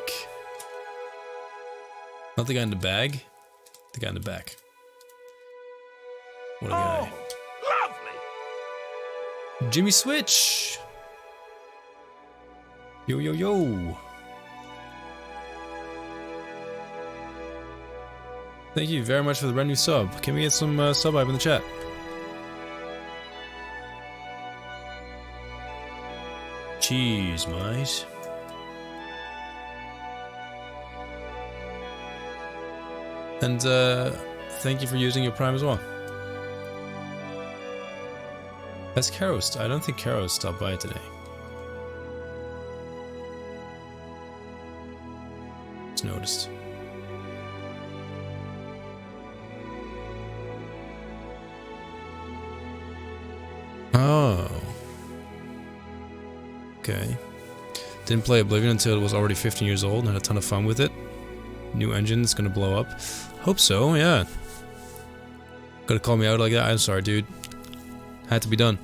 Not the guy in the bag, the guy in the back. What a guy. Lovely! Jimmy Switch! Yo yo yo! Thank you very much for the brand new sub. Can we get some sub hype in the chat? Cheers, mate. And thank you for using your Prime as well. That's Karos. I don't think Karos stopped by today. Just noticed. Oh. Okay. Didn't play Oblivion until it was already 15 years old and had a ton of fun with it. New engine that's gonna blow up. Hope so, yeah. Gotta call me out like that. I'm sorry, dude. Had to be done.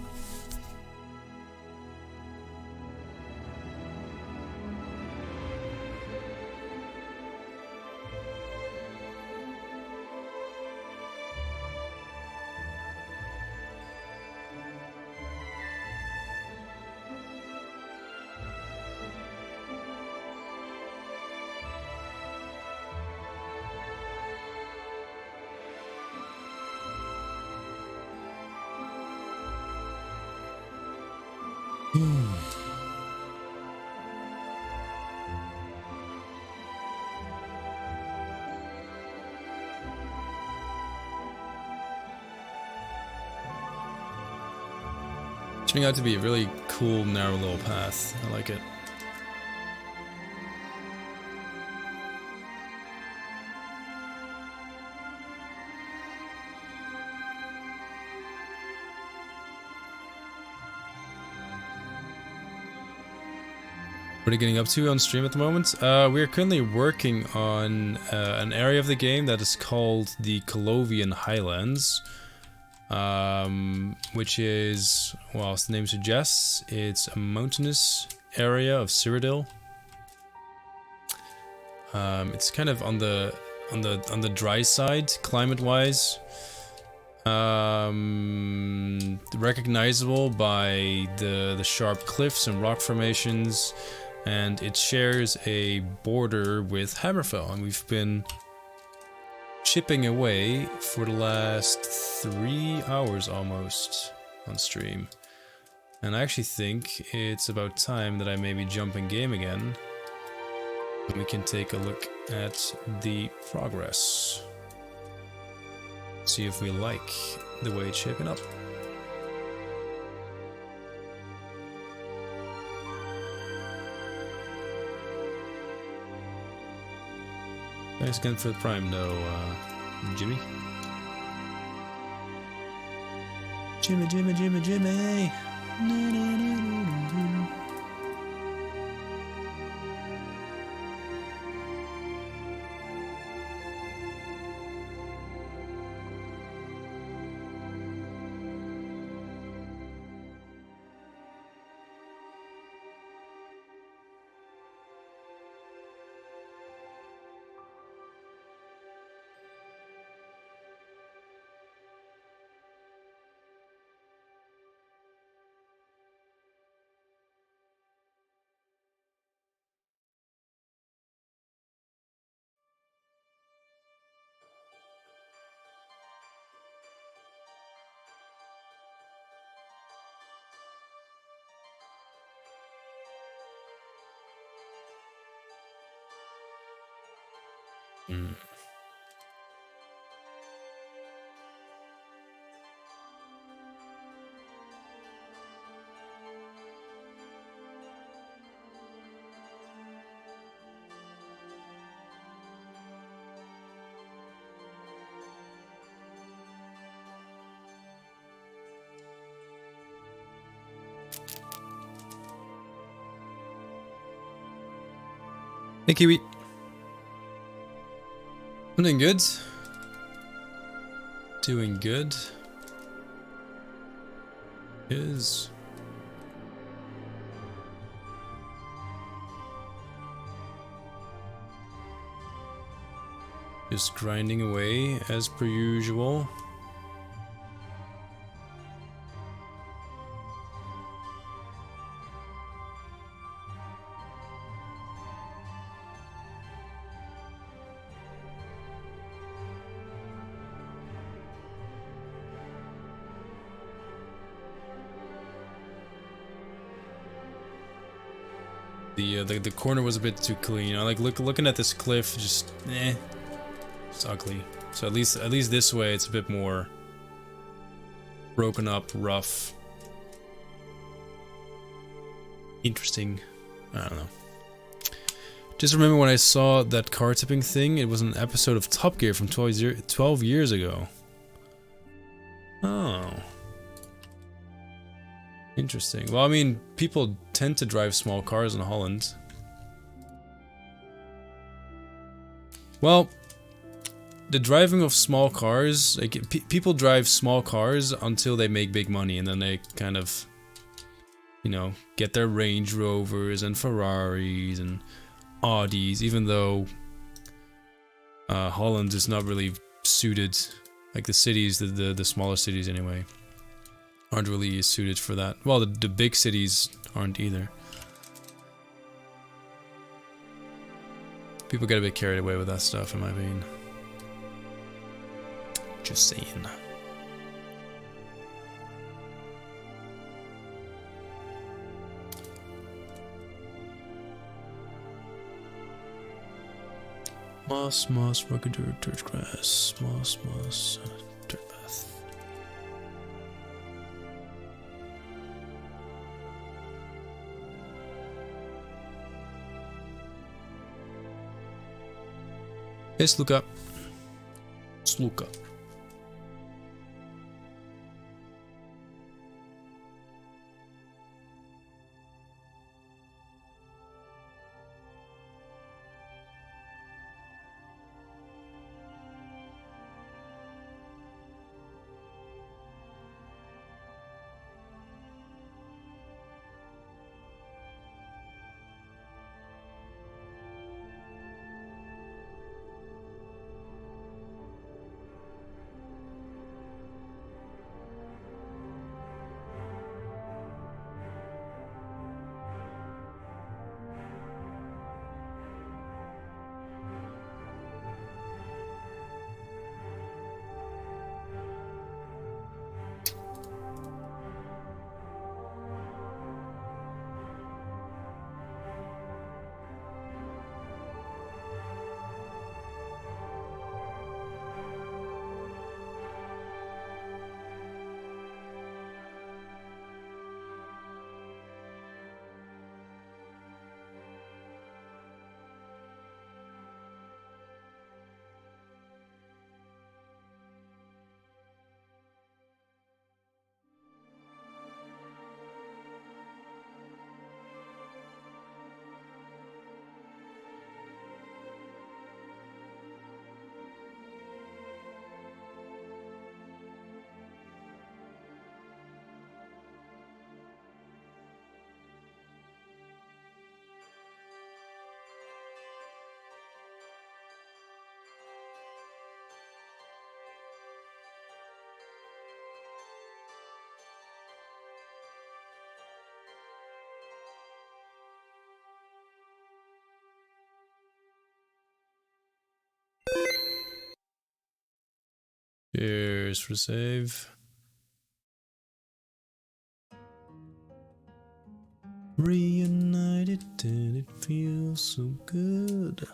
Turning out to be a really cool, narrow little path. I like it. What are you getting up to on stream at the moment? We are currently working on an area of the game that is called the Colovian Highlands. Which is, well, as the name suggests, it's a mountainous area of Cyrodiil. It's kind of on the dry side, climate-wise. Recognizable by the sharp cliffs and rock formations, and it shares a border with Hammerfell, and we've been chipping away for the last 3 hours almost on stream. And I actually think it's about time that I maybe jump in game again. And we can take a look at the progress. See if we like the way it's shaping up. Thanks again for the Prime, though, Jimmy. Jimmy. Mm. Hey, Kiwi. I'm doing good. Doing good. Is just grinding away as per usual. The corner was a bit too clean. I like looking at this cliff, just it's ugly. So at least this way it's a bit more broken up, rough, interesting. I don't know. Just remember when I saw that car tipping thing, it was an episode of Top Gear from 12 years ago. Oh. Interesting. Well, I mean, people tend to drive small cars in Holland. Well, the driving of small cars, like people drive small cars until they make big money, and then they kind of, you know, get their Range Rovers and Ferraris and Audis, even though Holland is not really suited, like the cities, the smaller cities anyway, aren't really suited for that. Well, the big cities aren't either. People get a bit carried away with that stuff, in my opinion. Just saying. Moss, rugged dirt, dirt grass, moss, dirt path. Hey, Sluka. Sluka. Cheers for the save. Reunited and it feels so good.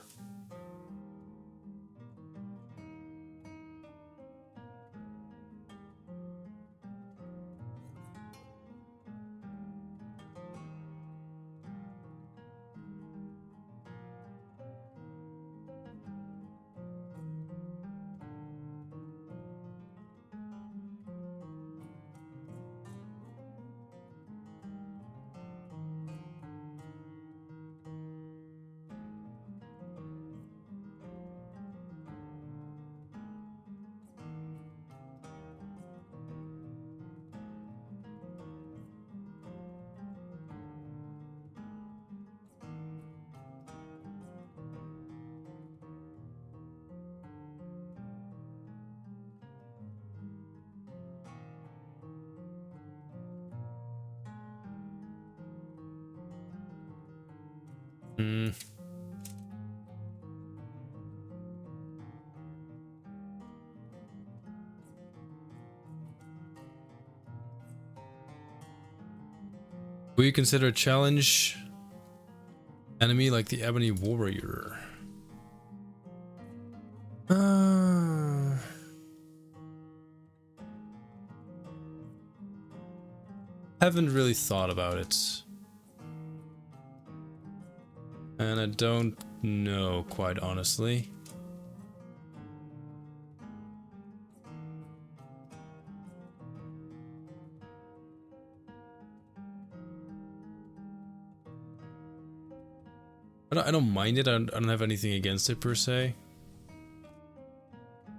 Hmm. Will you consider a challenge enemy like the Ebony Warrior? Haven't really thought about it. And I don't know, quite honestly. I don't mind it. I don't have anything against it per se.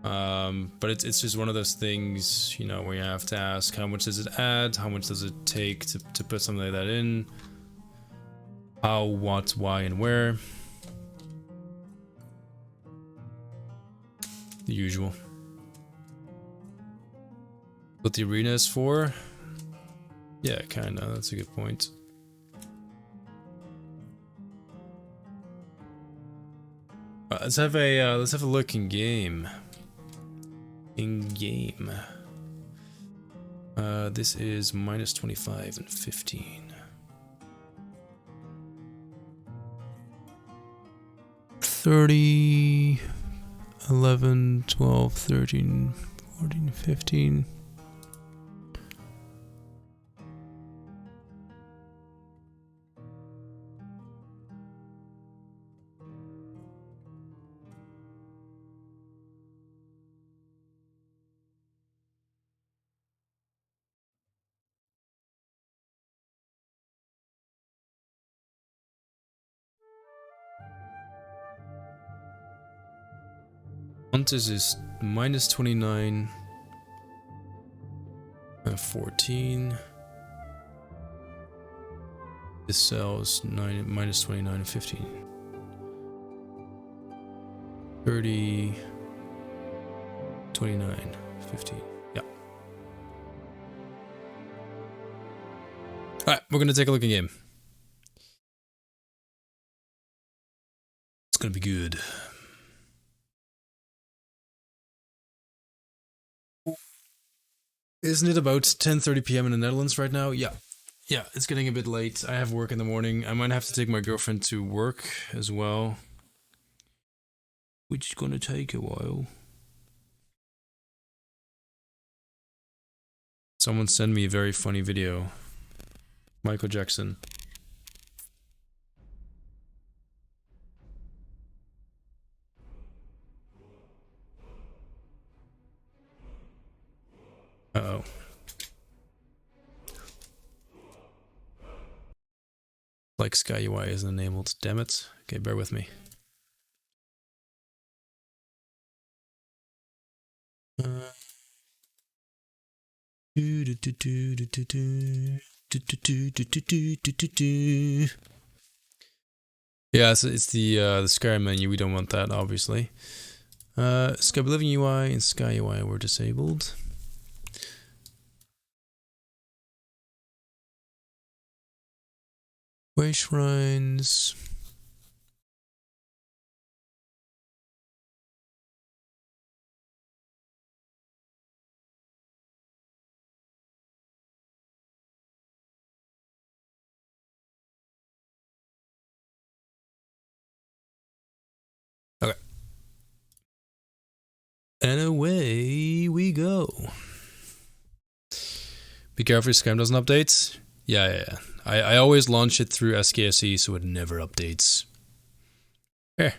But it's just one of those things, you know, where you have to ask how much does it add, how much does it take to put something like that in, how, what, why, and where. The usual. What the arena is for? Yeah, kinda. That's a good point. Let's have a look in game. In game. This is minus 25 and 15. 30, 11, 12, 13, 14, 15. Hunters is minus 29 and 14. This sells minus 29 and 15. 30, 29, 15. Yeah. Alright, we're gonna take a look at game. It's gonna be good. Isn't it about 10:30 p.m. in the Netherlands right now? Yeah. Yeah, it's getting a bit late. I have work in the morning. I might have to take my girlfriend to work as well, which is gonna take a while. Someone sent me a very funny video. Michael Jackson. Uh-oh. Like Sky UI isn't enabled. Damn it. Okay, bear with me. Yeah, so it's the Skyrim menu. We don't want that, obviously. Skyblivion UI and Sky UI were disabled. Way shrines. Okay. And away we go. Be careful your Skyrim doesn't update. Yeah. I always launch it through SKSE so it never updates. Hey,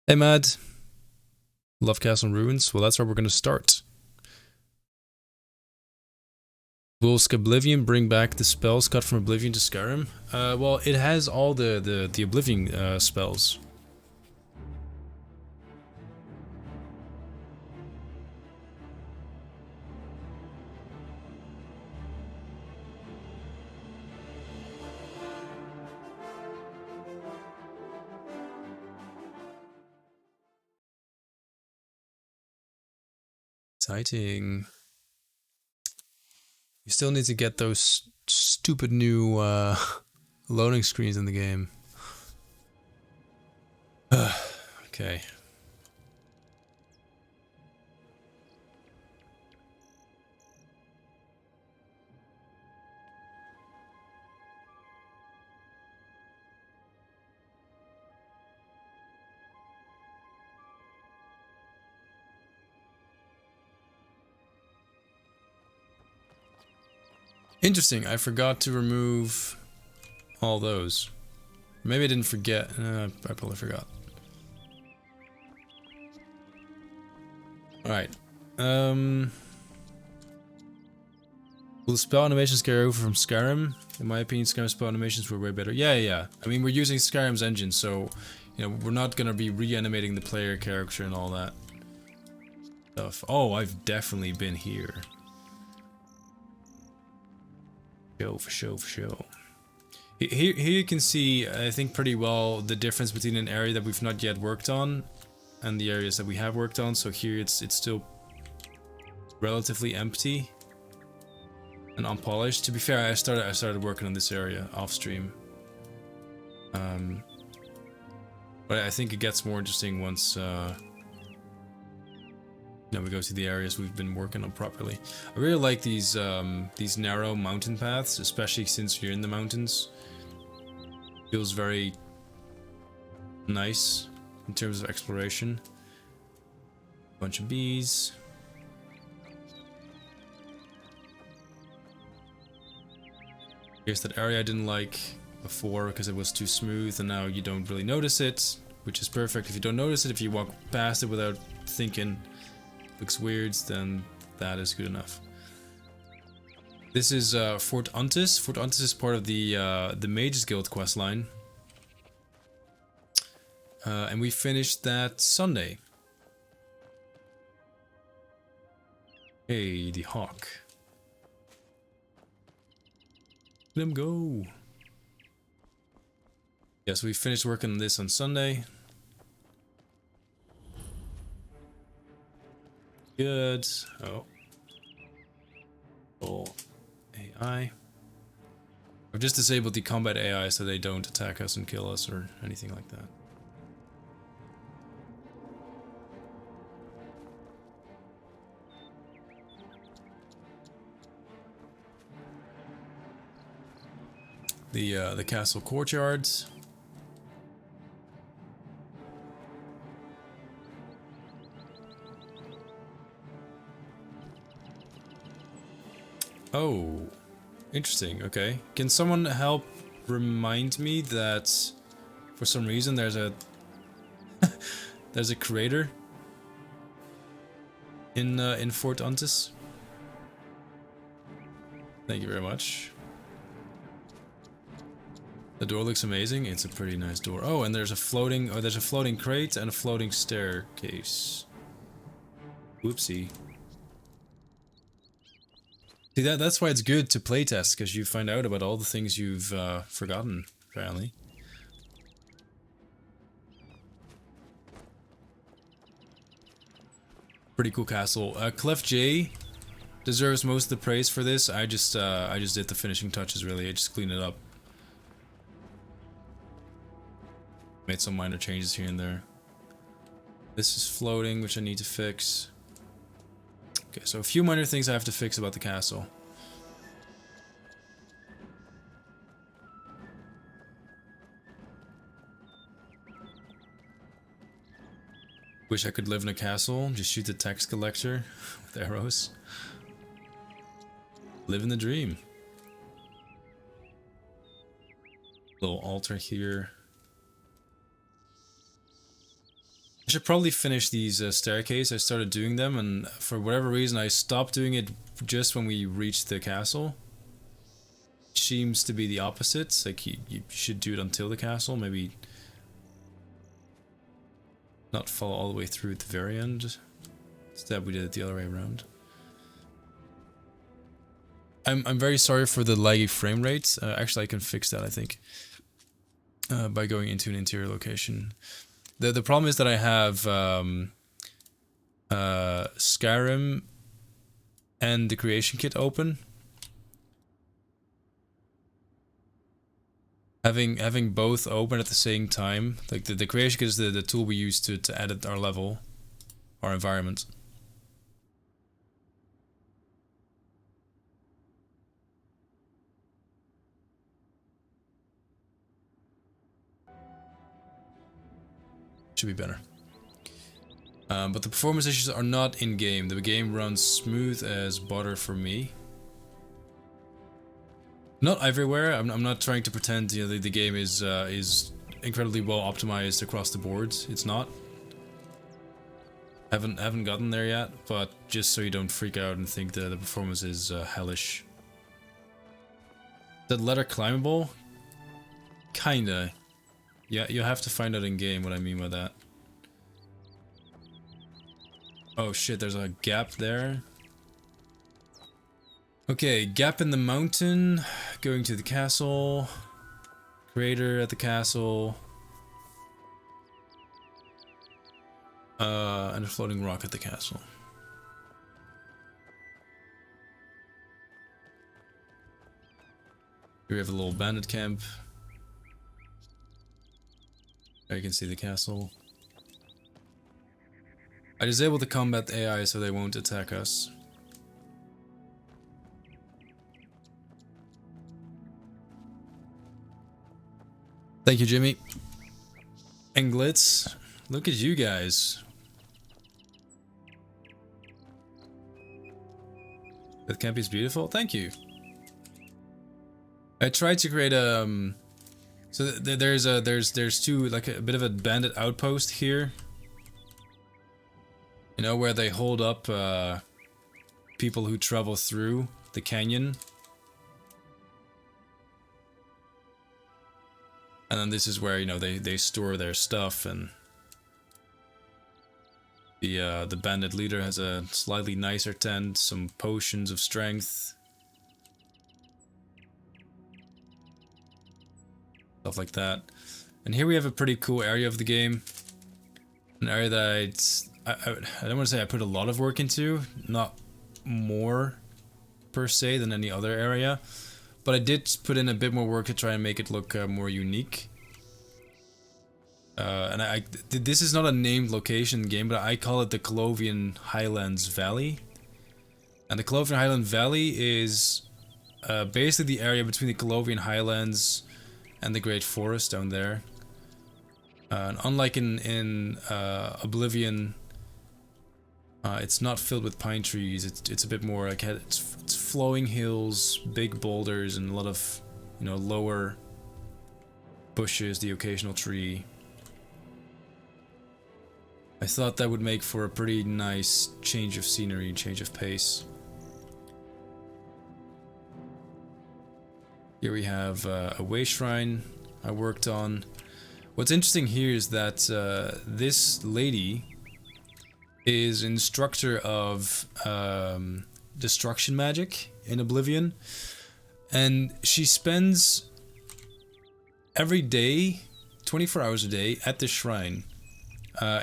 Mad. Love Castle and Ruins? Well, that's where we're going to start. Will Skyblivion bring back the spells cut from Oblivion to Skyrim? Well, it has all the Oblivion spells. Exciting. You still need to get those stupid new loading screens in the game. Okay. Interesting, I forgot to remove all those. Maybe I didn't forget. I probably forgot. Alright. Will the spell animations carry over from Skyrim? In my opinion, Skyrim spell animations were way better. Yeah. I mean, we're using Skyrim's engine, so you know, we're not gonna be reanimating the player character and all that stuff. Oh, I've definitely been here. For sure. Here you can see, I think, pretty well the difference between an area that we've not yet worked on and the areas that we have worked on. So here it's still relatively empty and unpolished. To be fair, I started working on this area off stream. But I think it gets more interesting once we go to the areas we've been working on properly. I really like these narrow mountain paths, especially since you're in the mountains. Feels very nice in terms of exploration. Bunch of bees. Here's that area I didn't like before because it was too smooth, and now you don't really notice it, which is perfect. If you don't notice it, if you walk past it without thinking looks weird, then that is good enough. This is Fort Untis. Fort Untis is part of the Mages Guild questline. And we finished that Sunday. Hey, the hawk. Let him go. Yeah, so we finished working on this on Sunday. Good. Oh. AI. I've just disabled the combat AI so they don't attack us and kill us or anything like that. The castle courtyards. Oh, interesting. Okay. Can someone help remind me that for some reason there's a there's a crater in Fort Untis? Thank you very much. The door looks amazing. It's a pretty nice door. Oh, and there's a floating crate and a floating staircase. Whoopsie. See, that's why it's good to playtest, because you find out about all the things you've forgotten, apparently. Pretty cool castle. Clef J deserves most of the praise for this. I just did the finishing touches, really. I just cleaned it up. Made some minor changes here and there. This is floating, which I need to fix. Okay, so a few minor things I have to fix about the castle. Wish I could live in a castle, just shoot the tax collector with arrows. Live in the dream. Little altar here. I should probably finish these staircase. I started doing them, and for whatever reason I stopped doing it just when we reached the castle. It seems to be the opposite. Like you should do it until the castle, maybe not follow all the way through at the very end. Instead we did it the other way around. I'm very sorry for the laggy frame rates. Actually I can fix that, I think, by going into an interior location. The problem is that I have Skyrim and the creation kit open. Having both open at the same time, like the creation kit is the tool we use to edit our level, our environment. Should be better. But the performance issues are not in game. The game runs smooth as butter for me. Not everywhere. I'm not trying to pretend the game is incredibly well optimized across the board. It's not. Haven't gotten there yet, but just so you don't freak out and think that the performance is hellish. That ladder climbable? Kinda. Yeah, you have to find out in game what I mean by that. Oh shit, there's a gap there. Okay, gap in the mountain, going to the castle, crater at the castle, and a floating rock at the castle. Here we have a little bandit camp. There you can see the castle. I disabled the combat AI so they won't attack us. Thank you, Jimmy. Englitz, look at you guys. That camp is beautiful. Thank you. I tried to create a so there's two, like a bit of a bandit outpost here. You know, where they hold up people who travel through the canyon. And then this is where, you know, they store their stuff, and the bandit leader has a slightly nicer tent, some potions of strength. Stuff like that. And here we have a pretty cool area of the game. An area that I don't want to say I put a lot of work into, not more per se than any other area, but I did put in a bit more work to try and make it look more unique. And this is not a named location game, but I call it the Colovian Highlands Valley. And the Colovian Highland Valley is basically the area between the Colovian Highlands and the Great Forest down there. And unlike in Oblivion, it's not filled with pine trees. It's a bit more like it's flowing hills, big boulders, and a lot of, you know, lower bushes, the occasional tree. I thought that would make for a pretty nice change of scenery, change of pace. Here we have a way shrine I worked on. What's interesting here is that this lady is instructor of destruction magic in Oblivion, and she spends every day, 24 hours a day, at the shrine.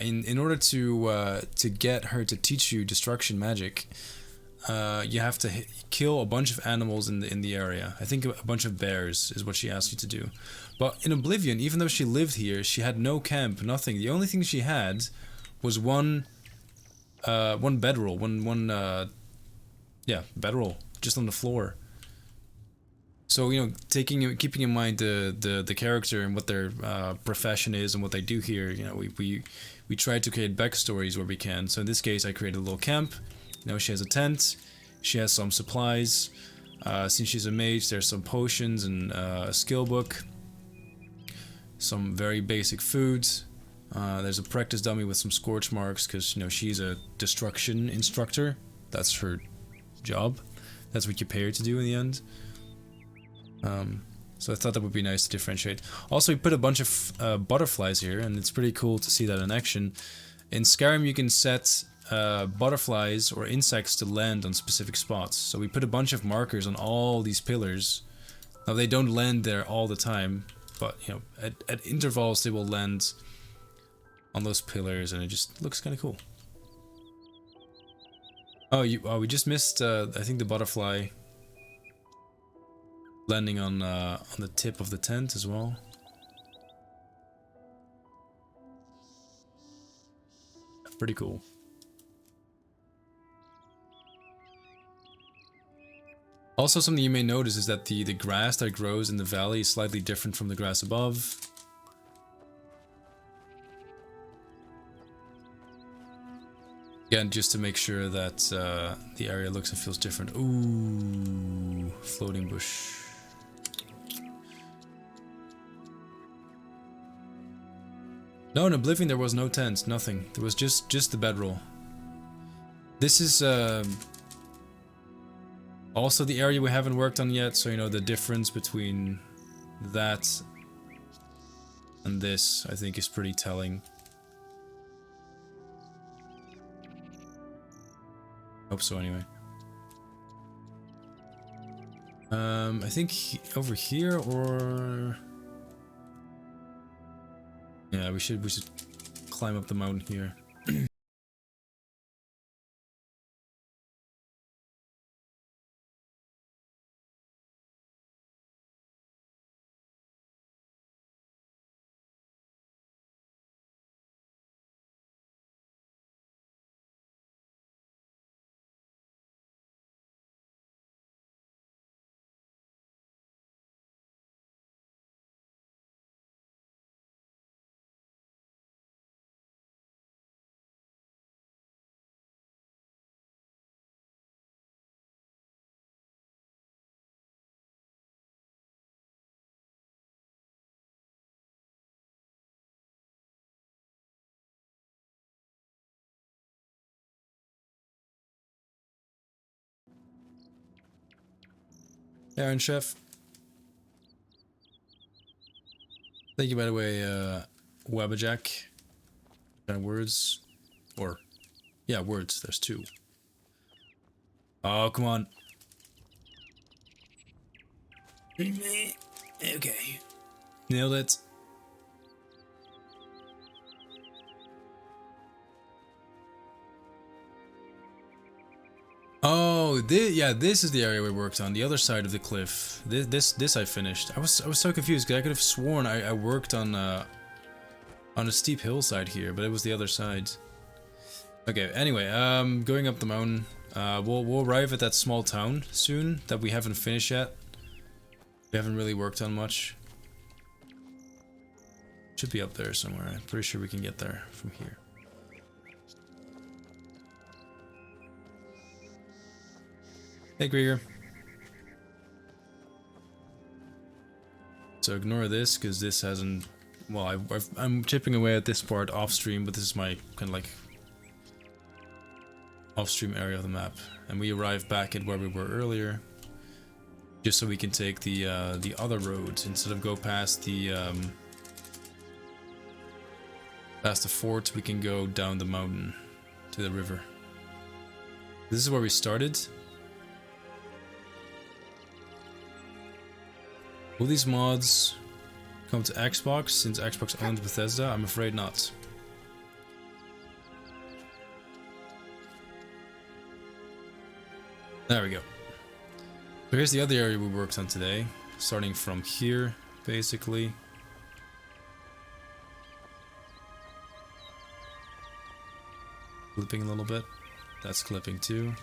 In order to get her to teach you destruction magic, you have to kill a bunch of animals in the area. I think a bunch of bears is what she asked you to do. But in Oblivion, even though she lived here, she had no camp, nothing. The only thing she had was one bedroll, bedroll just on the floor. So, you know, keeping in mind the character and what their profession is and what they do here, you know, we try to create backstories where we can. So in this case, I created a little camp. You know, she has a tent, she has some supplies. Since she's a mage, there's some potions and a skill book, some very basic foods. There's a practice dummy with some scorch marks because, you know, she's a destruction instructor. That's her job. That's what you pay her to do in the end. So I thought that would be nice to differentiate. Also, we put a bunch of butterflies here, and it's pretty cool to see that in action. In Skyrim, you can set butterflies or insects to land on specific spots. So we put a bunch of markers on all these pillars. Now, they don't land there all the time, but, you know, at intervals they will land on those pillars, and it just looks kind of cool. Oh, we just missed, I think, the butterfly. landing on the tip of the tent as well. Pretty cool. Also, something you may notice is that the grass that grows in the valley is slightly different from the grass above. Again, just to make sure that the area looks and feels different. Ooh, floating bush. No, in Oblivion there was no tent, nothing. There was just the bedroll. This is also the area we haven't worked on yet, so you know the difference between that and this, I think, is pretty telling. Hope so, anyway. I think over here, or yeah, we should climb up the mountain here. Aaron Chef. Thank you, by the way, Wabbajack. Kind of words. Or, yeah, words. There's two. Oh, come on. Okay. Nailed it. Oh, yeah, this is the area we worked on, the other side of the cliff. This I finished. I was so confused because I could have sworn I worked on a steep hillside here, but it was the other side. Okay, anyway, going up the mountain. We'll arrive at that small town soon that we haven't finished yet. We haven't really worked on much. Should be up there somewhere. I'm pretty sure we can get there from here. Hey, Grieger. So ignore this, because this hasn't... Well, I'm chipping away at this part off-stream, but this is my kind of like off-stream area of the map. And we arrived back at where we were earlier, just so we can take the other road, instead of go past the fort, we can go down the mountain to the river. This is where we started. Will these mods come to Xbox since Xbox owns Bethesda? I'm afraid not. There we go. So here's the other area we worked on today, starting from here, basically. Clipping a little bit. That's clipping too.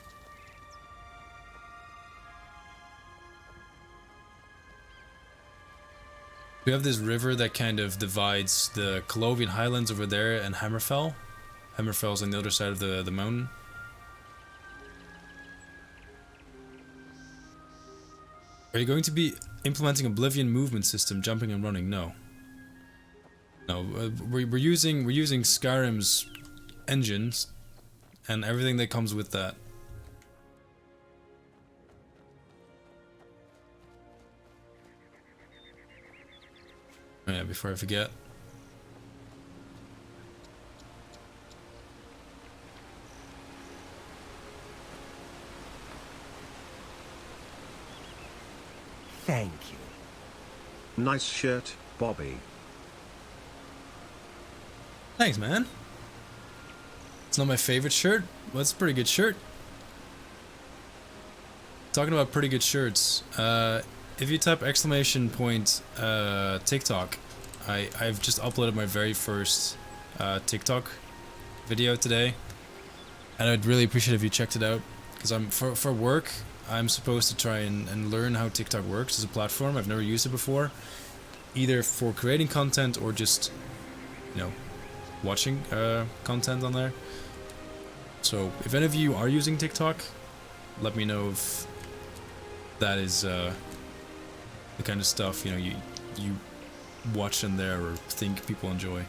We have this river that kind of divides the Colovian Highlands over there and Hammerfell. Hammerfell's on the other side of the mountain. Are you going to be implementing Oblivion movement system, jumping and running? No. No, we're using Skyrim's engines and everything that comes with that. Oh yeah, before I forget. Thank you. Nice shirt, Bobby. Thanks, man. It's not my favorite shirt, but it's a pretty good shirt. Talking about pretty good shirts, if you type exclamation point TikTok, I've just uploaded my very first TikTok video today, and I'd really appreciate if you checked it out, because for work I'm supposed to try and learn how TikTok works as a platform. I've never used it before, either for creating content or just, you know, watching content on there. So if any of you are using TikTok, let me know if that is the kind of stuff, you know, you watch in there or think people enjoy.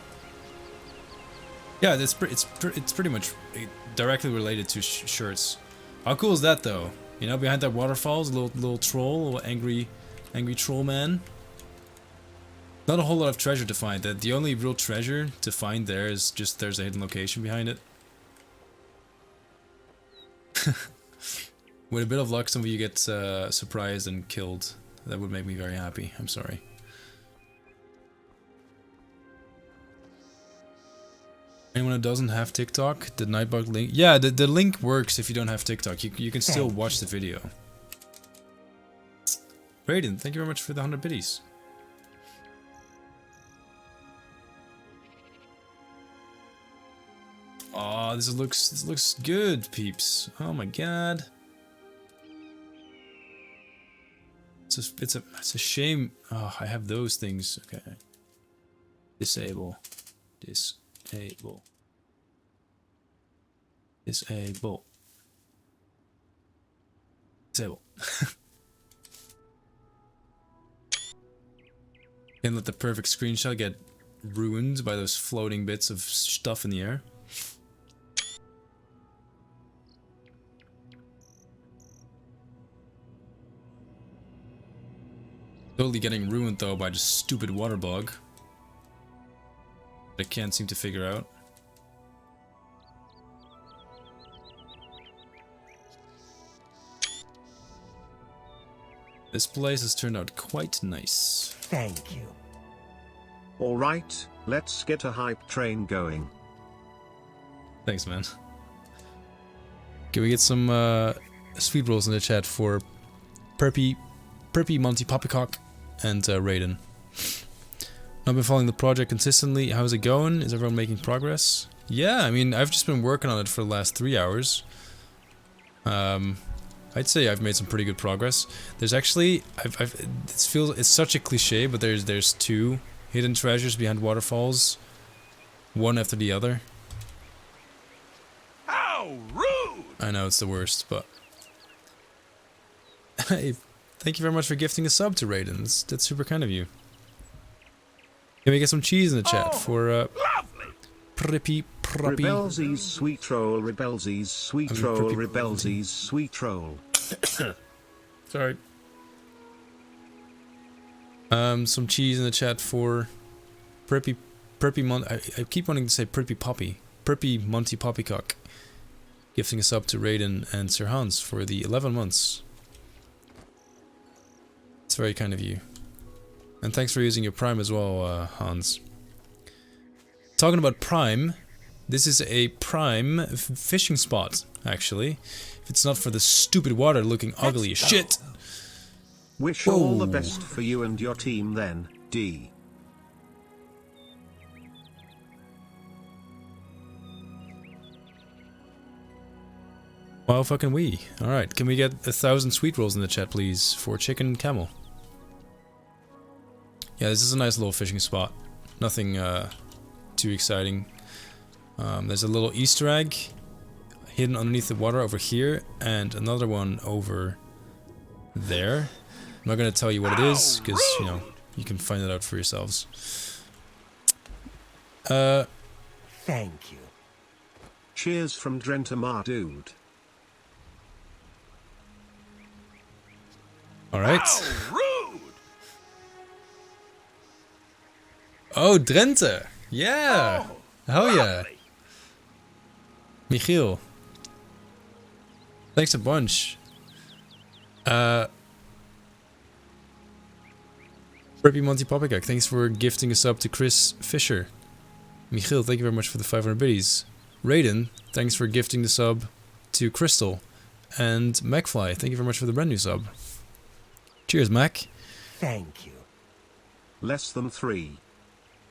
Yeah, it's pretty much directly related to shirts. How cool is that though? You know, behind that waterfall is a little troll, a little angry troll man. Not a whole lot of treasure to find. The only real treasure to find there is just there's a hidden location behind it. With a bit of luck, some of you get surprised and killed. That would make me very happy. I'm sorry. Anyone who doesn't have TikTok, the Nightbug link. Yeah, the link works if you don't have TikTok. You can still watch the video. Raiden, thank you very much for the 100 biddies. Oh, this looks good, peeps. Oh my god. It's a shame. Oh, I have those things. Okay. Disable. Disable. Disable. Disable. Can't let the perfect screenshot get ruined by those floating bits of stuff in the air. Totally getting ruined though by the stupid water bug that I can't seem to figure out. This place has turned out quite nice. Thank you. Alright, let's get a hype train going. Thanks, man. Can we get some sweet rolls in the chat for Perpy Monty Poppycock and Raiden? I've been following the project consistently. How's it going? Is everyone making progress? Yeah, I mean, I've just been working on it for the last 3 hours. I'd say I've made some pretty good progress. There's actually, it's such a cliche, but there's 2 hidden treasures behind waterfalls, one after the other. How rude! I know it's the worst, but hey, thank you very much for gifting a sub to Raiden. That's super kind of you. Can we get some cheese in the chat for Prippy Proppy? Rebelsies sweet roll, Rebelsies sweet roll, Rebelsies sweet roll. Sorry. Some cheese in the chat for Prippy I keep wanting to say Prippy Monty Poppycock, gifting us up to Raiden and Sir Hans for the 11 months. It's very kind of you. And thanks for using your Prime as well, Hans. Talking about Prime, this is a Prime fishing spot, actually. If it's not for the stupid water looking ugly as shit. Wish all the best for you and your team then, D. Wow, fucking we. Alright, can we get 1,000 sweet rolls in the chat, please, for Chicken Camel? Yeah, this is a nice little fishing spot. Nothing too exciting. There's a little Easter egg hidden underneath the water over here, and another one over there. I'm not gonna tell you what it is, because, you know, you can find it out for yourselves. Thank you. Cheers from Drentamar dude. Alright. Oh, Drenthe! Yeah! Hell yeah! Michiel. Thanks a bunch. Preppy Monty Poppycock, thanks for gifting us up to Chris Fisher. Michiel, thank you very much for the 500 biddies. Raiden, thanks for gifting the sub to Crystal. And MacFly, thank you very much for the brand new sub. Cheers, Mac. Thank you. Less than 3.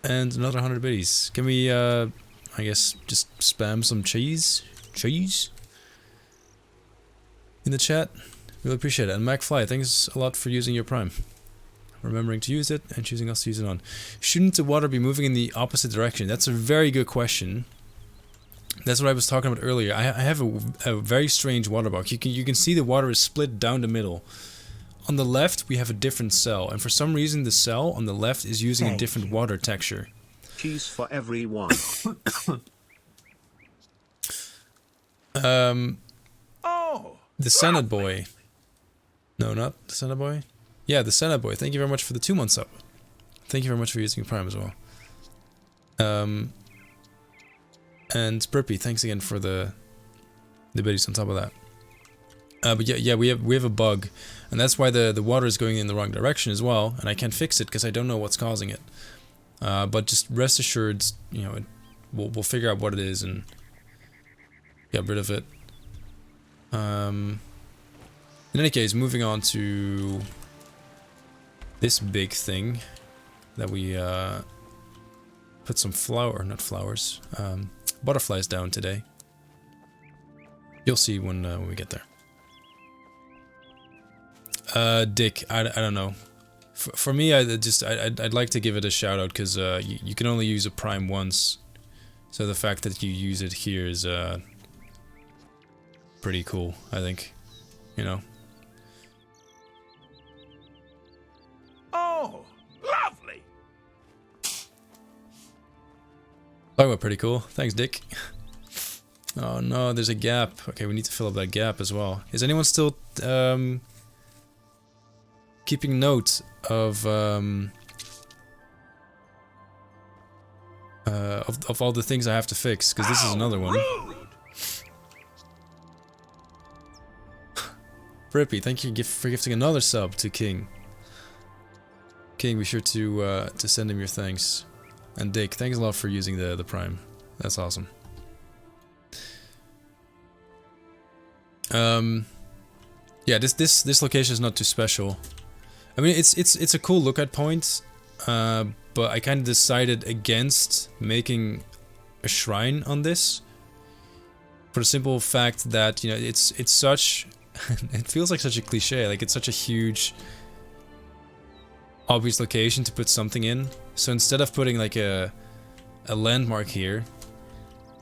And another 100 biddies. Can we, I guess, just spam some cheese? Cheese? In the chat? Really appreciate it. And MacFly, thanks a lot for using your Prime. Remembering to use it and choosing us to use it on. Shouldn't the water be moving in the opposite direction? That's a very good question. That's what I was talking about earlier. I have a very strange water box. You can see the water is split down the middle. On the left, we have a different cell, and for some reason, the cell on the left is using a different water texture. Cheese for everyone. Oh! The Senate boy. No, not the Senate boy. Yeah, the Senate boy. Thank you very much for the 2 months up. Thank you very much for using Prime as well. And Burpee, thanks again for the biddies on top of that. But yeah, we have a bug, and that's why the water is going in the wrong direction as well, and I can't fix it because I don't know what's causing it. But just rest assured, you know, we'll figure out what it is and get rid of it. In any case, moving on to this big thing that we put some butterflies down today. You'll see when we get there. Dick, I don't know. For me, I'd like to give it a shout out because you can only use a Prime once, so the fact that you use it here is pretty cool. I think, you know. Oh, lovely! Talking about pretty cool. Thanks, Dick. Oh no, there's a gap. Okay, we need to fill up that gap as well. Is anyone still keeping note of all the things I have to fix? Because this is another one. Rippy, thank you for gifting another sub to King. King, be sure to send him your thanks. And Dick, thanks a lot for using the Prime. That's awesome. Yeah, this location is not too special. I mean, it's a cool lookout point, but I kind of decided against making a shrine on this for the simple fact that, you know, it's such it feels like such a cliche, like it's such a huge obvious location to put something in. So instead of putting like a landmark here,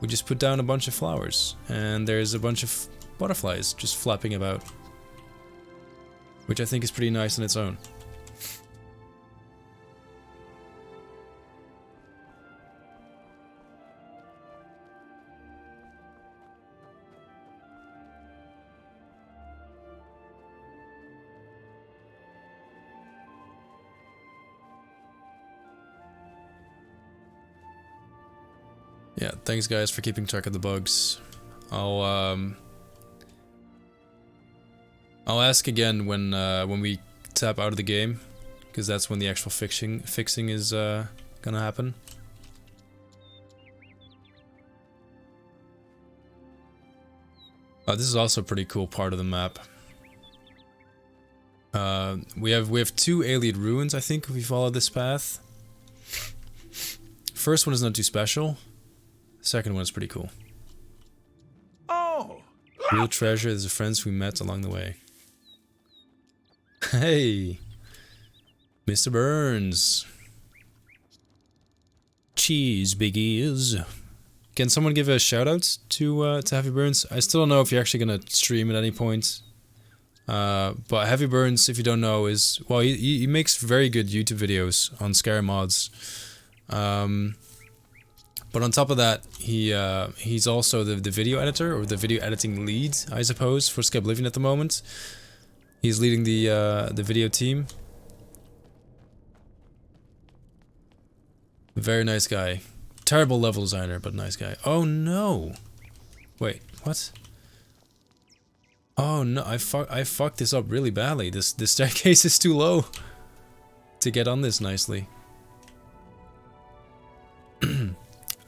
we just put down a bunch of flowers, and there's a bunch of butterflies just flapping about, which I think is pretty nice on its own. Yeah, thanks guys for keeping track of the bugs. I'll ask again when we tap out of the game, because that's when the actual fixing is gonna happen. This is also a pretty cool part of the map. We have 2 alien ruins, I think, if we follow this path. First one is not too special. Second one is pretty cool. Oh! Real treasure is the friends we met along the way. Hey! Mr. Burns! Cheese, big ears. Can someone give a shout out to Heavy Burns? I still don't know if you're actually gonna stream at any point. But Heavy Burns, if you don't know, is... well, he makes very good YouTube videos on Skyrim mods. But on top of that, he's also the video editor, or the video editing lead, I suppose, for Skyblivion at the moment. He's leading the video team. Very nice guy. Terrible level designer, but nice guy. Oh no! Wait, what? Oh no, I fucked this up really badly. This staircase is too low to get on this nicely.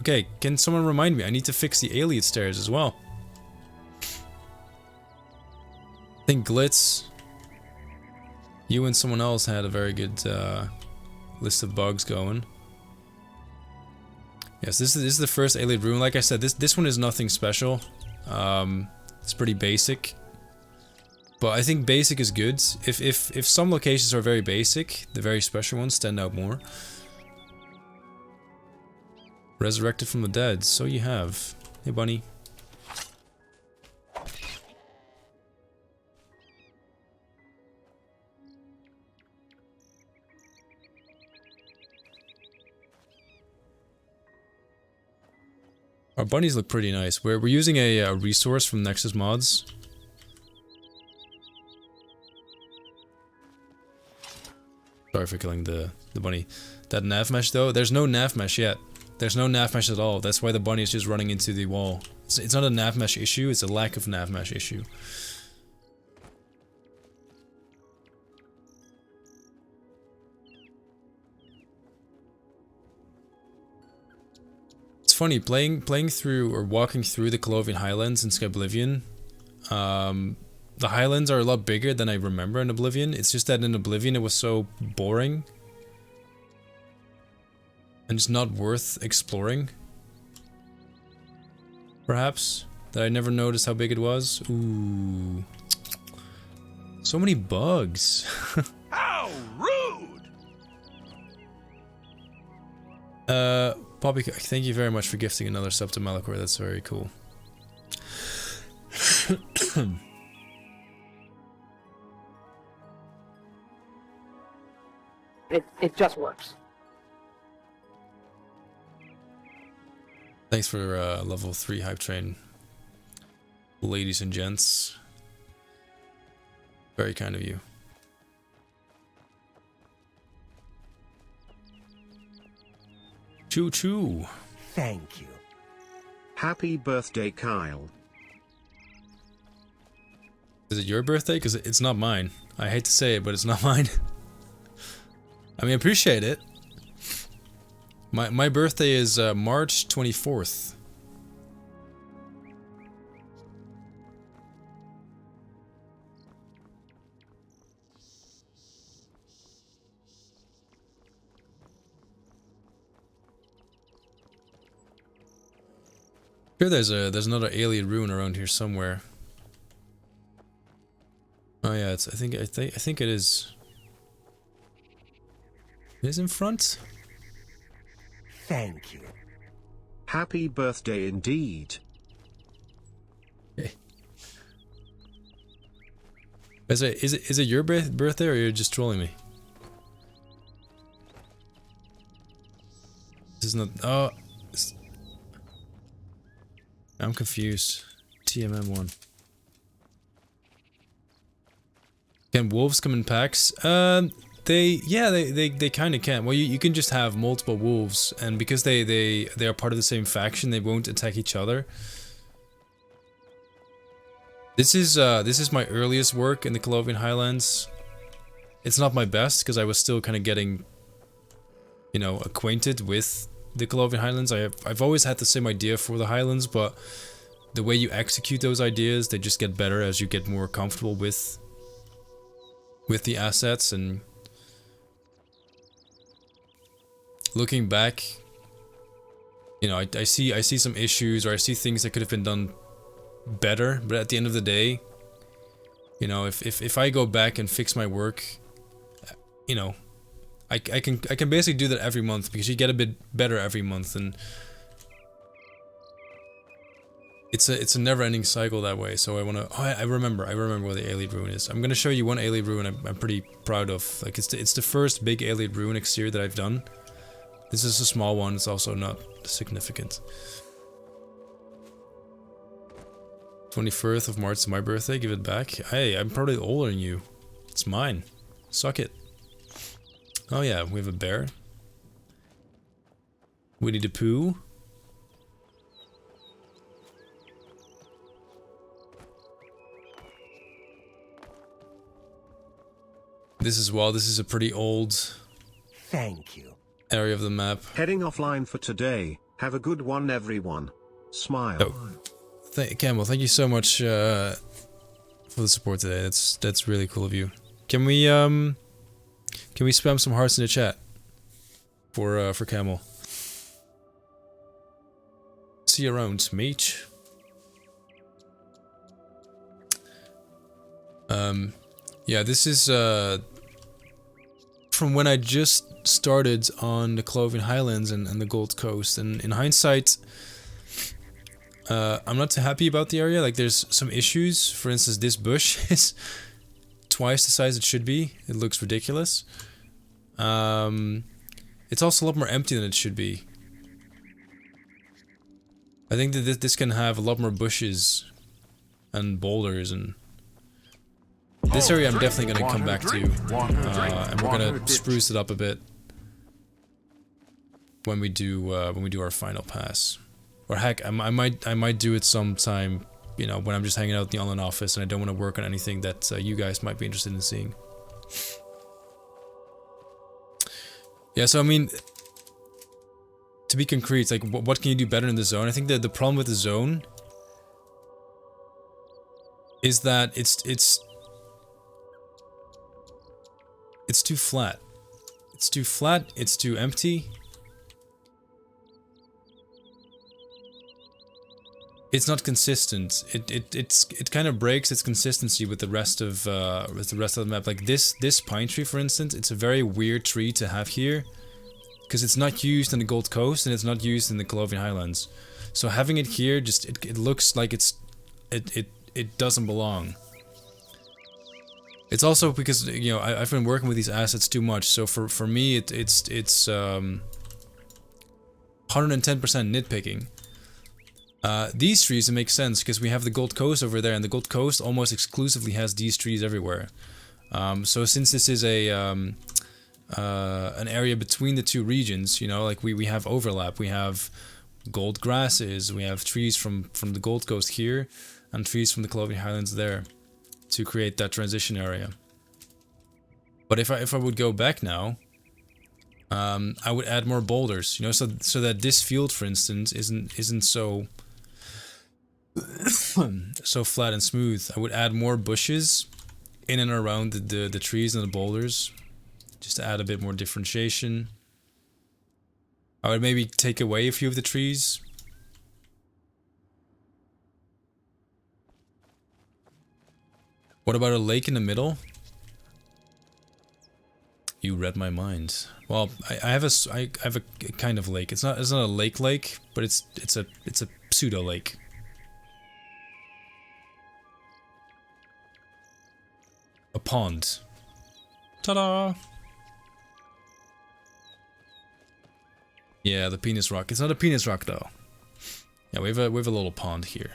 Okay, can someone remind me? I need to fix the alien stairs as well. I think Glitz You and someone else had a very good list of bugs going. Yes, this is the first Ayleid Rune. Like I said, this one is nothing special. It's pretty basic. But I think basic is good. If some locations are very basic, the very special ones stand out more. Resurrected from the dead, so you have. Hey bunny. Our bunnies look pretty nice. We're using a resource from Nexus Mods. Sorry for killing the bunny. That nav mesh though, there's no nav mesh yet. There's no nav mesh at all. That's why the bunny is just running into the wall. It's not a nav mesh issue, it's a lack of nav mesh issue. It's funny, playing through or walking through the Colovian Highlands in Skyblivion. The Highlands are a lot bigger than I remember in Oblivion. It's just that in Oblivion it was so boring. And it's not worth exploring. Perhaps. That I never noticed how big it was. Ooh. So many bugs. How rude! Poppy, thank you very much for gifting another sub to Malachor. That's very cool. It just works. Thanks for level 3 hype train, ladies and gents. Very kind of you. Choo choo. Thank you. Happy birthday, Kyle. Is it your birthday? Because it's not mine. I hate to say it, but it's not mine. I mean, I appreciate it. My birthday is March 24th. Sure, there's another Ayleid Rune around here somewhere. Oh yeah, I think it is. It is in front. Thank you. Happy birthday indeed. Hey. Is it your birthday or you're just trolling me? This is not. Oh, I'm confused. TMM1. Can wolves come in packs? They kind of can. Well, you can just have multiple wolves, and because they are part of the same faction, they won't attack each other. This is my earliest work in the Colovian Highlands. It's not my best because I was still kind of getting, you know, acquainted with the Colovian Highlands. I've always had the same idea for the Highlands, but the way you execute those ideas, they just get better as you get more comfortable with the assets. And looking back, you know, I see some issues, or I see things that could have been done better, but at the end of the day, you know, if I go back and fix my work, you know, I can basically do that every month, because you get a bit better every month, and it's a never-ending cycle that way. So I want to. Oh, I remember where the Ayleid Rune is. I'm gonna show you one Ayleid Rune I'm pretty proud of. Like it's the first big Ayleid Rune exterior that I've done. This is a small one. It's also not significant. 24th of March is my birthday. Give it back. Hey, I'm probably older than you. It's mine. Suck it. Oh yeah, we have a bear. Winnie the Pooh. This is a pretty old Thank you. area of the map. Heading offline for today. Have a good one, everyone. Smile. Oh. Campbell, thank you so much for the support today. That's really cool of you. Can we spam some hearts in the chat for Camel? See you around, mate. Yeah, this is from when I just started on the Colovian Highlands and the Gold Coast, and in hindsight, I'm not too happy about the area. Like, there's some issues. For instance, this bush is twice the size it should be. It looks ridiculous. It's also a lot more empty than it should be. I think that this can have a lot more bushes and boulders, and this area I'm definitely gonna come back to, and we're gonna spruce it up a bit when we do our final pass. Or heck, I might do it sometime, you know, when I'm just hanging out in the online office and I don't want to work on anything that you guys might be interested in seeing. Yeah, so I mean, to be concrete, like, what can you do better in the zone? I think that the problem with the zone is that it's too flat. It's too flat, it's too empty. It's not consistent. It kind of breaks its consistency with the rest of the map. Like this pine tree, for instance, it's a very weird tree to have here, because it's not used in the Gold Coast and it's not used in the Colovian Highlands. So having it here, just it looks like it doesn't belong. It's also because, you know, I've been working with these assets too much. So for me, it's 110% nitpicking. These trees, it makes sense because we have the Gold Coast over there, and the Gold Coast almost exclusively has these trees everywhere. So since this is an area between the two regions, you know, like we have overlap. We have gold grasses, we have trees from the Gold Coast here, and trees from the Colovian Highlands there, to create that transition area. But if I would go back now, I would add more boulders, you know, so that this field, for instance, isn't so so flat and smooth. I would add more bushes in and around the trees and the boulders, just to add a bit more differentiation. I would maybe take away a few of the trees. What about a lake in the middle? You read my mind. Well, I have a kind of lake. It's not a lake, but it's a pseudo lake. A pond. Ta-da! Yeah, the penis rock. It's not a penis rock though. Yeah, we have a little pond here.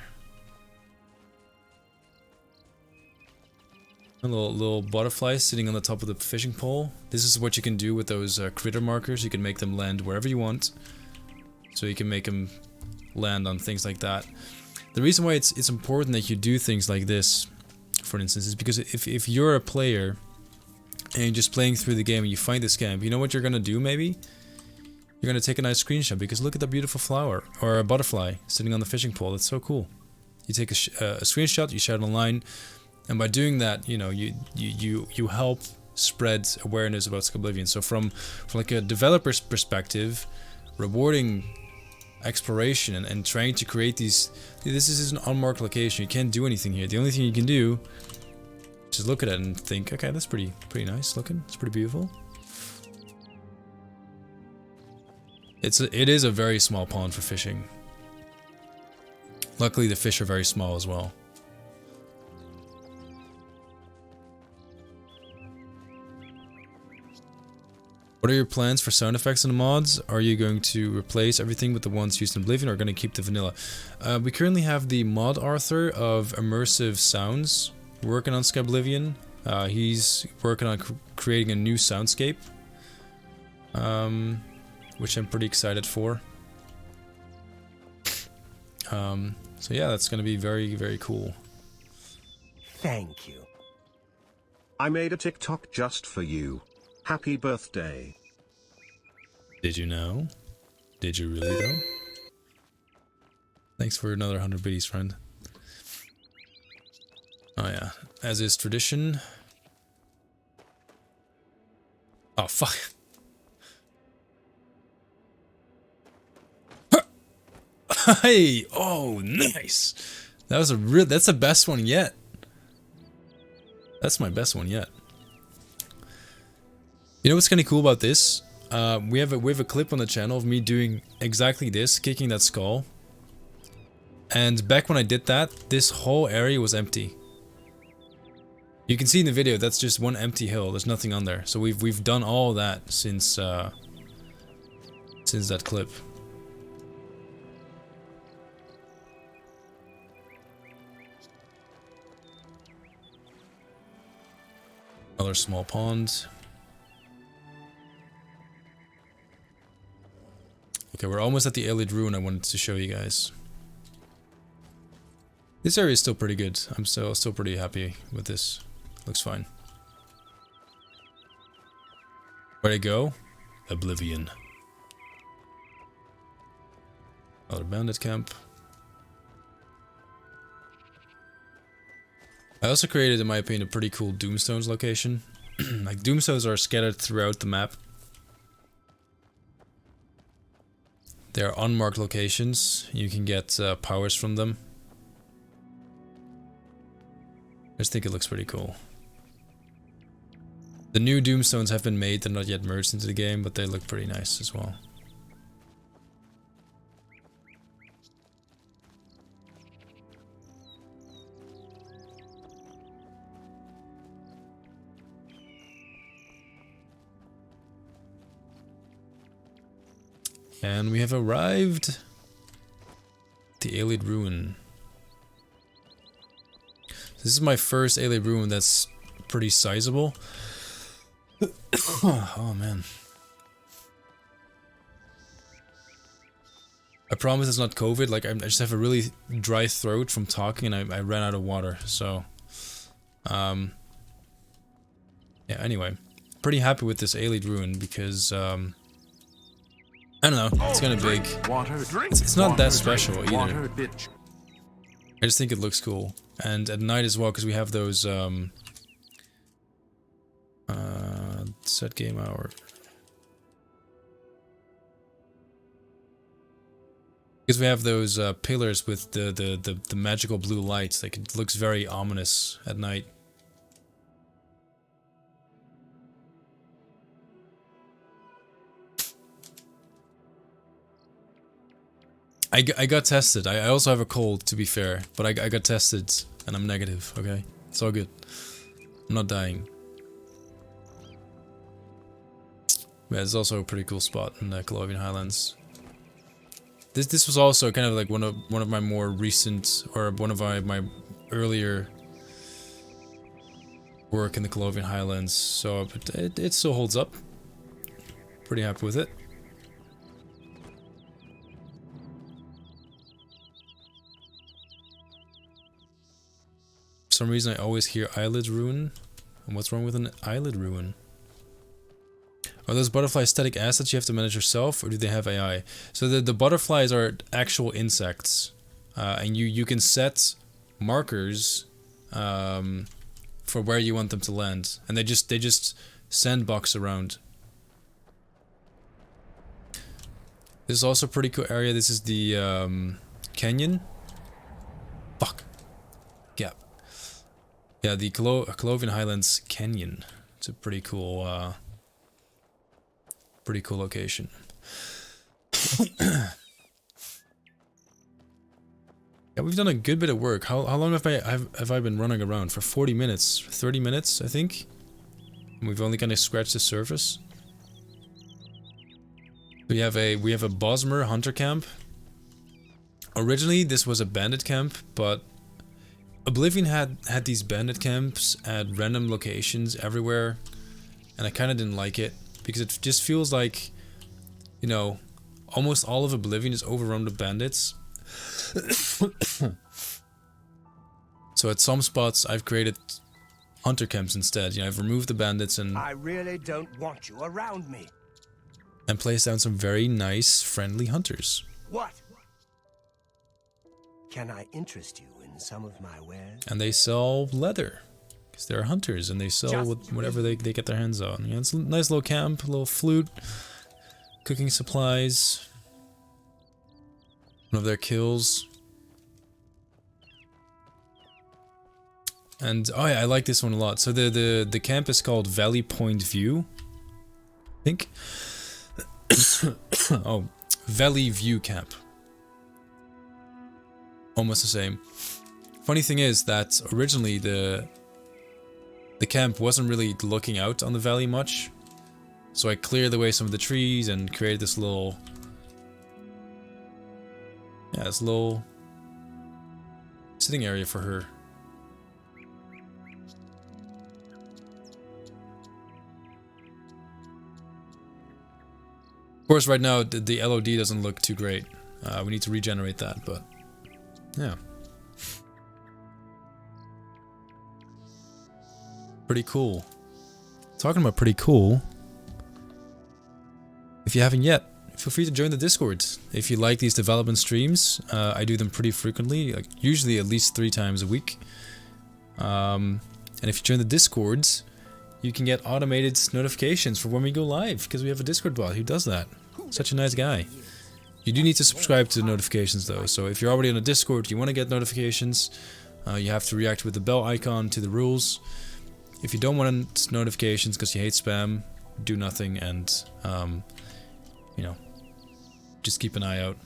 A little butterfly sitting on the top of the fishing pole. This is what you can do with those critter markers. You can make them land wherever you want. So you can make them land on things like that. The reason why it's important that you do things like this, for instance, is because if you're a player and you're just playing through the game and you find this camp, you know what you're gonna do maybe? You're gonna take a nice screenshot because look at that beautiful flower or a butterfly sitting on the fishing pole. That's so cool. You take a screenshot, you share it online. And by doing that, you know, you help spread awareness about Skyblivion. So from like a developer's perspective, rewarding exploration and trying to create these. This is an unmarked location. You can't do anything here. The only thing you can do is just look at it and think, okay, that's pretty nice looking. It's pretty beautiful. It is a very small pond for fishing. Luckily, the fish are very small as well. What are your plans for sound effects and mods? Are you going to replace everything with the ones used in Oblivion, or are going to keep the vanilla? We currently have the mod author of immersive sounds working on Skyblivion. He's working on creating a new soundscape, which I'm pretty excited for. So yeah, that's going to be very, very cool. Thank you. I made a TikTok just for you. Happy birthday. Did you know? Did you really though? Thanks for another 100 biddies, friend. Oh yeah, as is tradition, Oh, fuck. Hey! Oh, nice! That was that's the best one yet. That's my best one yet. You know what's kind of cool about this? We have a clip on the channel of me doing exactly this, kicking that skull. And back when I did that, this whole area was empty. You can see in the video that's just one empty hill. There's nothing on there. So we've done all that since that clip. Another small pond. Okay, we're almost at the Aelid Ruin I wanted to show you guys. This area is still pretty good. I'm still pretty happy with this. Looks fine. Where'd it go? Oblivion. Another bandit camp. I also created, in my opinion, a pretty cool Doomstones location. Like, Doomstones are scattered throughout the map. They are unmarked locations. You can get powers from them. I just think it looks pretty cool. The new Doomstones have been made. They're not yet merged into the game, but they look pretty nice as well. And we have arrived at the Aelid Ruin. This is my first Aelid Ruin that's pretty sizable. Oh man. I promise it's not COVID, like I just have a really dry throat from talking and I ran out of water, so... yeah, anyway. Pretty happy with this Aelid Ruin because, I don't know, it's kind of big. It's not that special either. I just think it looks cool. And at night as well, because we have those, set game hour. Because we have those pillars with the magical blue lights, like it looks very ominous at night. I got tested. I also have a cold, to be fair, but I got tested and I'm negative, okay? It's all good. I'm not dying. Yeah, it's also a pretty cool spot in the Colovian Highlands. This was also kind of like one of my more recent, or one of my earlier work in the Colovian Highlands, so it still holds up. Pretty happy with it. For some reason I always hear Eyelid Ruin. And what's wrong with an Eyelid Ruin? Are those butterflies static assets you have to manage yourself, or do they have AI? So the butterflies are actual insects, and you can set markers for where you want them to land, and they just sandbox around. This is also a pretty cool area. This is the canyon. Fuck. Yeah. Yeah, the Colovian Highlands Canyon. It's a pretty cool location. Yeah, we've done a good bit of work. How long have I been running around? For 40 minutes, 30 minutes, I think. And we've only kind of scratched the surface. We have a Bosmer hunter camp. Originally, this was a bandit camp, but Oblivion had these bandit camps at random locations everywhere, and I kind of didn't like it because it just feels like, you know, almost all of Oblivion is overrun with bandits. So at some spots I've created hunter camps instead. You know, I've removed the bandits and I really don't want you around me. And placed down some very nice, friendly hunters. What? Can I interest you in some of my wares? And they sell leather. because they're hunters and they sell whatever they get their hands on. You know, it's a nice little camp, a little flute, cooking supplies. One of their kills. And oh yeah, I like this one a lot. So the camp is called Valley Point View, I think. Oh, Valley View Camp. Almost the same. Funny thing is that originally the camp wasn't really looking out on the valley much, so I cleared away some of the trees and created this little, yeah, this little sitting area for her. Of course, right now the LOD doesn't look too great. We need to regenerate that, but yeah. Pretty cool. Talking about pretty cool. If you haven't yet, feel free to join the Discord. If you like these development streams, I do them pretty frequently, like usually at least 3 times a week. And if you join the Discord, you can get automated notifications for when we go live, because we have a Discord bot who does that. Such a nice guy. You do need to subscribe to the notifications though, so if you're already on a Discord, you want to get notifications, you have to react with the bell icon to the rules. If you don't want notifications because you hate spam, do nothing and, you know, just keep an eye out.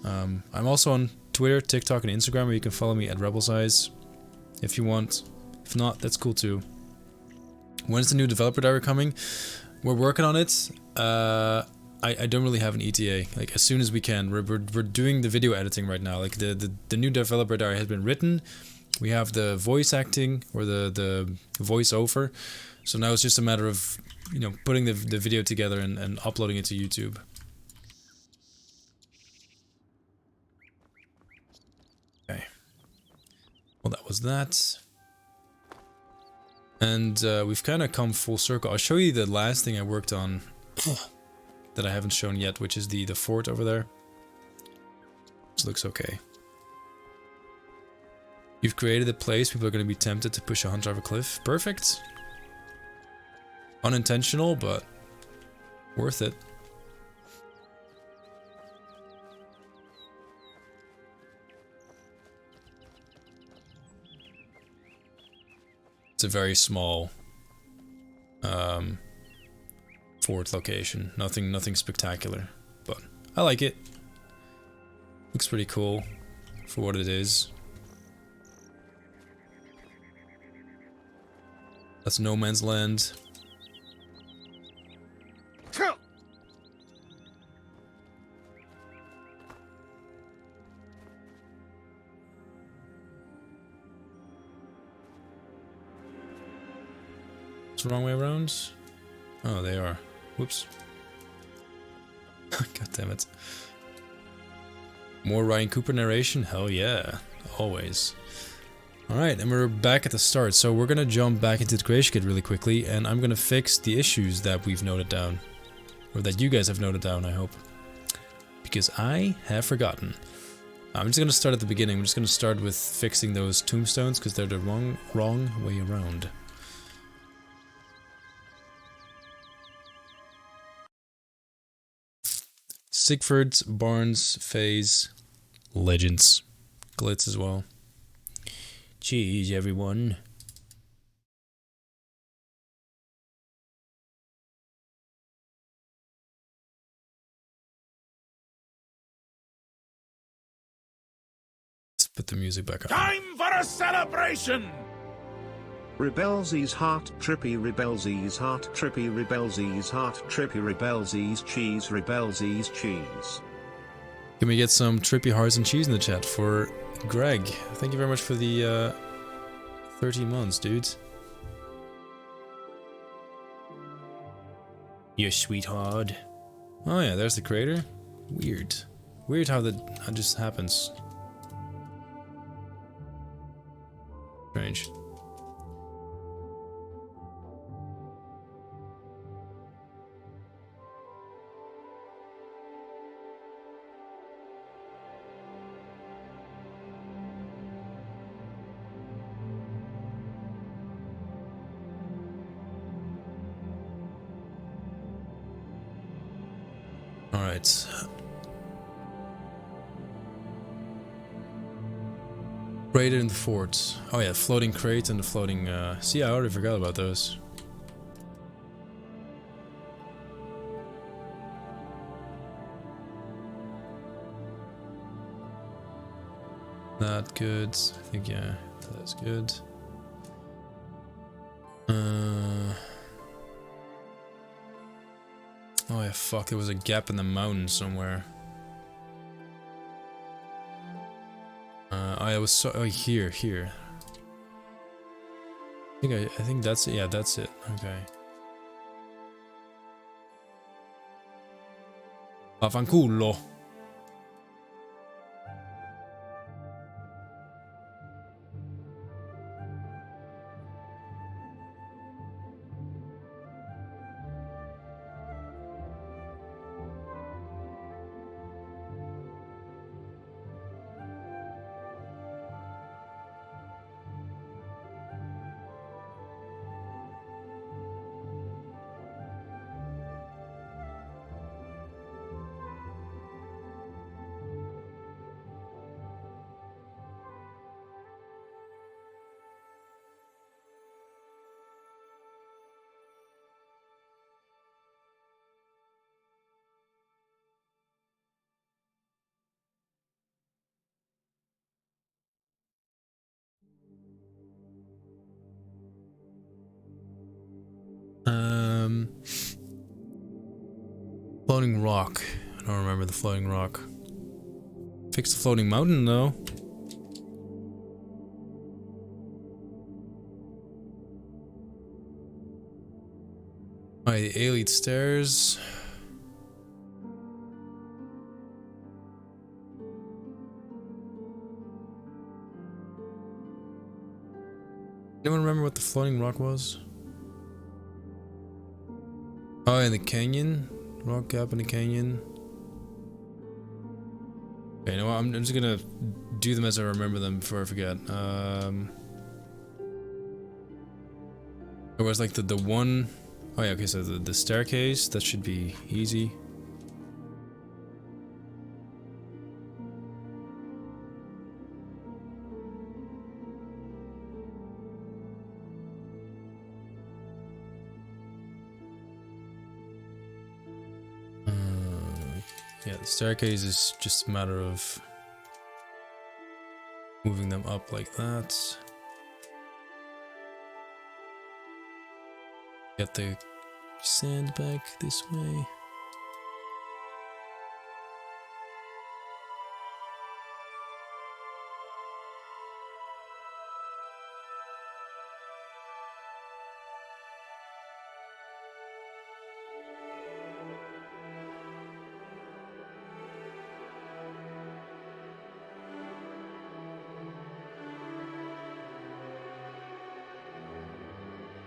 I'm also on Twitter, TikTok, and Instagram, where you can follow me at RebelSize if you want. If not, that's cool too. When's the new developer diary coming? We're working on it. I don't really have an ETA. Like, as soon as we can. We're doing the video editing right now. Like, the new developer diary has been written. We have the voice acting, or the voiceover. So now it's just a matter of, you know, putting the video together and uploading it to YouTube. Okay. Well, that was that. And we've kind of come full circle. I'll show you the last thing I worked on that I haven't shown yet, which is the fort over there. This looks okay. You've created a place people are going to be tempted to push a hunter off a cliff. Perfect. Unintentional, but worth it. It's a very small fort location. Nothing spectacular, but I like it. Looks pretty cool for what it is. That's no man's land. It's the wrong way around? Oh, they are. Whoops. God damn it. More Ryan Cooper narration? Hell yeah. Always. Alright, and we're back at the start, so we're gonna jump back into the creation kit really quickly, and I'm gonna fix the issues that we've noted down. Or that you guys have noted down, I hope. Because I have forgotten. I'm just gonna start at the beginning. I'm just gonna start with fixing those tombstones, because they're the wrong way around. Sigford's, Barnes, Phase, Legends, Glitz as well. Cheese, everyone. Let's put the music back up. Time for a celebration! Rebelsies heart trippy Rebelsies heart trippy Rebelsies heart trippy Rebelsies cheese. Can we get some trippy hearts and cheese in the chat for Greg? Thank you very much for the 13 months, dude. You sweetheart. Oh yeah, there's the crater. Weird. Weird how that just happens. Strange. Alright. Crate in the fort. Oh yeah, floating crate and the floating, see, I already forgot about those. That good. I think, yeah, that's good. Oh yeah, fuck, there was a gap in the mountain somewhere. I was so, oh, here. I think that's it, yeah, that's it, okay. Vaffanculo. Floating rock. I don't remember the floating rock. Fix the floating mountain though. My alien stairs. Anyone remember what the floating rock was? Oh, in the canyon? Rock gap in the canyon. Okay, you know what? I'm just gonna do them as I remember them before I forget. There was like the one... Oh yeah, okay, so the staircase, that should be easy. Yeah, the staircase is just a matter of moving them up like that. Get the sand back this way.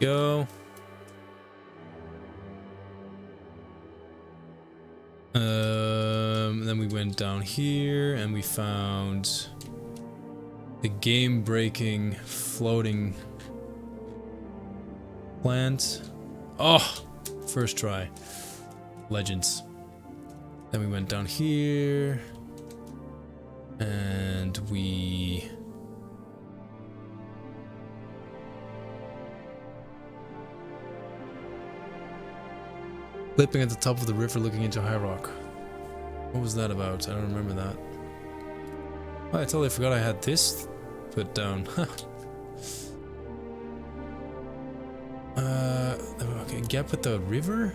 Go. Then we went down here and we found the game-breaking floating plant. Oh, first try. Legends. Then we went down here and we flipping at the top of the river looking into High Rock. What was that about? I don't remember that. Oh, I totally forgot I had this put down. Okay, gap with the river?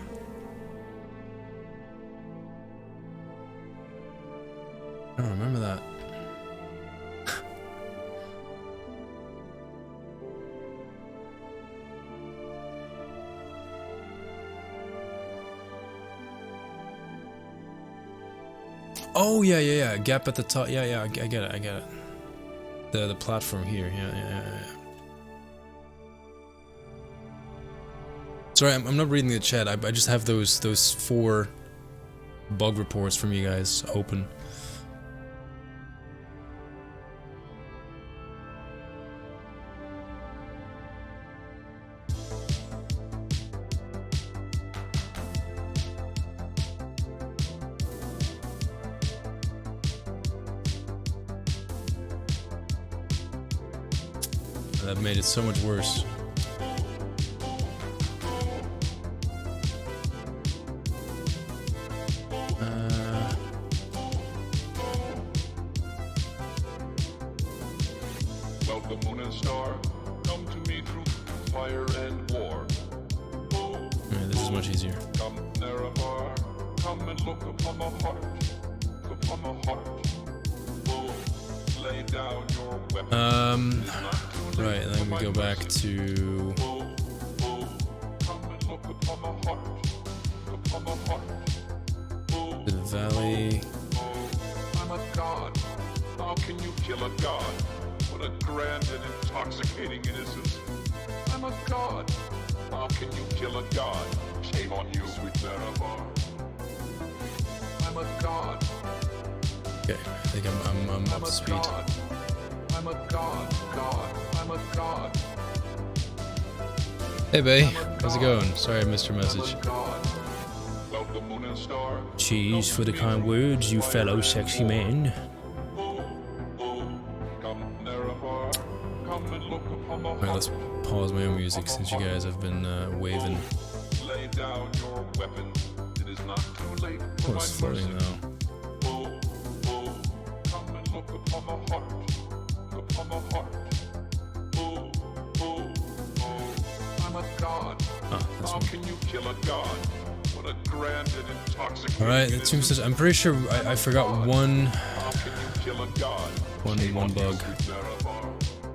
I don't remember that. Oh yeah. Gap at the top. Yeah. I get it. The platform here. Yeah. Sorry, I'm not reading the chat. I just have those 4 bug reports from you guys open. that made it so much worse. Welcome, moon and star. Come to me through fire and war. Alright, this is much easier. Come, Nerevar. Come and look upon my heart. Look upon my heart. Lay down your weapon. Right, then we go back to... Come and look upon my heart. Look upon my heart. the valley. I'm a god. How can you kill a god? What a grand and intoxicating innocence. I'm a god. How can you kill a god? Shame on you, sweet Nerevar. I'm a god. Okay, I think I'm up to speed. God. I'm a god. I'm a god. Hey, Bay, how's it going? Sorry I missed your message. Welcome, moon and star. Cheers for the kind words, you fellow sexy man. Come, Nerevar. Come and look upon my Alright, let's pause my own music since you guys have been waving. Lay down your weapon. It is not too late for Oh, it's my mercy. floating now. Come and look upon my heart. Look upon my heart. I'm a god. Ah, that's How one. can you kill a god? What a grand and intoxicating. Alright, the tombstone. I'm pretty sure I forgot one How can you kill a god? one bug.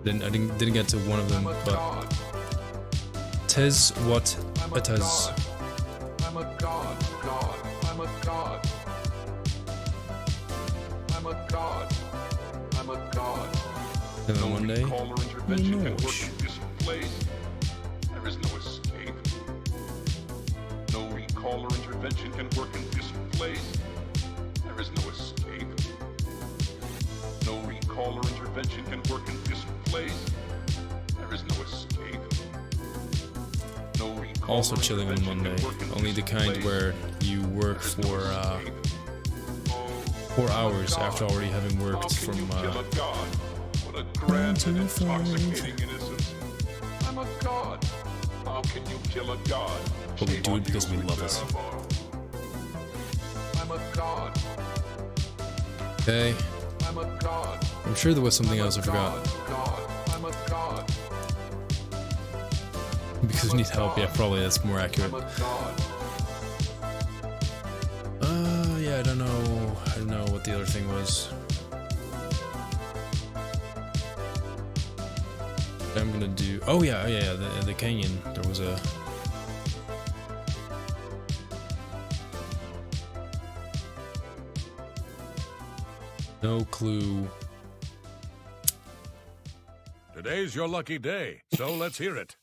I didn't get to one of them, but tis what it is. I'm a god. I'm a god. I'm a god. I'm a god. And then one day, Call or intervention can work Noosh. in this place. There is no escape. No recall or intervention can work in this place. There is no escape. No recall or intervention can work in this place. There is no escape. No recall also or chilling on intervention Monday. can work in Only the this kind place. where you work There is no for escape. 4 hours after already having How worked can from you kill a god? What a grand and 9 to 5. intoxicating innocence. I'm a god. How can you kill a god? But we Shame do on it because you, we love it. Nerevar. I'm a god. Okay, I'm a god. I'm sure there was something else I forgot. God. I'm a god. Because we need help, yeah, probably that's more accurate. I'm a god. Yeah, I don't know what the other thing was. I'm gonna do. Oh yeah, the canyon. There was a. No clue. Today's your lucky day, so let's hear it.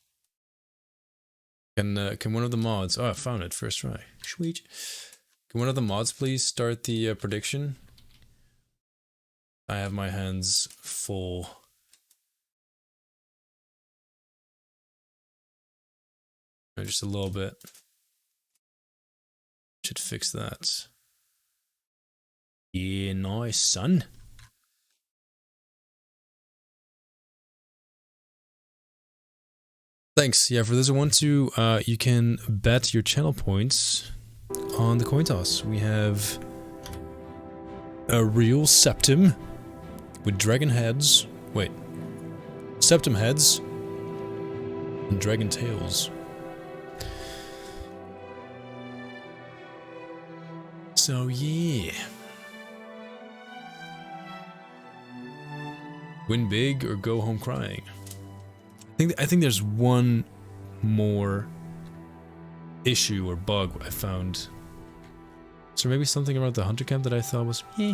Can one of the mods? Oh, I found it first try. Sweet. Can one of the mods please start the prediction? I have my hands full. Just a little bit. Should fix that. Yeah, nice, son. Thanks. Yeah, for those who want to, you can bet your channel points on the coin toss. We have a real septum with dragon heads. Wait. Septum heads and dragon tails. So yeah. Win big or go home crying. I think there's one more issue or bug I found. So maybe something about the hunter camp that I thought was eh.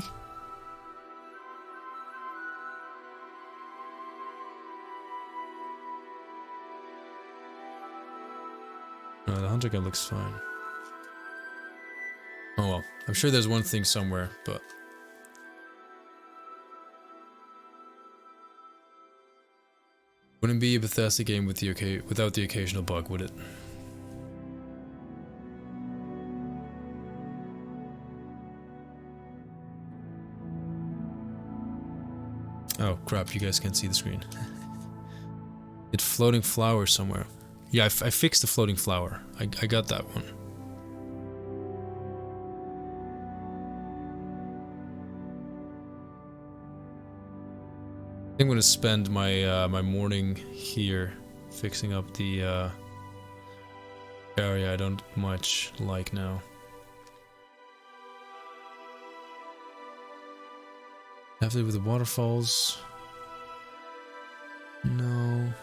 No, the hunter camp looks fine. Oh well, I'm sure there's one thing somewhere, but wouldn't be a Bethesda game with without the occasional bug, would it? Oh crap, you guys can't see the screen. It's floating flower somewhere. Yeah, I fixed the floating flower. I got that one. I think I'm gonna spend my my morning here fixing up the area I don't much like now. After with the waterfalls. No.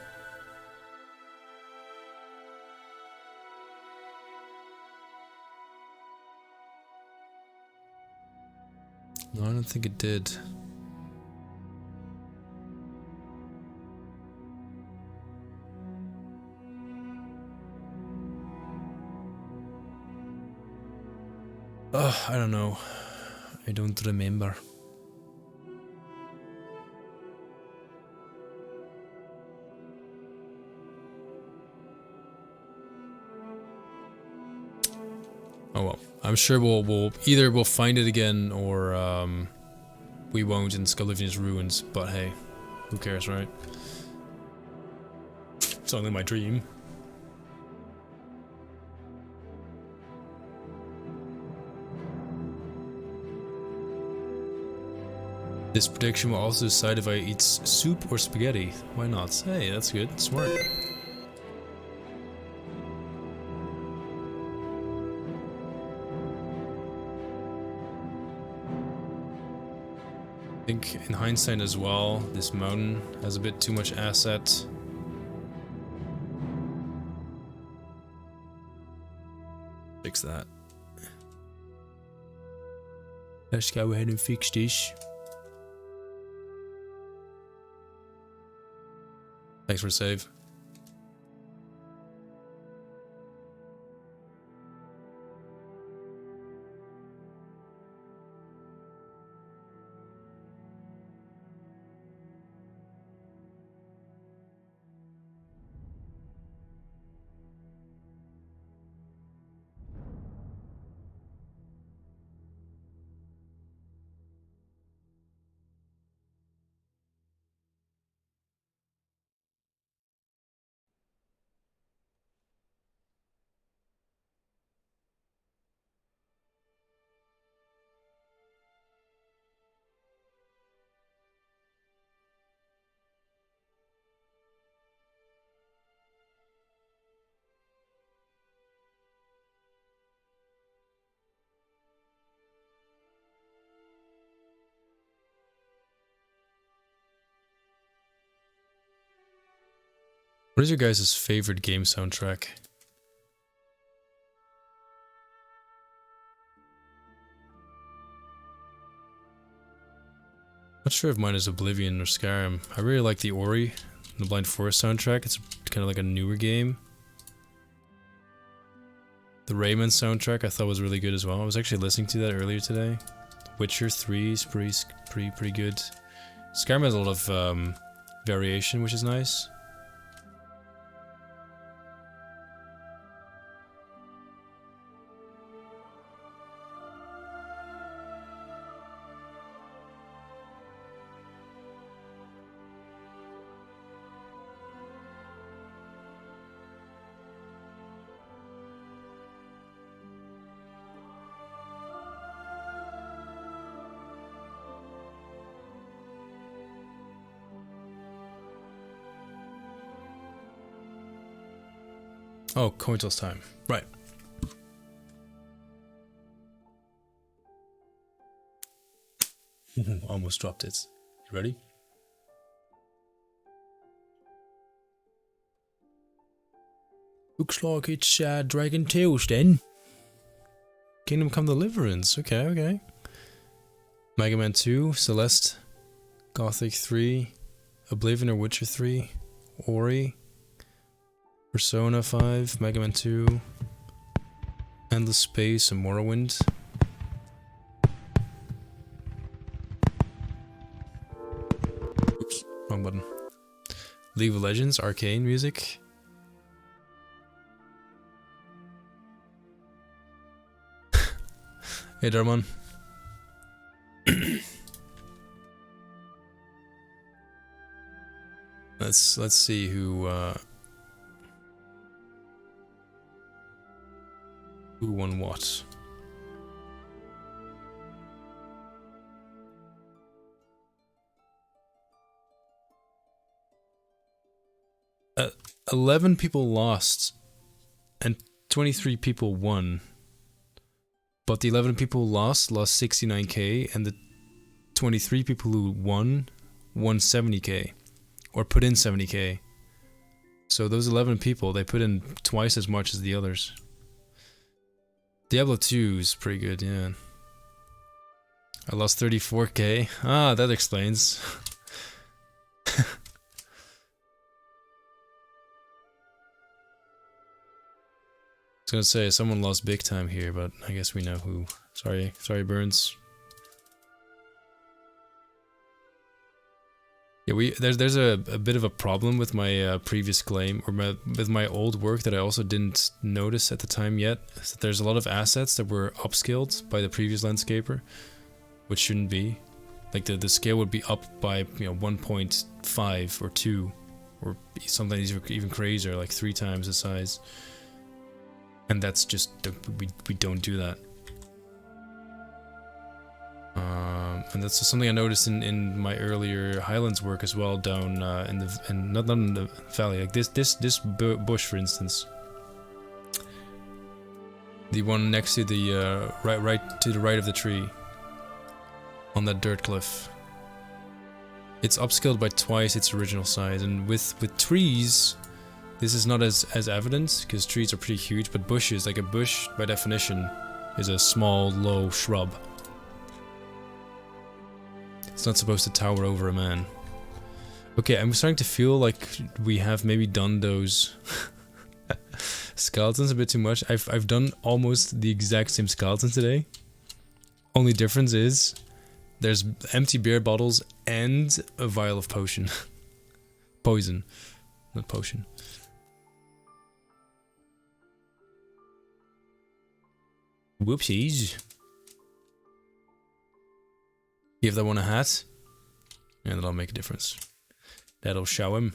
No, I don't think it did. I don't know. I don't remember. Oh well. I'm sure we'll either we'll find it again or we won't in Skyblivion's ruins, but hey, who cares, right? It's only my dream. This prediction will also decide if I eat soup or spaghetti. Why not? Hey, that's good. Smart. I think in hindsight as well, this mountain has a bit too much asset. Fix that. Let's go ahead and fix this. Thanks for the save. What is your guys' favorite game soundtrack? Not sure if mine is Oblivion or Skyrim. I really like the Ori, the Blind Forest soundtrack. It's kind of like a newer game. The Rayman soundtrack I thought was really good as well. I was actually listening to that earlier today. Witcher 3 is pretty good. Skyrim has a lot of variation, which is nice. Oh, coin toss time. Right. Almost dropped it. You ready? Looks like it's Dragon Tales then. Kingdom Come Deliverance. Okay, okay. Mega Man 2, Celeste, Gothic 3, Oblivion or Witcher 3, Ori, Persona 5, Mega Man 2, Endless Space, and Morrowind. Oops, wrong button. League of Legends, Arcane music. Hey Darman. let's see who won what. 11 people lost and 23 people won. But the 11 people lost 69k, and the 23 people who won 70k, or put in 70k. So those 11 people, they put in twice as much as the others. Diablo 2 is pretty good, yeah. I lost 34k. Ah, that explains. I was gonna say someone lost big time here, but I guess we know who. Sorry, Burns. Yeah, there's a bit of a problem with my previous claim, or with my old work that I also didn't notice at the time yet. Is that there's a lot of assets that were upscaled by the previous landscaper, which shouldn't be. Like the scale would be up by 1.5 or 2, or sometimes even crazier, like 3 times the size. And that's just, we don't do that. And that's something I noticed in my earlier Highlands work as well, down not in the valley. Like this bush, for instance, the one next to the right to the right of the tree, on that dirt cliff. It's upscaled by twice its original size, and with trees, this is not as evident because trees are pretty huge. But bushes, like a bush by definition, is a small, low shrub. It's not supposed to tower over a man. Okay, I'm starting to feel like we have maybe done those skeletons a bit too much. I've done almost the exact same skeleton today. Only difference is there's empty beer bottles and a vial of potion. Poison, not potion. Whoopsies. Give that one a hat, and that'll make a difference. That'll show him.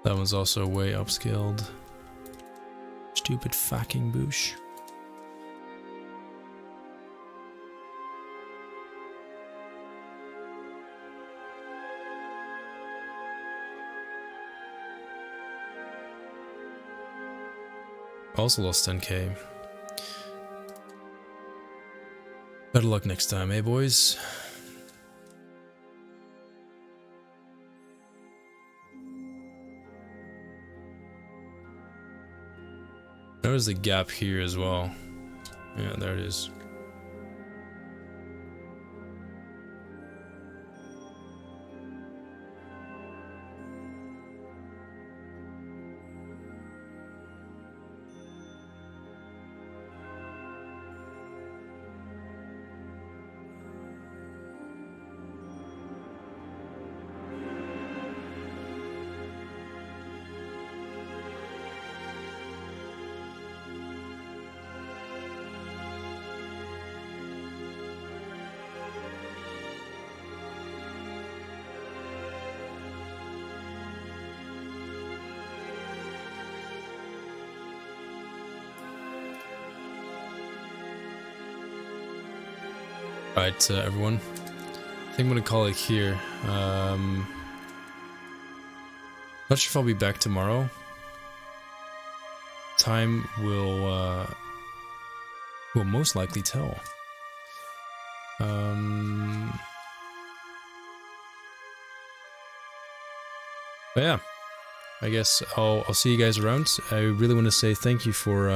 That one's also way upscaled. Stupid fucking bush. Also lost 10k. Better luck next time, eh, boys? Notice the gap here as well. Yeah, there it is. Alright, everyone. I think I'm gonna call it here. Not sure if I'll be back tomorrow. Time will most likely tell. But yeah, I guess I'll see you guys around. I really want to say thank you for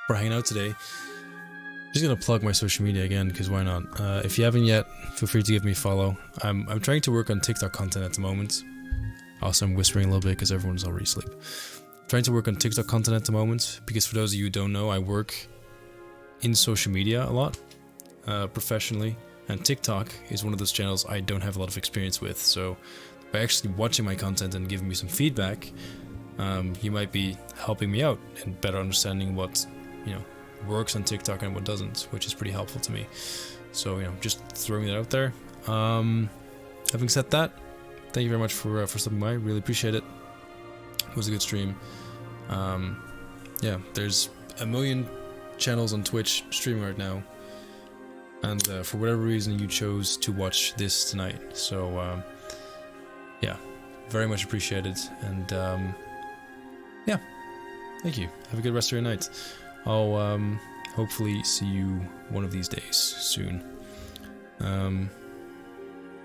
hanging out today. Just gonna plug my social media again, because why not? If you haven't yet, feel free to give me a follow. I'm trying to work on TikTok content at the moment. Also, I'm whispering a little bit because everyone's already asleep. trying to work on TikTok content at the moment, because for those of you who don't know, I work in social media a lot, professionally, and TikTok is one of those channels I don't have a lot of experience with, so by actually watching my content and giving me some feedback, you might be helping me out and better understanding what, works on TikTok and what doesn't, which is pretty helpful to me. So, just throwing that out there. Having said that, thank you very much for stopping by. Really appreciate it. It was a good stream. Yeah, there's a million channels on Twitch streaming right now, and for whatever reason you chose to watch this tonight. So, yeah, very much appreciated. And yeah, thank you. Have a good rest of your night. I'll hopefully see you one of these days soon.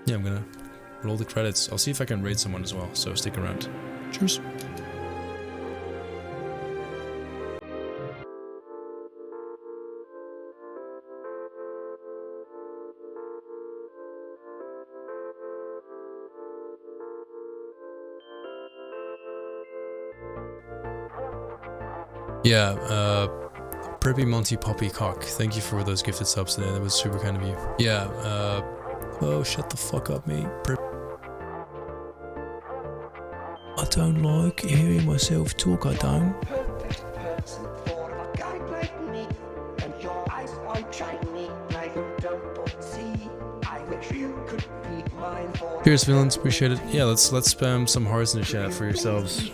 Yeah, I'm gonna roll the credits. I'll see if I can raid someone as well, so stick around. Cheers. Yeah, Preppy Monty Poppycock, thank you for those gifted subs today. That was super kind of you. Yeah, oh, shut the fuck up, mate. I don't like hearing myself talk, I don't. Perfect person for a guy like me, and your eyes are shiny like you don't see. I wish you could be mine for. Cheers, villains, appreciate it. Yeah, let's spam some hearts in the chat for yourselves.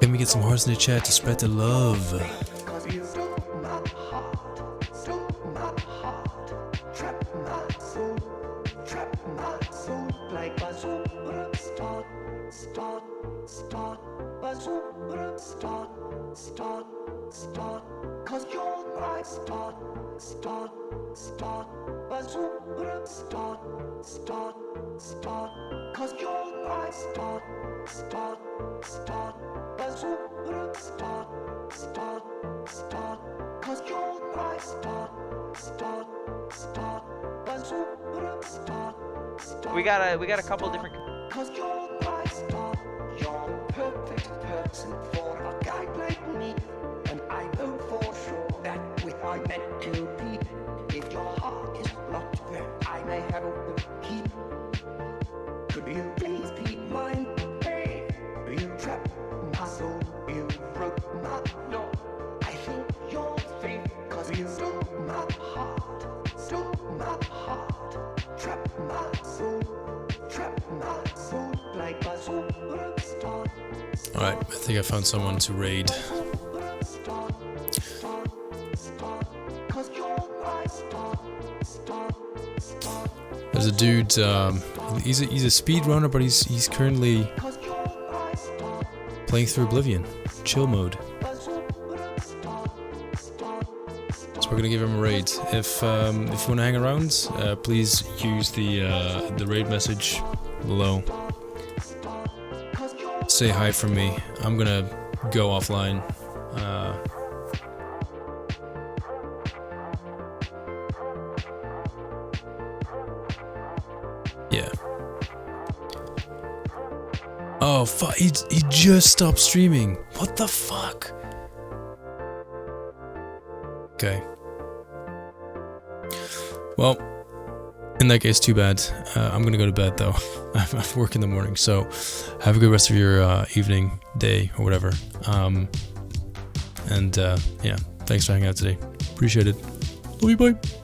Can we get some hearts in the chat to spread the love? We got a couple different. Cause you're my star, you're the perfect person for a guy like me, and I know for sure that we are meant to be. If your heart is locked, then I may have the key. Could you please be mine? Hey, you trapped my soul, you broke my no. I think you're free, cause you stole my heart, trapped my soul. Alright, I think I found someone to raid. There's a dude, he's a speedrunner, but he's currently playing through Oblivion, chill mode. So we're gonna give him a raid. If you want to hang around, please use the raid message below. Say hi from me. I'm gonna go offline. Yeah. Oh fuck! He just stopped streaming. What the fuck? Okay. Well, in that case, too bad. I'm gonna go to bed though. I have work in the morning, so have a good rest of your evening, day, or whatever. And yeah, thanks for hanging out today. Appreciate it. Love you, bye.